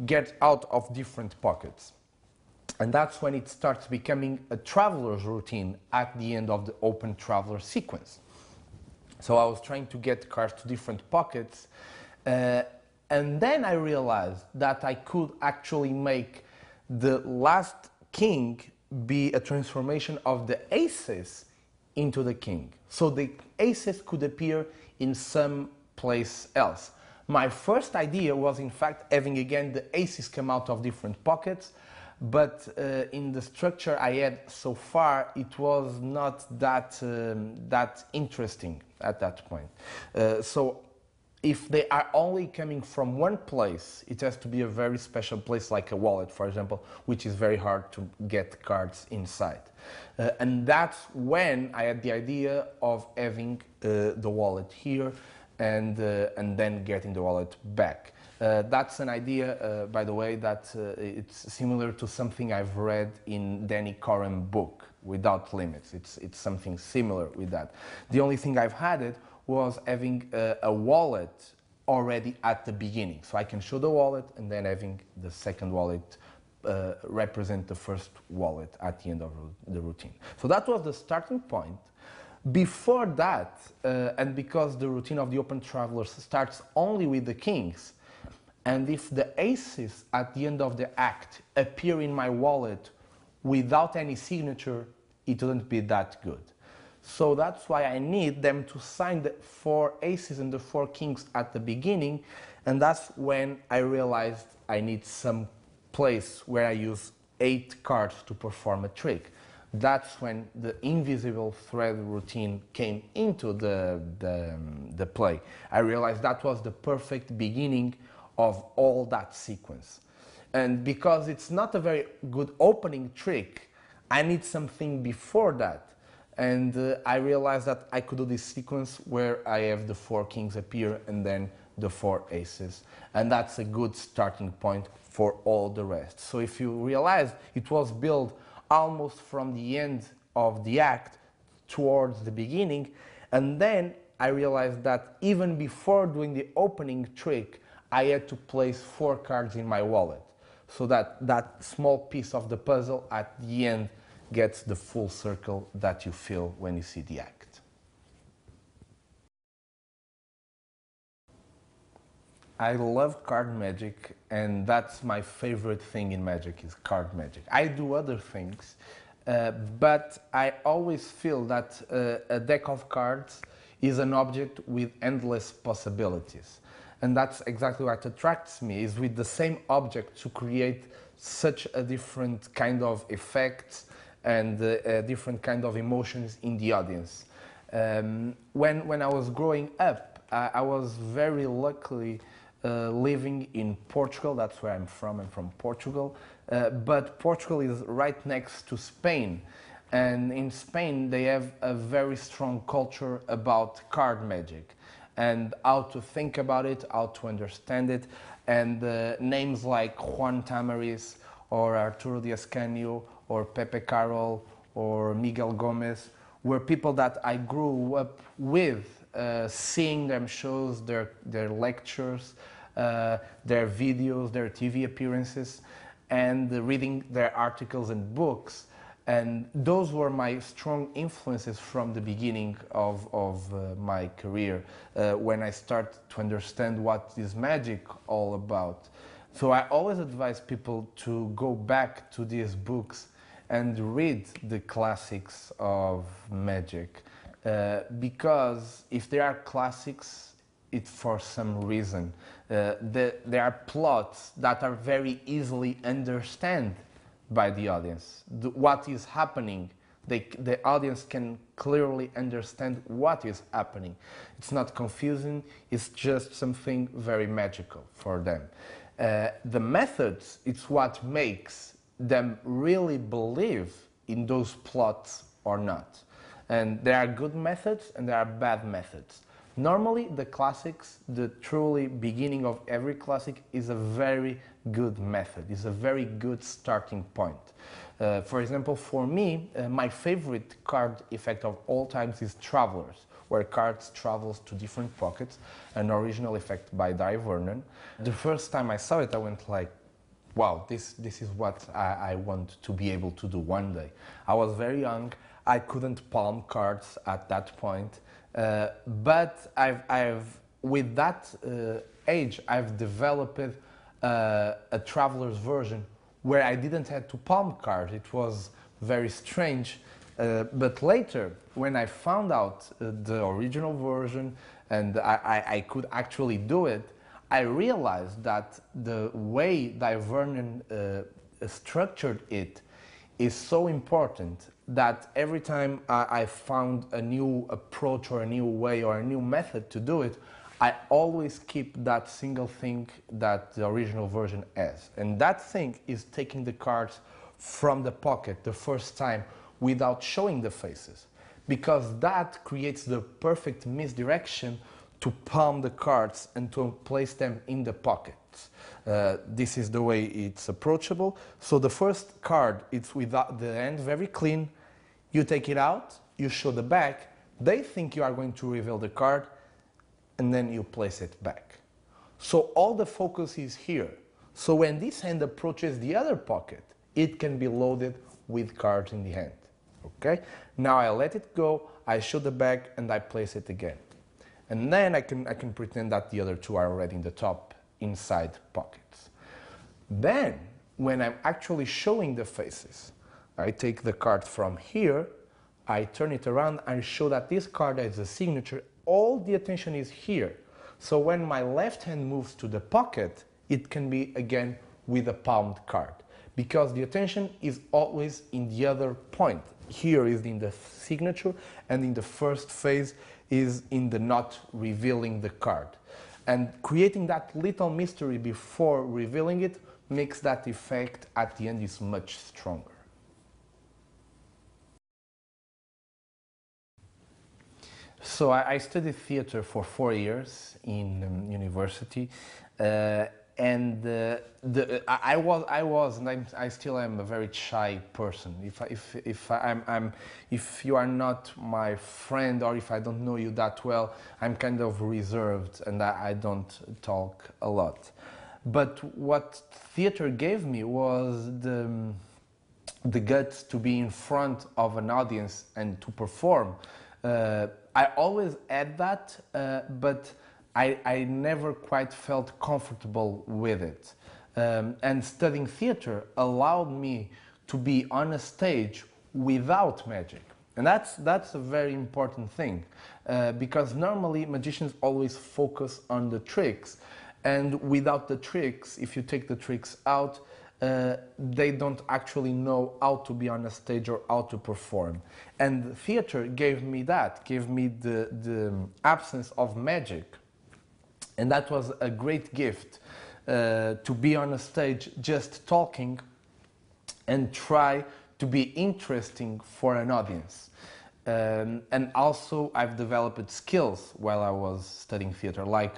get out of different pockets. And that's when it starts becoming a traveler's routine at the end of the open traveler sequence. So I was trying to get cards to different pockets, and then I realized that I could actually make the last king be a transformation of the aces into the king. So the aces could appear in some place else. My first idea was in fact having again the aces come out of different pockets, but in the structure I had so far, it was not that interesting at that point. So if they are only coming from one place, it has to be a very special place like a wallet, for example, which is very hard to get cards inside. And that's when I had the idea of having the wallet here and then getting the wallet back. That's an idea, by the way, that it's similar to something I've read in Danny Coren's book, Without Limits. It's something similar with that. The only thing I've had it was having a wallet already at the beginning. So I can show the wallet and then having the second wallet represent the first wallet at the end of the routine. So that was the starting point. Before that, and because the routine of the open travelers starts only with the kings, and if the aces at the end of the act appear in my wallet without any signature, it wouldn't be that good. So that's why I need them to sign the four aces and the four kings at the beginning, and that's when I realized I need some place where I use 8 cards to perform a trick. That's when the invisible thread routine came into the play. I realized that was the perfect beginning of all that sequence. And because it's not a very good opening trick, I need something before that. And I realized that I could do this sequence where I have the 4 kings appear and then the 4 aces. And that's a good starting point for all the rest. So if you realize it was built almost from the end of the act towards the beginning, and then I realized that even before doing the opening trick, I had to place 4 cards in my wallet, so that that small piece of the puzzle at the end gets the full circle that you feel when you see the act. I love card magic, and that's my favorite thing in magic is card magic. I do other things, but I always feel that a deck of cards is an object with endless possibilities. And that's exactly what attracts me, is with the same object to create such a different kind of effects and a different kind of emotions in the audience. When I was growing up, I was very luckily living in Portugal. That's where I'm from Portugal. But Portugal is right next to Spain. And in Spain, they have a very strong culture about card magic and how to think about it, how to understand it. And names like Juan Tamariz or Arturo Diaz-Canio or Pepe Carol or Miguel Gomez were people that I grew up with, seeing them shows, their lectures, their videos, their TV appearances, and reading their articles and books. And those were my strong influences from the beginning of my career, when I started to understand what is magic all about. So I always advise people to go back to these books and read the classics of magic, because if they are classics, it's for some reason. There are plots that are very easily understood by the audience. What is happening, the audience can clearly understand what is happening. It's not confusing, it's just something very magical for them. The methods, it's what makes them really believe in those plots or not. And there are good methods and there are bad methods. Normally, the classics, the truly beginning of every classic is a very good method, is a very good starting point. For example, for me, my favorite card effect of all times is Travelers, where cards travels to different pockets, an original effect by Dai Vernon. The first time I saw it, I went like, wow, this is what I want to be able to do one day. I was very young, I couldn't palm cards at that point, but with that age, I've developed a Traveler's version where I didn't have to palm cards. It was very strange, but later, when I found out the original version and I could actually do it, I realized that the way Dai Vernon structured it is so important that every time I found a new approach or a new way or a new method to do it, I always keep that single thing that the original version has. And that thing is taking the cards from the pocket the first time without showing the faces, because that creates the perfect misdirection to palm the cards and to place them in the pockets. This is the way it's approachable. So the first card, it's without the end very clean. You take it out, you show the back, they think you are going to reveal the card, and then you place it back. So all the focus is here. So when this hand approaches the other pocket, it can be loaded with cards in the hand. Okay? Now I let it go, I show the back, and I place it again. And then I can pretend that the other two are already in the top inside pockets. Then, when I'm actually showing the faces, I take the card from here, I turn it around, I show that this card has a signature, all the attention is here. So when my left hand moves to the pocket, it can be again with a palmed card, because the attention is always in the other point. Here is in the signature, and in the first phase is in the not revealing the card. And creating that little mystery before revealing it makes that effect at the end is much stronger. So I studied theater for 4 years in university, and I was, and I still am a very shy person. If you are not my friend, or if I don't know you that well, I'm kind of reserved, and I don't talk a lot. But what theater gave me was the guts to be in front of an audience and to perform. I always had that, but I never quite felt comfortable with it. And studying theater allowed me to be on a stage without magic. And that's a very important thing, because normally magicians always focus on the tricks. And without the tricks, if you take the tricks out, they don't actually know how to be on a stage or how to perform. And theater gave me that, gave me the absence of magic. And that was a great gift, to be on a stage just talking and try to be interesting for an audience. And also I've developed skills while I was studying theater, like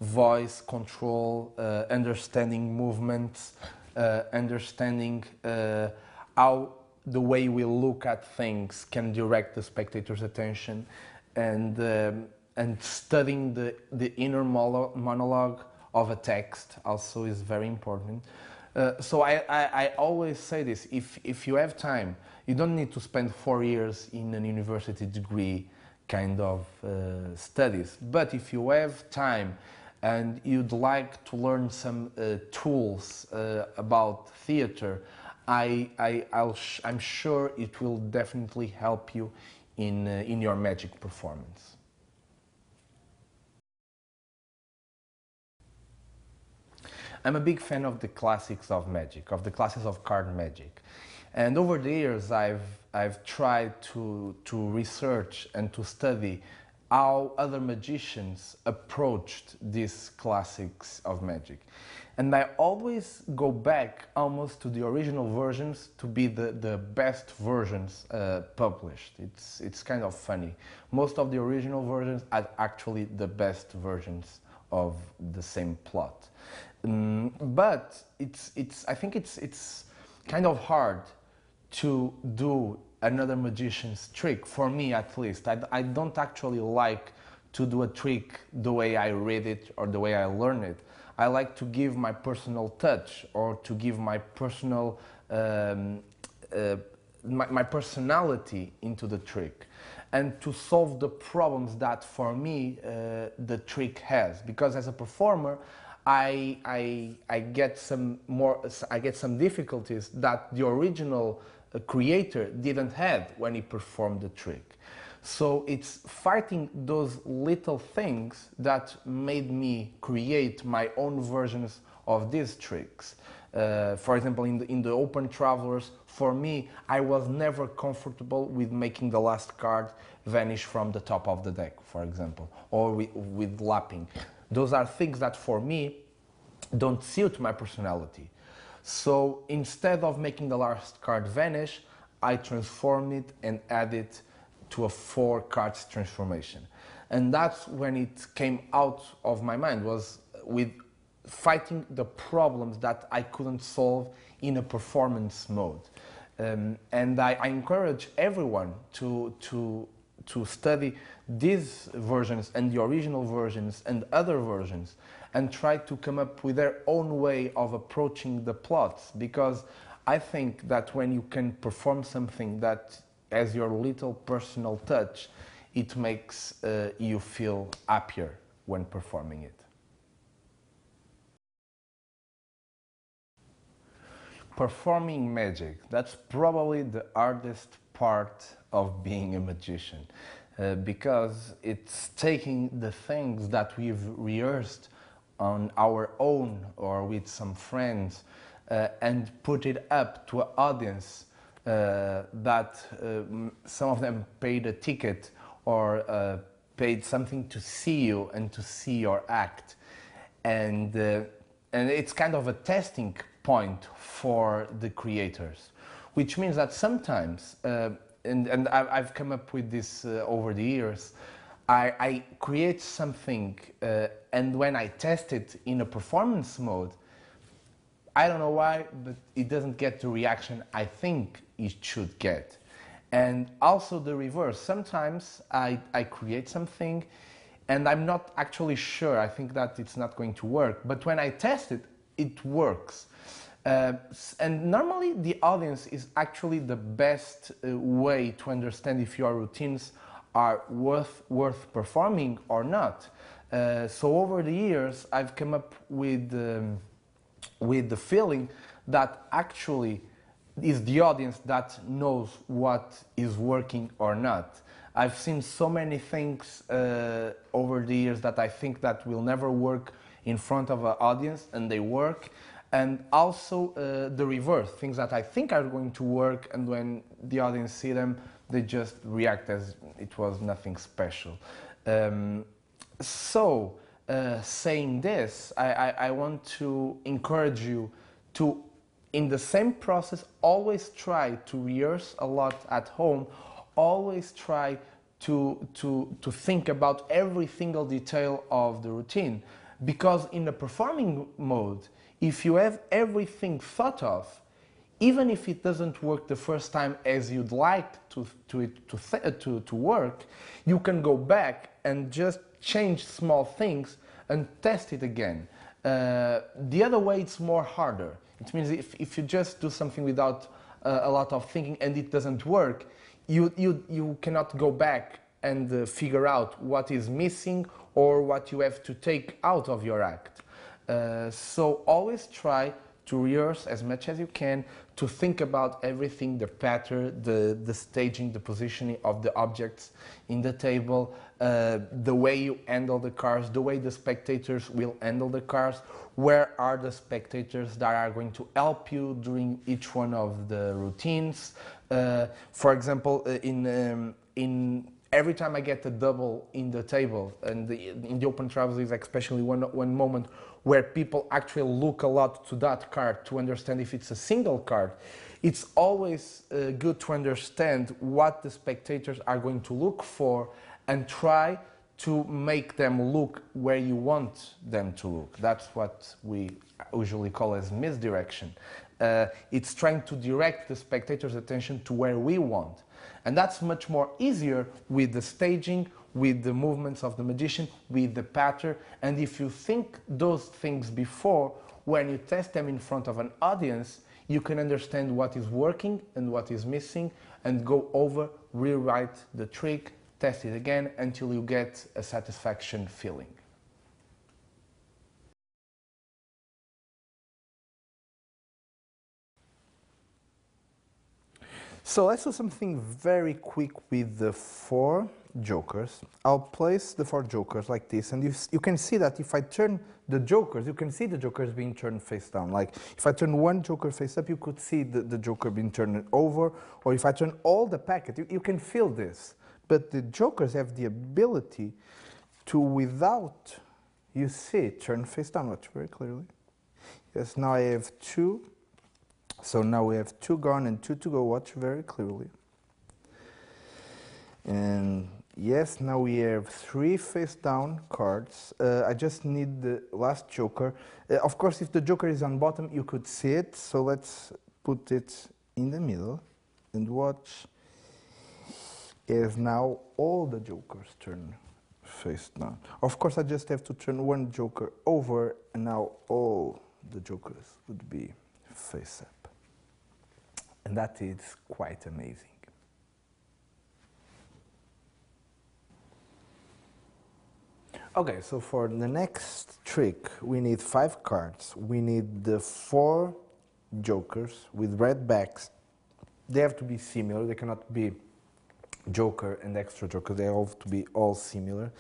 voice control, understanding movements, understanding how the way we look at things can direct the spectator's attention, and studying the inner monologue of a text also is very important. So I always say this, if you have time, you don't need to spend 4 years in an university degree kind of studies, but if you have time and you'd like to learn some tools about theater, I'm sure it will definitely help you in your magic performance. I'm a big fan of the classics of magic, of the classes of card magic. And over the years, I've tried to research and to study how other magicians approached these classics of magic. And I always go back almost to the original versions to be the best versions published. It's kind of funny. Most of the original versions are actually the best versions of the same plot. But I think it's kind of hard to do another magician's trick, for me at least. I don't actually like to do a trick the way I read it or the way I learn it. I like to give my personal touch, or to give my personal my personality into the trick, and to solve the problems that for me the trick has. Because as a performer, I get some difficulties that the original creator didn't have when he performed the trick. So it's fighting those little things that made me create my own versions of these tricks. For example, in the Open Travelers, for me, I was never comfortable with making the last card vanish from the top of the deck, for example, or with lapping. Those are things that for me don't suit my personality. So instead of making the last card vanish, I transform it and add it to a 4 cards transformation. And that's when it came out of my mind, was with fighting the problems that I couldn't solve in a performance mode. And I encourage everyone to study these versions and the original versions and other versions, and try to come up with their own way of approaching the plots, because I think that when you can perform something that has your little personal touch, it makes you feel happier when performing it. Performing magic, that's probably the hardest part of being a magician, because it's taking the things that we've rehearsed on our own or with some friends and put it up to an audience that some of them paid a ticket or paid something to see you and to see your act. And it's kind of a testing point for the creators, which means that sometimes, and I've come up with this over the years, I create something and when I test it in a performance mode, I don't know why, but it doesn't get the reaction I think it should get. And also the reverse. Sometimes I create something and I'm not actually sure. I think that it's not going to work. But when I test it, it works. And normally the audience is actually the best way to understand if your routines are worth performing or not. So over the years, I've come up with the feeling that actually is the audience that knows what is working or not. I've seen so many things over the years that I think that will never work in front of an audience, and they work. And also the reverse, things that I think are going to work, and when the audience see them, they just react as it was nothing special. Saying this, I want to encourage you to, in the same process, always try to rehearse a lot at home. Always try to think about every single detail of the routine. Because in the performing mode, if you have everything thought of, even if it doesn't work the first time as you'd like to work, you can go back and just change small things and test it again. The other way, it's more harder. It means if you just do something without a lot of thinking and it doesn't work, you cannot go back and figure out what is missing or what you have to take out of your act. So always try to rehearse as much as you can, to think about everything, the pattern, the staging, the positioning of the objects in the table, the way you handle the cars, the way the spectators will handle the cars, where are the spectators that are going to help you during each one of the routines. For example, in every time I get a double in the table, and in the Open Travels is especially one moment where people actually look a lot to that card to understand if it's a single card. It's always good to understand what the spectators are going to look for and try to make them look where you want them to look. That's what we usually call as misdirection. It's trying to direct the spectator's attention to where we want. And that's much more easier with the staging, with the movements of the magician, with the pattern. And if you think those things before, when you test them in front of an audience, you can understand what is working and what is missing, and go over, rewrite the trick, test it again until you get a satisfaction feeling. So let's do something very quick with the 4 jokers. I'll place the 4 jokers like this, and you can see that if I turn the jokers, you can see the jokers being turned face down. Like if I turn one joker face up, you could see the joker being turned over, or if I turn all the packet, you can feel this. But the jokers have the ability to, without, you see, turn face down. Watch very clearly. Yes, now I have 2. So now we have 2 gone and 2 to go. Watch very clearly. And yes, now we have 3 face down cards. I just need the last joker. Of course, if the joker is on bottom, you could see it. So let's put it in the middle and watch as now all the jokers turn face down. Of course, I just have to turn one joker over, and now all the jokers would be face up. And that is quite amazing. Okay, so for the next trick, we need 5 cards. We need the 4 jokers with red backs. They have to be similar. They cannot be joker and extra joker. They have to be all similar.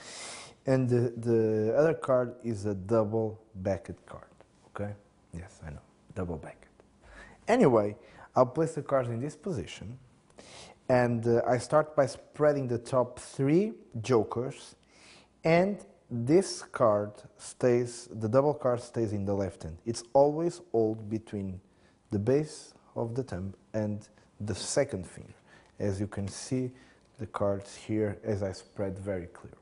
And the other card is a double-backed card. Okay? Yes, I know. Double-backed. Anyway, I'll place the cards in this position, and I start by spreading the top 3 jokers, and this card stays, the double card stays in the left hand. It's always held between the base of the thumb and the second finger. As you can see the cards here as I spread very clearly.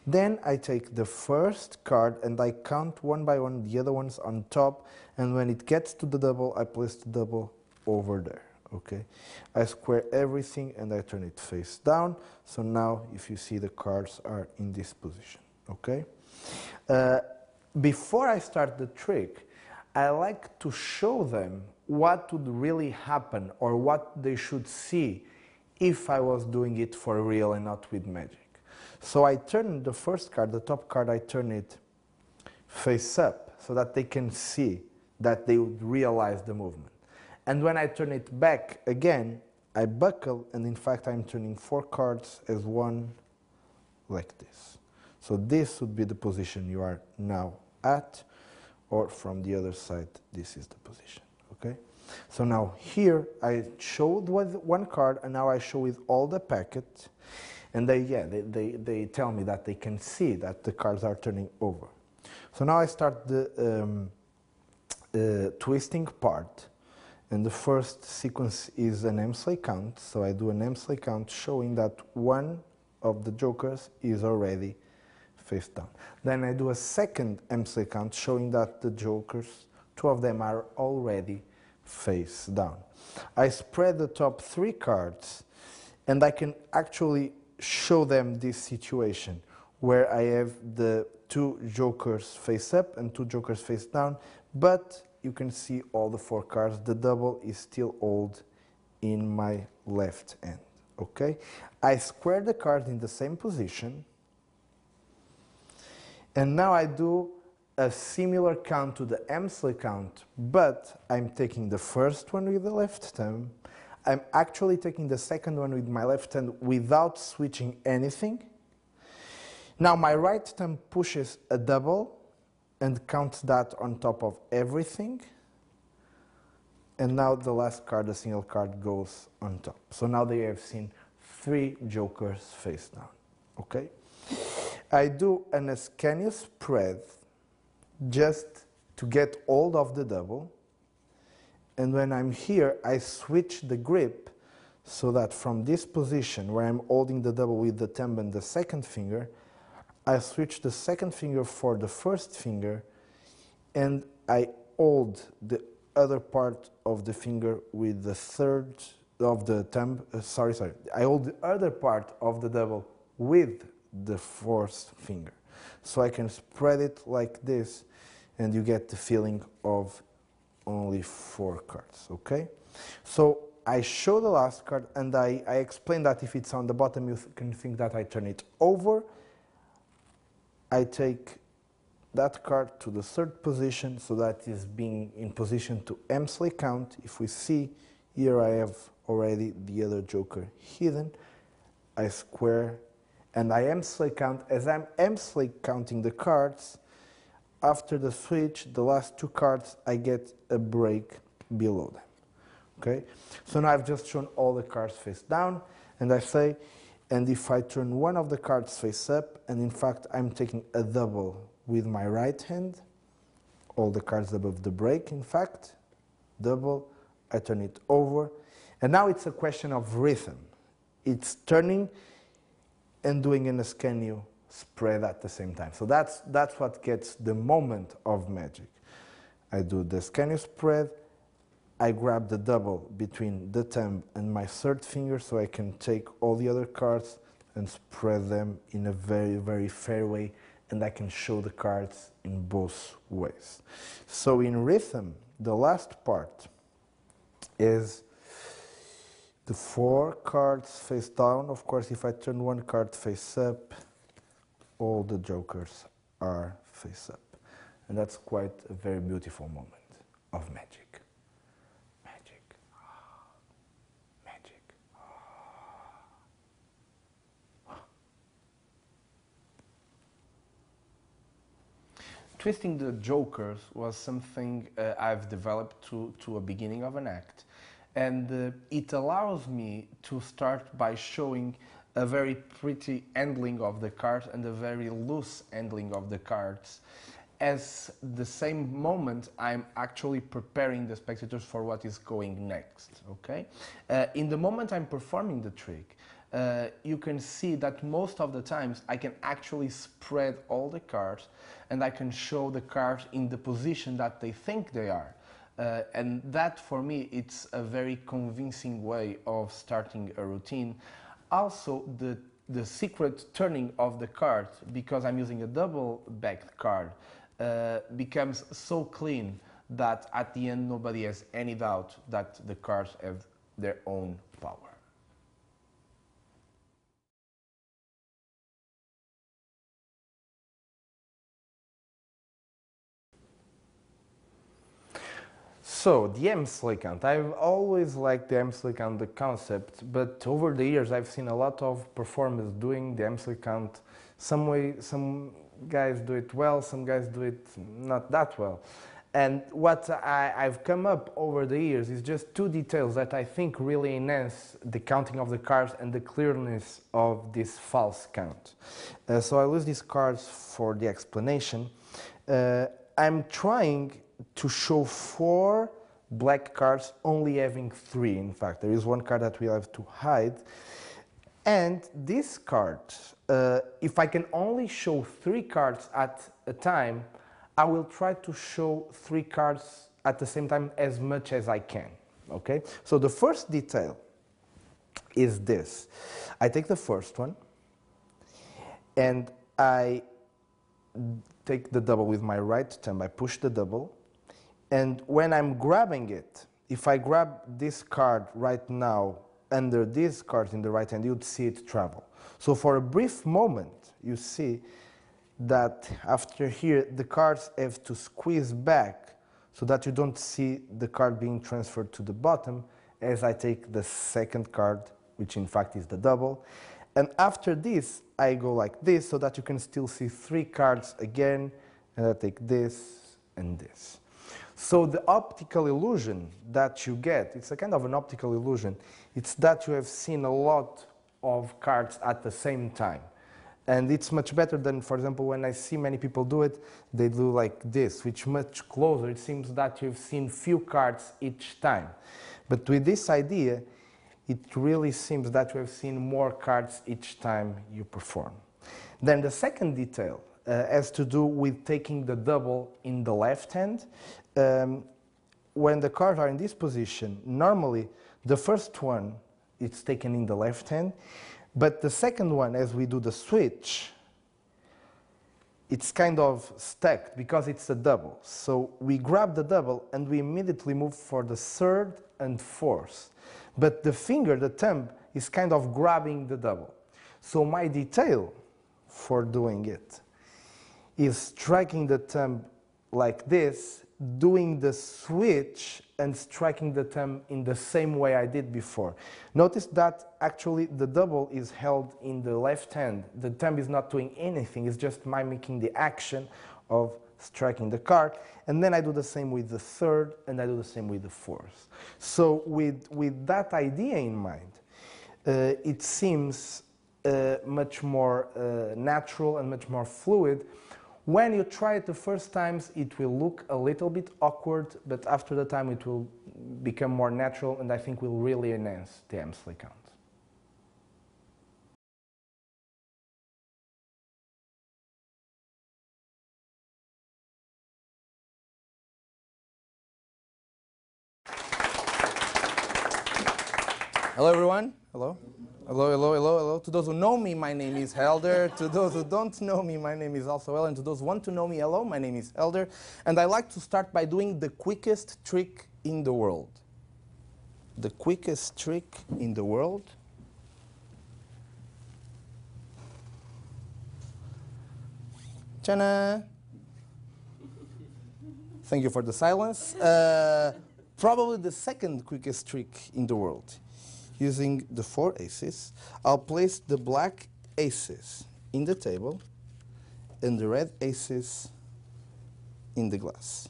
Then I take the first card and I count one by one the other ones on top, and when it gets to the double, I place the double over there. Okay, I square everything and I turn it face down. So now, if you see, the cards are in this position. Okay. Before I start the trick, I like to show them what would really happen or what they should see if I was doing it for real and not with magic. So I turn the first card, the top card, I turn it face up so that they can see, that they would realize the movement. And when I turn it back again, I buckle, and in fact I'm turning 4 cards as one like this. So this would be the position you are now at, or from the other side, this is the position, okay? So now here I showed with one card, and now I show with all the packet, and they tell me that they can see that the cards are turning over. So now I start the twisting part, and the first sequence is an Emsley count. So I do an Emsley count showing that one of the jokers is already face down. Then I do a second Emsley count showing that the jokers, 2 of them are already face down. I spread the top 3 cards, and I can actually show them this situation where I have the 2 jokers face up and 2 jokers face down, but you can see all the 4 cards. The double is still old in my left hand. Okay? I square the cards in the same position, and now I do a similar count to the Emsley count, but I'm taking the first one with the left thumb. I'm actually taking the second one with my left hand without switching anything. Now my right thumb pushes a double and counts that on top of everything. And now the last card, the single card, goes on top. So now they have seen 3 jokers face down. Okay? I do an Ascanio spread just to get hold of the double. And when I'm here, I switch the grip so that from this position where I'm holding the double with the thumb and the second finger, I switch the second finger for the first finger, and I hold the other part of the finger with the third of the thumb. I hold the other part of the double with the fourth finger. So I can spread it like this, and you get the feeling of only 4 cards, okay? So I show the last card, and I explain that if it's on the bottom, you can think that I turn it over. I take that card to the 3rd position, so that is being in position to Emsley count. If we see, here I have already the other joker hidden. I square, and I Emsley count. As I'm Emsley counting the cards, after the switch, the last 2 cards, I get a break below them. Okay? So now I've just shown all the cards face down, and I say, and if I turn one of the cards face up, and in fact I'm taking a double with my right hand, all the cards above the break, in fact, double, I turn it over, and now it's a question of rhythm. It's turning and doing an Ascanio spread at the same time. So that's what gets the moment of magic. I do the Ascanio spread, I grab the double between the thumb and my 3rd finger, so I can take all the other cards and spread them in a very, very fair way, and I can show the cards in both ways. So in rhythm, the last part is the 4 cards face down. Of course, if I turn one card face up, all the jokers are face up. And that's quite a very beautiful moment of magic. Twisting the jokers was something I've developed to a beginning of an act, and it allows me to start by showing a very pretty handling of the cards and a very loose handling of the cards. As the same moment, I'm actually preparing the spectators for what is going next, okay? In the moment I'm performing the trick, you can see that most of the times I can actually spread all the cards and I can show the cards in the position that they think they are. And that for me, it's a very convincing way of starting a routine. Also, the secret turning of the card, because I'm using a double-backed card, becomes so clean that at the end nobody has any doubt that the cards have their own power. So, the Emslie count. I've always liked the Emslie count, the concept, but over the years I've seen a lot of performers doing the Emslie count some guys do it well, some guys do it not that well. And what I've come up over the years is just two details that I think really enhance the counting of the cards and the clearness of this false count. So I'll use these cards for the explanation. I'm trying to show 4 black cards, only having 3 in fact. There is one card that we have to hide. And this card, if I can only show 3 cards at a time, I will try to show 3 cards at the same time as much as I can, okay? So the first detail is this. I take the first one and I take the double with my right thumb. I push the double, and when I'm grabbing it, if I grab this card right now under these cards in the right hand, you'd see it travel. So for a brief moment, you see that after here, the cards have to squeeze back so that you don't see the card being transferred to the bottom as I take the second card, which in fact is the double. And after this, I go like this so that you can still see 3 cards again, and I take this and this. So the optical illusion that you get, it's a kind of an optical illusion, it's that you have seen a lot of cards at the same time. And it's much better than, for example, when I see many people do it, they do like this, which much closer. It seems that you've seen few cards each time. But with this idea, it really seems that you have seen more cards each time you perform. Then the second detail has to do with taking the double in the left hand. When the cards are in this position, normally the first one it's taken in the left hand, but the second one, as we do the switch, it's kind of stacked because it's a double. So we grab the double and we immediately move for the third and fourth. But the finger, the thumb, is kind of grabbing the double. So my detail for doing it is striking the thumb like this, doing the switch and striking the thumb in the same way I did before. Notice that actually the double is held in the left hand. The thumb is not doing anything, it's just mimicking the action of striking the card. And then I do the same with the third and I do the same with the fourth. So with that idea in mind, it seems much more natural and much more fluid. When you try it the first times, it will look a little bit awkward, but after the time it will become more natural and I think will really enhance the Emslie count. Hello, everyone. Hello. Hello, hello, hello, hello. To those who know me, my name is Helder. To those who don't know me, my name is also El. And to those who want to know me, hello, my name is Helder. And I like to start by doing the quickest trick in the world. The quickest trick in the world. Ta-da! Thank you for the silence. Probably the second quickest trick in the world. Using the 4 aces, I'll place the black aces in the table and the red aces in the glass.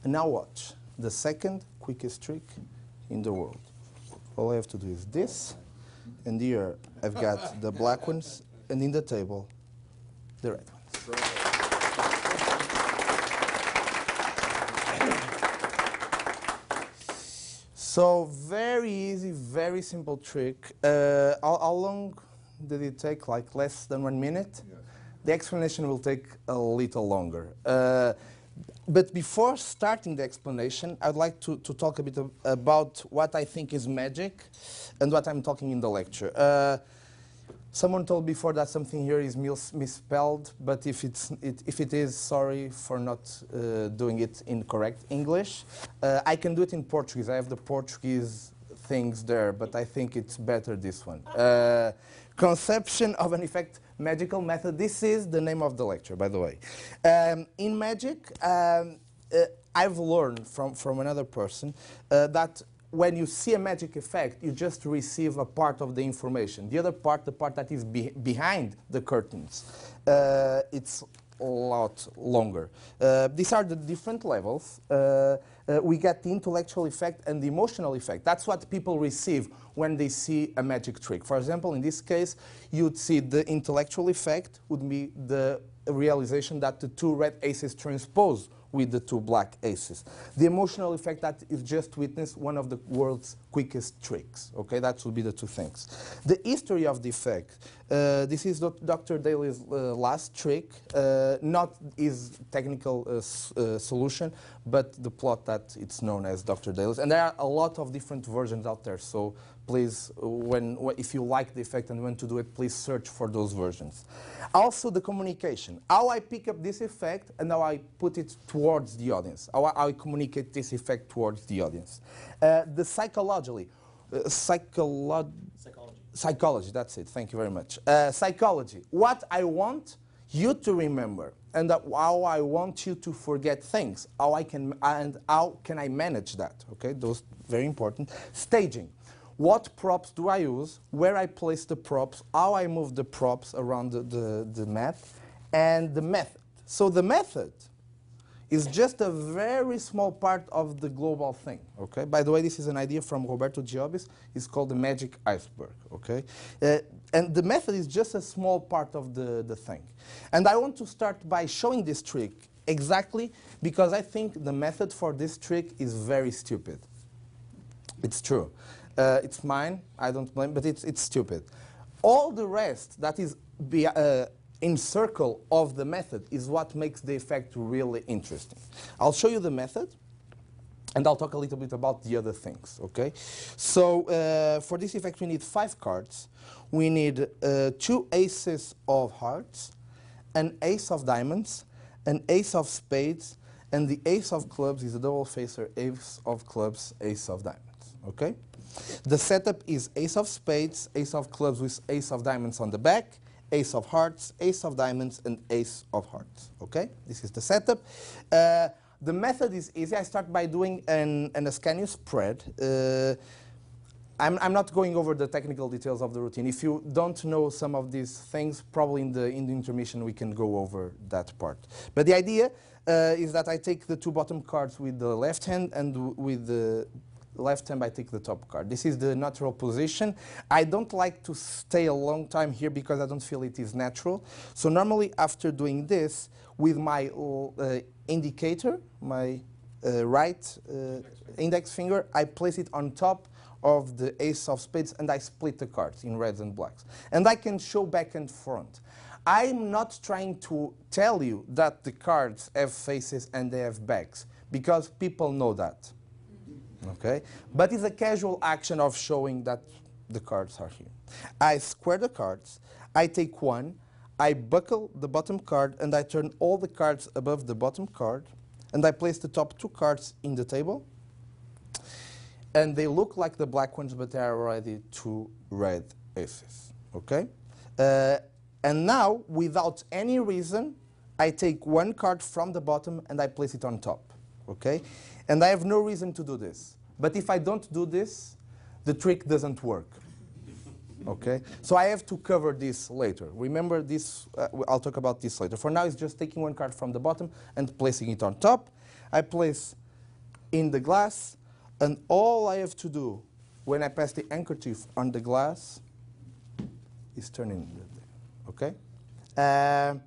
And now watch, the second quickest trick in the world. All I have to do is this, and here I've got the black ones, and in the table, the red ones. So very easy, very simple trick. How long did it take? Like less than 1 minute? Yes. The explanation will take a little longer. But before starting the explanation, I'd like to talk a bit about what I think is magic and what I'm talking in the lecture. Someone told before that something here is misspelled, but if it is, sorry for not doing it in correct English. I can do it in Portuguese. I have the Portuguese things there, but I think it's better this one. Conception of an effect, magical method. This is the name of the lecture, by the way. In magic, I've learned from another person that when you see a magic effect, you just receive a part of the information. The other part, the part that is behind the curtains, it's a lot longer. These are the different levels. We get the intellectual effect and the emotional effect. That's what people receive when they see a magic trick. For example, in this case, you'd see the intellectual effect would be the realization that the two red aces transpose with the two black aces. The emotional effect that is just witnessed one of the world's quickest tricks. Okay, that would be the two things. The history of the effect. This is Dr. Daly's last trick, not his technical solution, but the plot that it's known as Dr. Daly's. And there are a lot of different versions out there, so please, if you like the effect and want to do it, please search for those versions. Also, the communication. How I pick up this effect and how I put it towards the audience. How I communicate this effect towards the audience. The psychology, that's it. Thank you very much. Psychology. What I want you to remember and how I want you to forget things. How can I manage that? Okay, those very important. Staging. What props do I use, where I place the props, how I move the props around the mat, and the method. So the method is just a very small part of the global thing, okay? By the way, this is an idea from Roberto Giobis. It's called the magic iceberg, okay? And the method is just a small part of the thing. And I want to start by showing this trick exactly because I think the method for this trick is very stupid. It's true. It's mine, I don't blame, but it's stupid. All the rest that is in circle of the method is what makes the effect really interesting. I'll show you the method, and I'll talk a little bit about the other things, okay? So for this effect we need 5 cards. We need 2 aces of hearts, an ace of diamonds, an ace of spades, and the ace of clubs is a double facer, ace of clubs, ace of diamonds, okay? The setup is ace of spades, ace of clubs with ace of diamonds on the back, ace of hearts, ace of diamonds, and ace of hearts. Okay, this is the setup. The method is easy. I start by doing an Ascanio spread. I'm not going over the technical details of the routine. If you don't know some of these things, probably in the intermission we can go over that part. But the idea is that I take the 2 bottom cards with the left hand, and with the left hand I take the top card. This is the natural position. I don't like to stay a long time here because I don't feel it is natural. So normally after doing this, with my indicator, my right index finger, I place it on top of the ace of spades and I split the cards in reds and blacks. And I can show back and front. I'm not trying to tell you that the cards have faces and they have backs, because people know that. Okay? But it's a casual action of showing that the cards are here. I square the cards, I take one, I buckle the bottom card, and I turn all the cards above the bottom card, and I place the top 2 cards in the table. And they look like the black ones, but they are already 2 red aces. Okay? And now, without any reason, I take 1 card from the bottom and I place it on top. Okay? And I have no reason to do this. But if I don't do this, the trick doesn't work. Okay? So I have to cover this later. Remember this, I'll talk about this later. For now, it's just taking 1 card from the bottom and placing it on top. I place in the glass, and all I have to do when I pass the handkerchief on the glass is turn in the, okay? There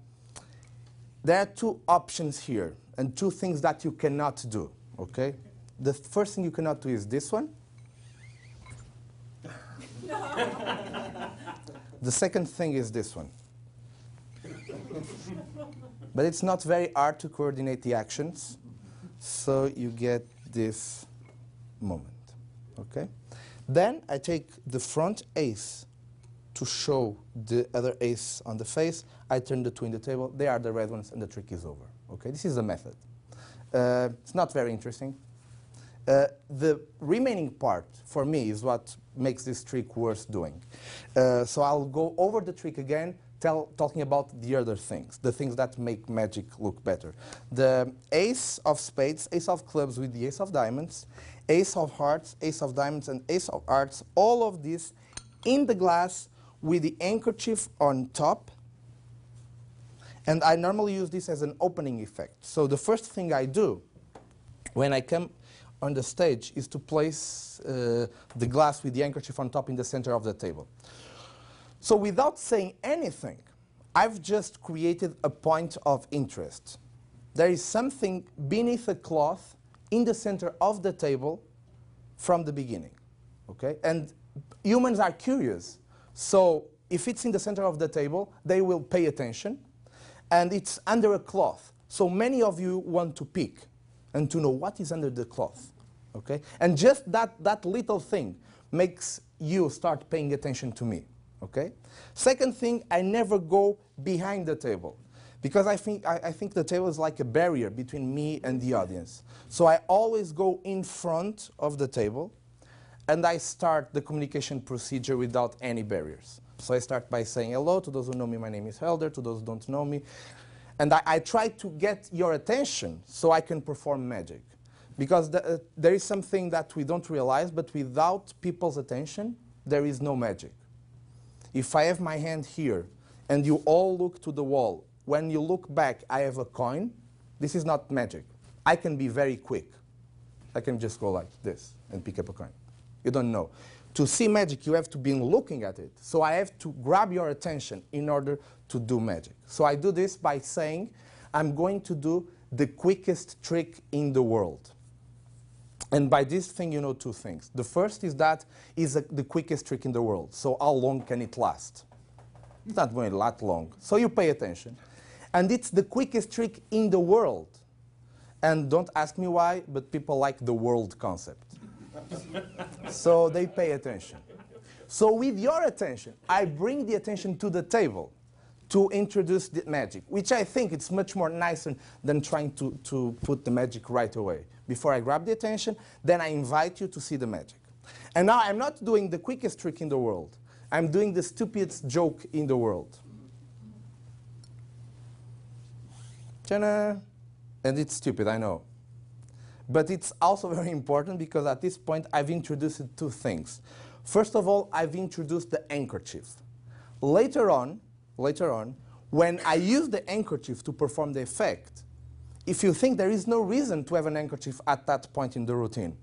are 2 options here, and 2 things that you cannot do. Okay? The first thing you cannot do is this one. The second thing is this one. But it's not very hard to coordinate the actions, so you get this moment, okay? Then I take the front ace to show the other ace on the face. I turn the two in the table. They are the red ones, and the trick is over, okay? This is the method. It's not very interesting. The remaining part, for me, is what makes this trick worth doing. So I'll go over the trick again, talking about the other things, the things that make magic look better. The ace of spades, ace of clubs with the ace of diamonds, ace of hearts, ace of diamonds, and ace of hearts, all of this in the glass with the handkerchief on top. And I normally use this as an opening effect. So the first thing I do when I come on the stage is to place the glass with the handkerchief on top in the center of the table. So without saying anything, I've just created a point of interest. There is something beneath the cloth in the center of the table from the beginning, okay? And humans are curious. So if it's in the center of the table, they will pay attention. And it's under a cloth. So many of you want to peek and to know what is under the cloth, okay? And just that little thing makes you start paying attention to me, okay? Second thing, I never go behind the table because I think the table is like a barrier between me and the audience. So I always go in front of the table and I start the communication procedure without any barriers. So I start by saying hello to those who know me, my name is Helder, to those who don't know me. And I try to get your attention so I can perform magic. Because there is something that we don't realize, but without people's attention, there is no magic. If I have my hand here and you all look to the wall, when you look back, I have a coin, this is not magic. I can be very quick. I can just go like this and pick up a coin. You don't know. To see magic, you have to be looking at it. So I have to grab your attention in order to do magic. So I do this by saying, I'm going to do the quickest trick in the world. And by this thing, you know two things. The first is that is the quickest trick in the world. So how long can it last? It's not going that long. So you pay attention. And it's the quickest trick in the world. And don't ask me why, but people like the world concept. So they pay attention. So with your attention, I bring the attention to the table to introduce the magic, which I think it's much more nicer than trying to put the magic right away. Before I grab the attention, then I invite you to see the magic. And now I'm not doing the quickest trick in the world. I'm doing the stupidest joke in the world. Ta-da! And it's stupid, I know. But it's also very important because at this point I've introduced two things. First of all, I've introduced the handkerchief. Later on, when I use the handkerchief to perform the effect, if you think there is no reason to have an handkerchief at that point in the routine,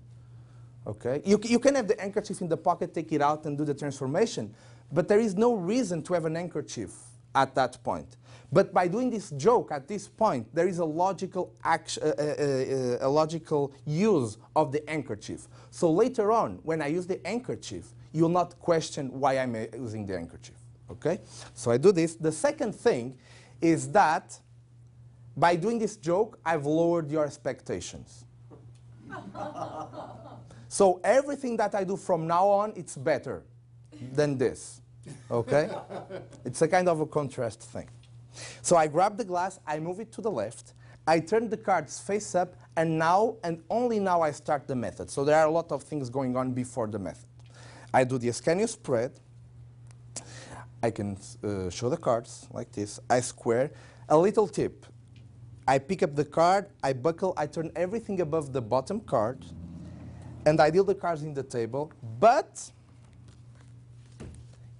okay? You can have the handkerchief in the pocket, take it out and do the transformation, but there is no reason to have an handkerchief at that point. But by doing this joke at this point, there is a logical use of the handkerchief. So later on, when I use the handkerchief, you'll not question why I'm using the handkerchief. Okay? So I do this. The second thing is that by doing this joke, I've lowered your expectations. So everything that I do from now on, it's better than this. Okay? It's a kind of a contrast thing. So I grab the glass, I move it to the left, I turn the cards face up, and now, and only now, I start the method. So there are a lot of things going on before the method. I do the Ascanio spread. I can show the cards like this. I square. A little tip. I pick up the card, I buckle, I turn everything above the bottom card, and I deal the cards in the table. But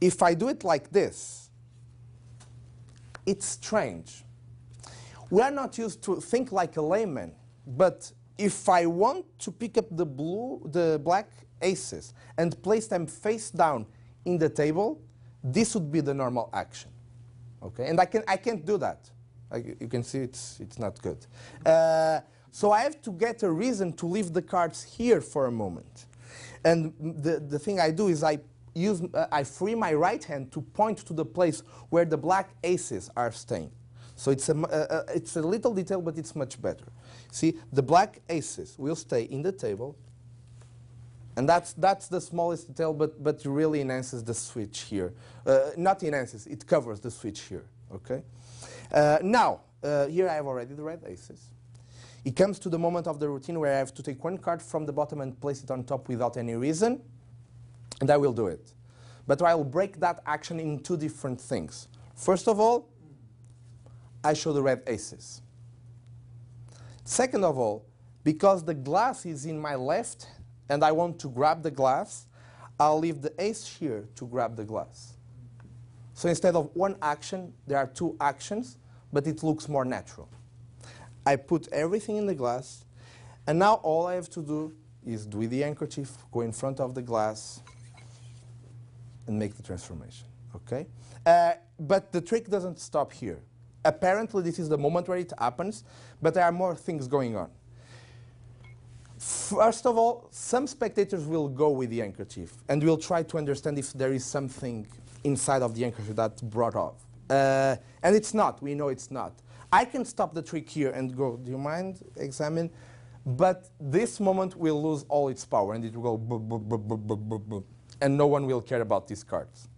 if I do it like this, it's strange. We are not used to think like a layman, but if I want to pick up the black aces and place them face down in the table, this would be the normal action. Okay? And I can't do that. You can see it's not good. So I have to get a reason to leave the cards here for a moment. And the thing I do is I I free my right hand to point to the place where the black aces are staying. So it's a little detail, but it's much better. See, the black aces will stay in the table, and that's the smallest detail, but really enhances the switch here. Not enhances, it covers the switch here, okay? Now, here I have already the red aces. It comes to the moment of the routine where I have to take one card from the bottom and place it on top without any reason, and I will do it. But I will break that action in two different things. First of all, I show the red aces. Second of all, because the glass is in my left and I want to grab the glass, I'll leave the ace here to grab the glass. So instead of one action, there are two actions, but it looks more natural. I put everything in the glass, and now all I have to do is with the handkerchief, go in front of the glass, and make the transformation, okay? But the trick doesn't stop here. Apparently, this is the moment where it happens, but there are more things going on. First of all, some spectators will go with the handkerchief and will try to understand if there is something inside of the handkerchief that's brought off. And it's not. We know it's not. I can stop the trick here and go, do you mind, examine? But this moment will lose all its power, and it will go boop, boop, boop, boop, boop, boop, boop, and no one will care about these cards.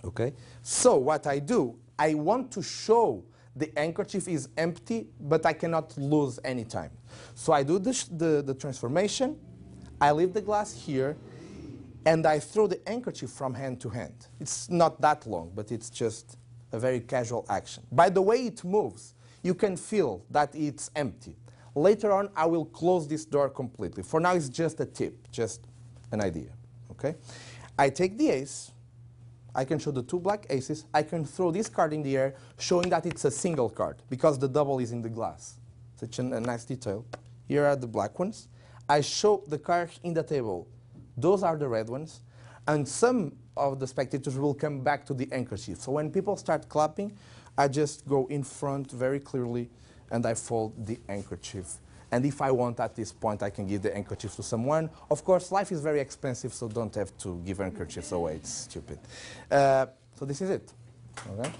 Okay? So what I do, I want to show the handkerchief is empty, but I cannot lose any time. So I do the transformation, I leave the glass here, and I throw the handkerchief from hand to hand. It's not that long, but it's just a very casual action. By the way it moves, you can feel that it's empty. Later on, I will close this door completely. For now, it's just a tip, just an idea. Okay? I take the ace. I can show the two black aces. I can throw this card in the air, showing that it's a single card, because the double is in the glass. Such a nice detail. Here are the black ones. I show the cards in the table. Those are the red ones. And some of the spectators will come back to the handkerchief. So when people start clapping, I just go in front very clearly, and I fold the handkerchief. And if I want at this point, I can give the handkerchief to someone. Of course, life is very expensive, so don't have to give handkerchiefs away. It's stupid. So this is it. Okay?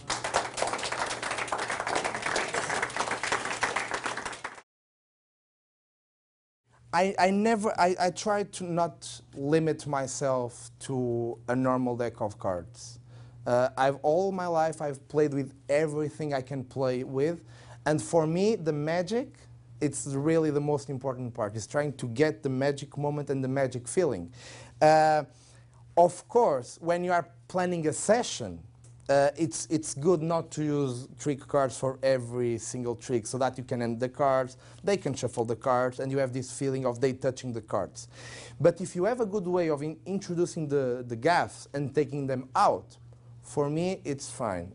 I try to not limit myself to a normal deck of cards. All my life, I've played with everything I can play with. And for me, the magic, it's really the most important part, is trying to get the magic moment and the magic feeling. Of course, when you are planning a session, it's good not to use trick cards for every single trick, so that you can end the cards, they can shuffle the cards, and you have this feeling of they touching the cards. But if you have a good way of introducing the gaffes and taking them out, for me, it's fine.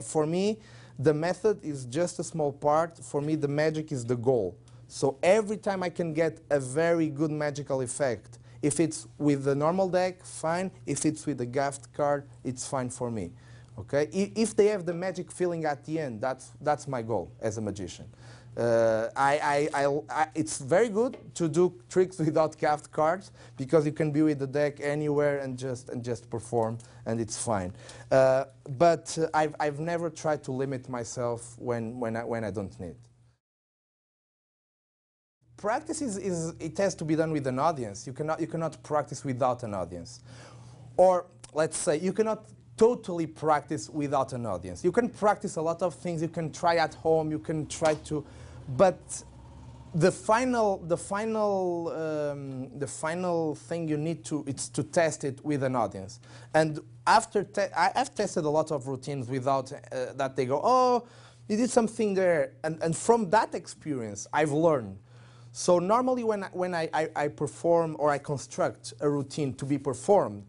For me, the method is just a small part. For me, the magic is the goal. So every time I can get a very good magical effect, if it's with the normal deck, fine. If it's with the gaffed card, it's fine for me. Okay? If they have the magic feeling at the end, that's my goal as a magician. It's very good to do tricks without gaffed cards, because you can be with the deck anywhere and just perform, and it's fine. But I've never tried to limit myself when I don't need. Practice it has to be done with an audience. You cannot practice without an audience. Or let's say you cannot totally practice without an audience. You can practice a lot of things. You can try at home. You can try to, but the final thing you need to, it's to test it with an audience. And after I've tested a lot of routines without that they go, oh, you did something there, and from that experience I've learned. So normally when I perform or I construct a routine to be performed,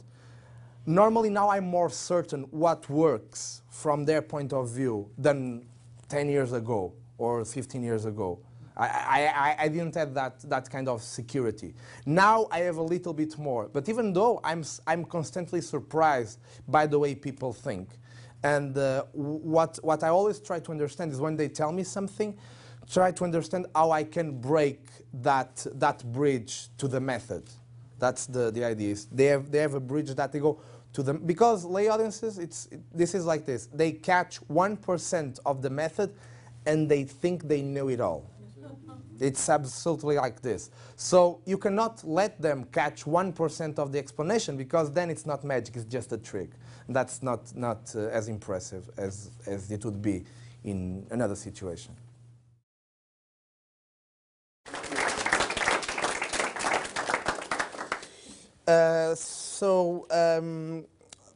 normally now I'm more certain what works from their point of view than 10 years ago or 15 years ago. I didn't have that kind of security. Now I have a little bit more, but even though I'm constantly surprised by the way people think. And what I always try to understand is when they tell me something, try to understand how I can break that bridge to the method. That's the idea. They have a bridge that they go to them, because lay audiences, this is like this. They catch 1% of the method and they think they know it all. It's absolutely like this. So you cannot let them catch 1% of the explanation, because then it's not magic, it's just a trick. That's not as impressive as it would be in another situation.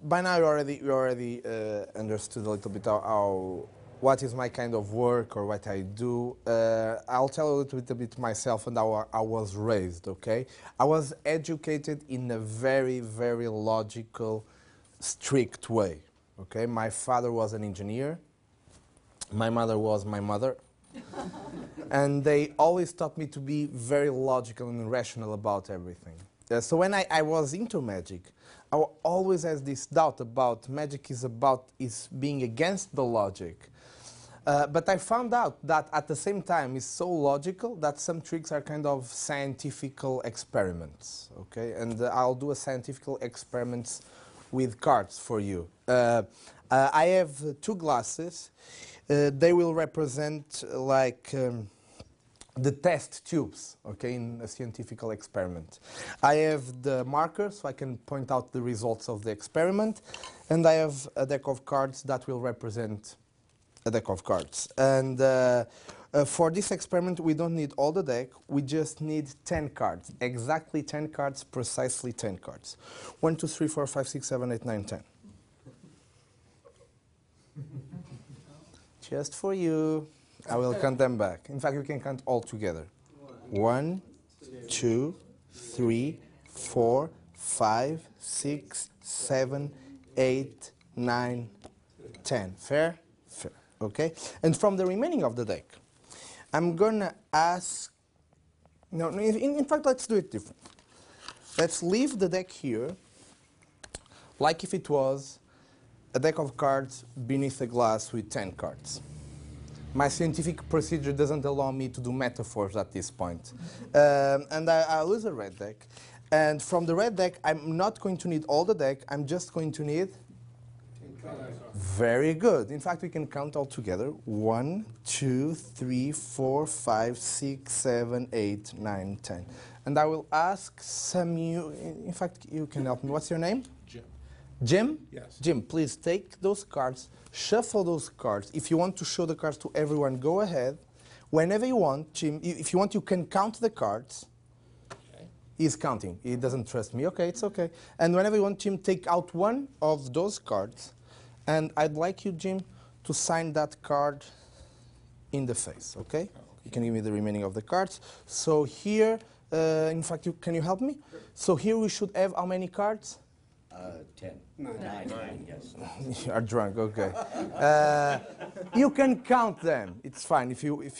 By now you already understood a little bit what is my kind of work or what I do. I'll tell you a little bit myself and how I was raised, okay? I was educated in a very, very logical, strict way, okay? My father was an engineer. My mother was my mother. And they always taught me to be very logical and rational about everything. So when I was into magic, I always had this doubt about magic is being against the logic. But I found out that at the same time it's so logical that some tricks are kind of scientific experiments, okay? And I'll do a scientific experiments with cards for you. I have two glasses. They will represent like the test tubes, okay, in a scientific experiment. I have the marker, so I can point out the results of the experiment, and I have a deck of cards that will represent a deck of cards. And for this experiment, we don't need all the deck, we just need 10 cards, exactly 10 cards, precisely 10 cards. 1, 2, 3, 4, 5, 6, 7, 8, 9, 10. Just for you. I will count them back. In fact, you can count all together. 1, 2, 3, 4, 5, 6, 7, 8, 9, 10. Fair? Fair. Okay? And from the remaining of the deck, I'm going to ask... No, in fact, let's do it different. Let's leave the deck here like if it was a deck of cards beneath a glass with 10 cards. My scientific procedure doesn't allow me to do metaphors at this point. And I'll use a red deck. And from the red deck, I'm not going to need all the deck. I'm just going to need... Very good. In fact, we can count all together. 1, 2, 3, 4, 5, 6, 7, 8, 9, 10. And I will ask some you... In fact, you can help me. What's your name? Jim. Jim? Yes. Jim, please take those cards, shuffle those cards. If you want to show the cards to everyone, go ahead. Whenever you want, Jim, if you want, you can count the cards. Okay. He's counting. He doesn't trust me. Okay, it's okay. And whenever you want, Jim, take out one of those cards. And I'd like you, Jim, to sign that card in the face, okay? You can give me the remaining of the cards. So here, in fact, can you help me? Sure. So here we should have how many cards? 10. 9, yes. You are drunk, okay. You can count them. It's fine if you.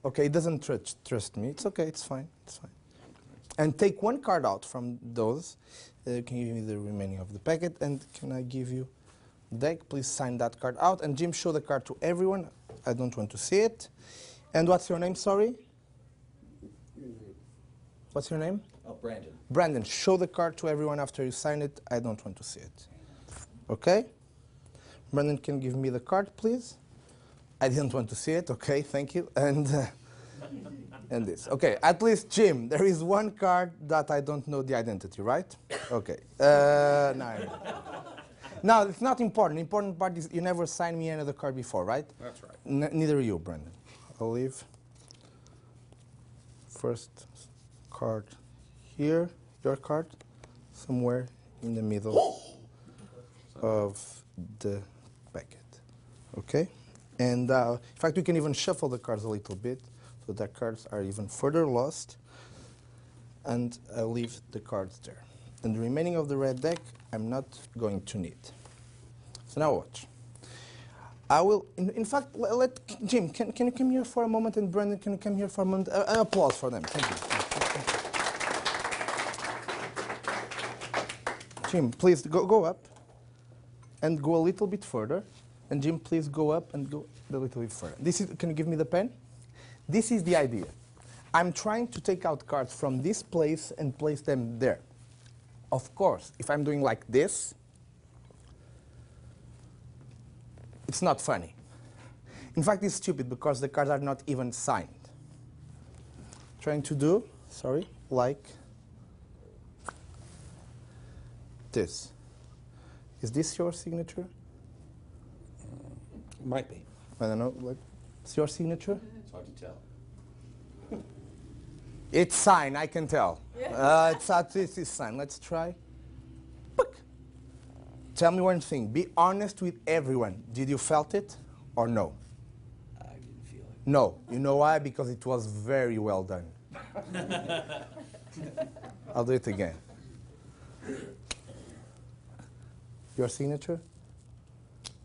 Okay, it doesn't trust me. It's okay. It's fine. It's fine. And take one card out from those. Can you give me the remaining of the packet? And can I give you the deck? Please sign that card out. And Jim, show the card to everyone. I don't want to see it. And what's your name? Sorry. What's your name? Brandon. Brandon, show the card to everyone after you sign it. I don't want to see it. Okay? Brandon, can you give me the card, please? I didn't want to see it. Okay, thank you. And this. Okay, at least, Jim, there is one card that I don't know the identity, right? Okay. No. No, it's not important. The important part is you never signed me another card before, right? That's right. Neither you, Brandon. I'll leave. First card here, your card, somewhere in the middle of the packet. Okay? And in fact, we can even shuffle the cards a little bit so that cards are even further lost. And I'll leave the cards there. And the remaining of the red deck, I'm not going to need. So now watch. I will, in fact, let Jim, can you come here for a moment, and Brandon, can you come here for a moment? Applause for them. Thank you. Jim, please go up and go a little bit further. And Jim, please go up and go a little bit further. Can you give me the pen? This is the idea. I'm trying to take out cards from this place and place them there. Of course, if I'm doing like this, it's not funny. In fact, it's stupid because the cards are not even signed. Trying to do, sorry, like this. Is this your signature? Might be. I don't know. Like, it's your signature? It's hard to tell. It's signed, I can tell. This is signed. Let's try. Book. Tell me one thing. Be honest with everyone. Did you felt it or no? I didn't feel it. No. You know why? Because it was very well done. I'll do it again. Your signature?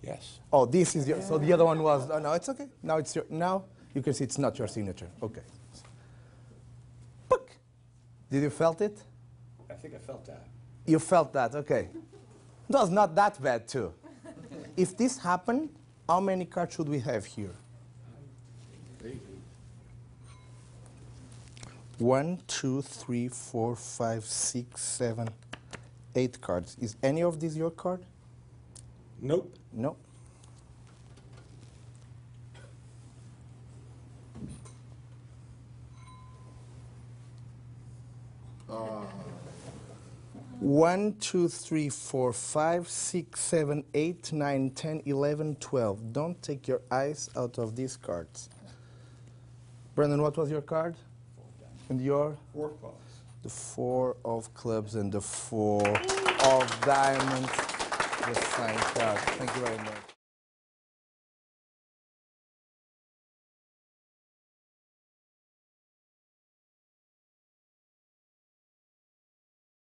Yes. Oh, this is your. So the other one was. Oh, no, it's okay. Now it's your. Now you can see it's not your signature. Okay. Book. Did you felt it? I think I felt that. You felt that. Okay. It was not that bad too. If this happened, how many cards should we have here? 1, 2, 3, 4, 5, 6, 7, 8 cards. Is any of these your card? Nope. No. One, 2, 3, 4, 5, 6, 7, 8, 9, 10, 11, 12. Don't take your eyes out of these cards. Brendan, what was your card? And your? 4 clubs. The 4 of clubs and the 4 of diamonds. The signed card. Thank you very much.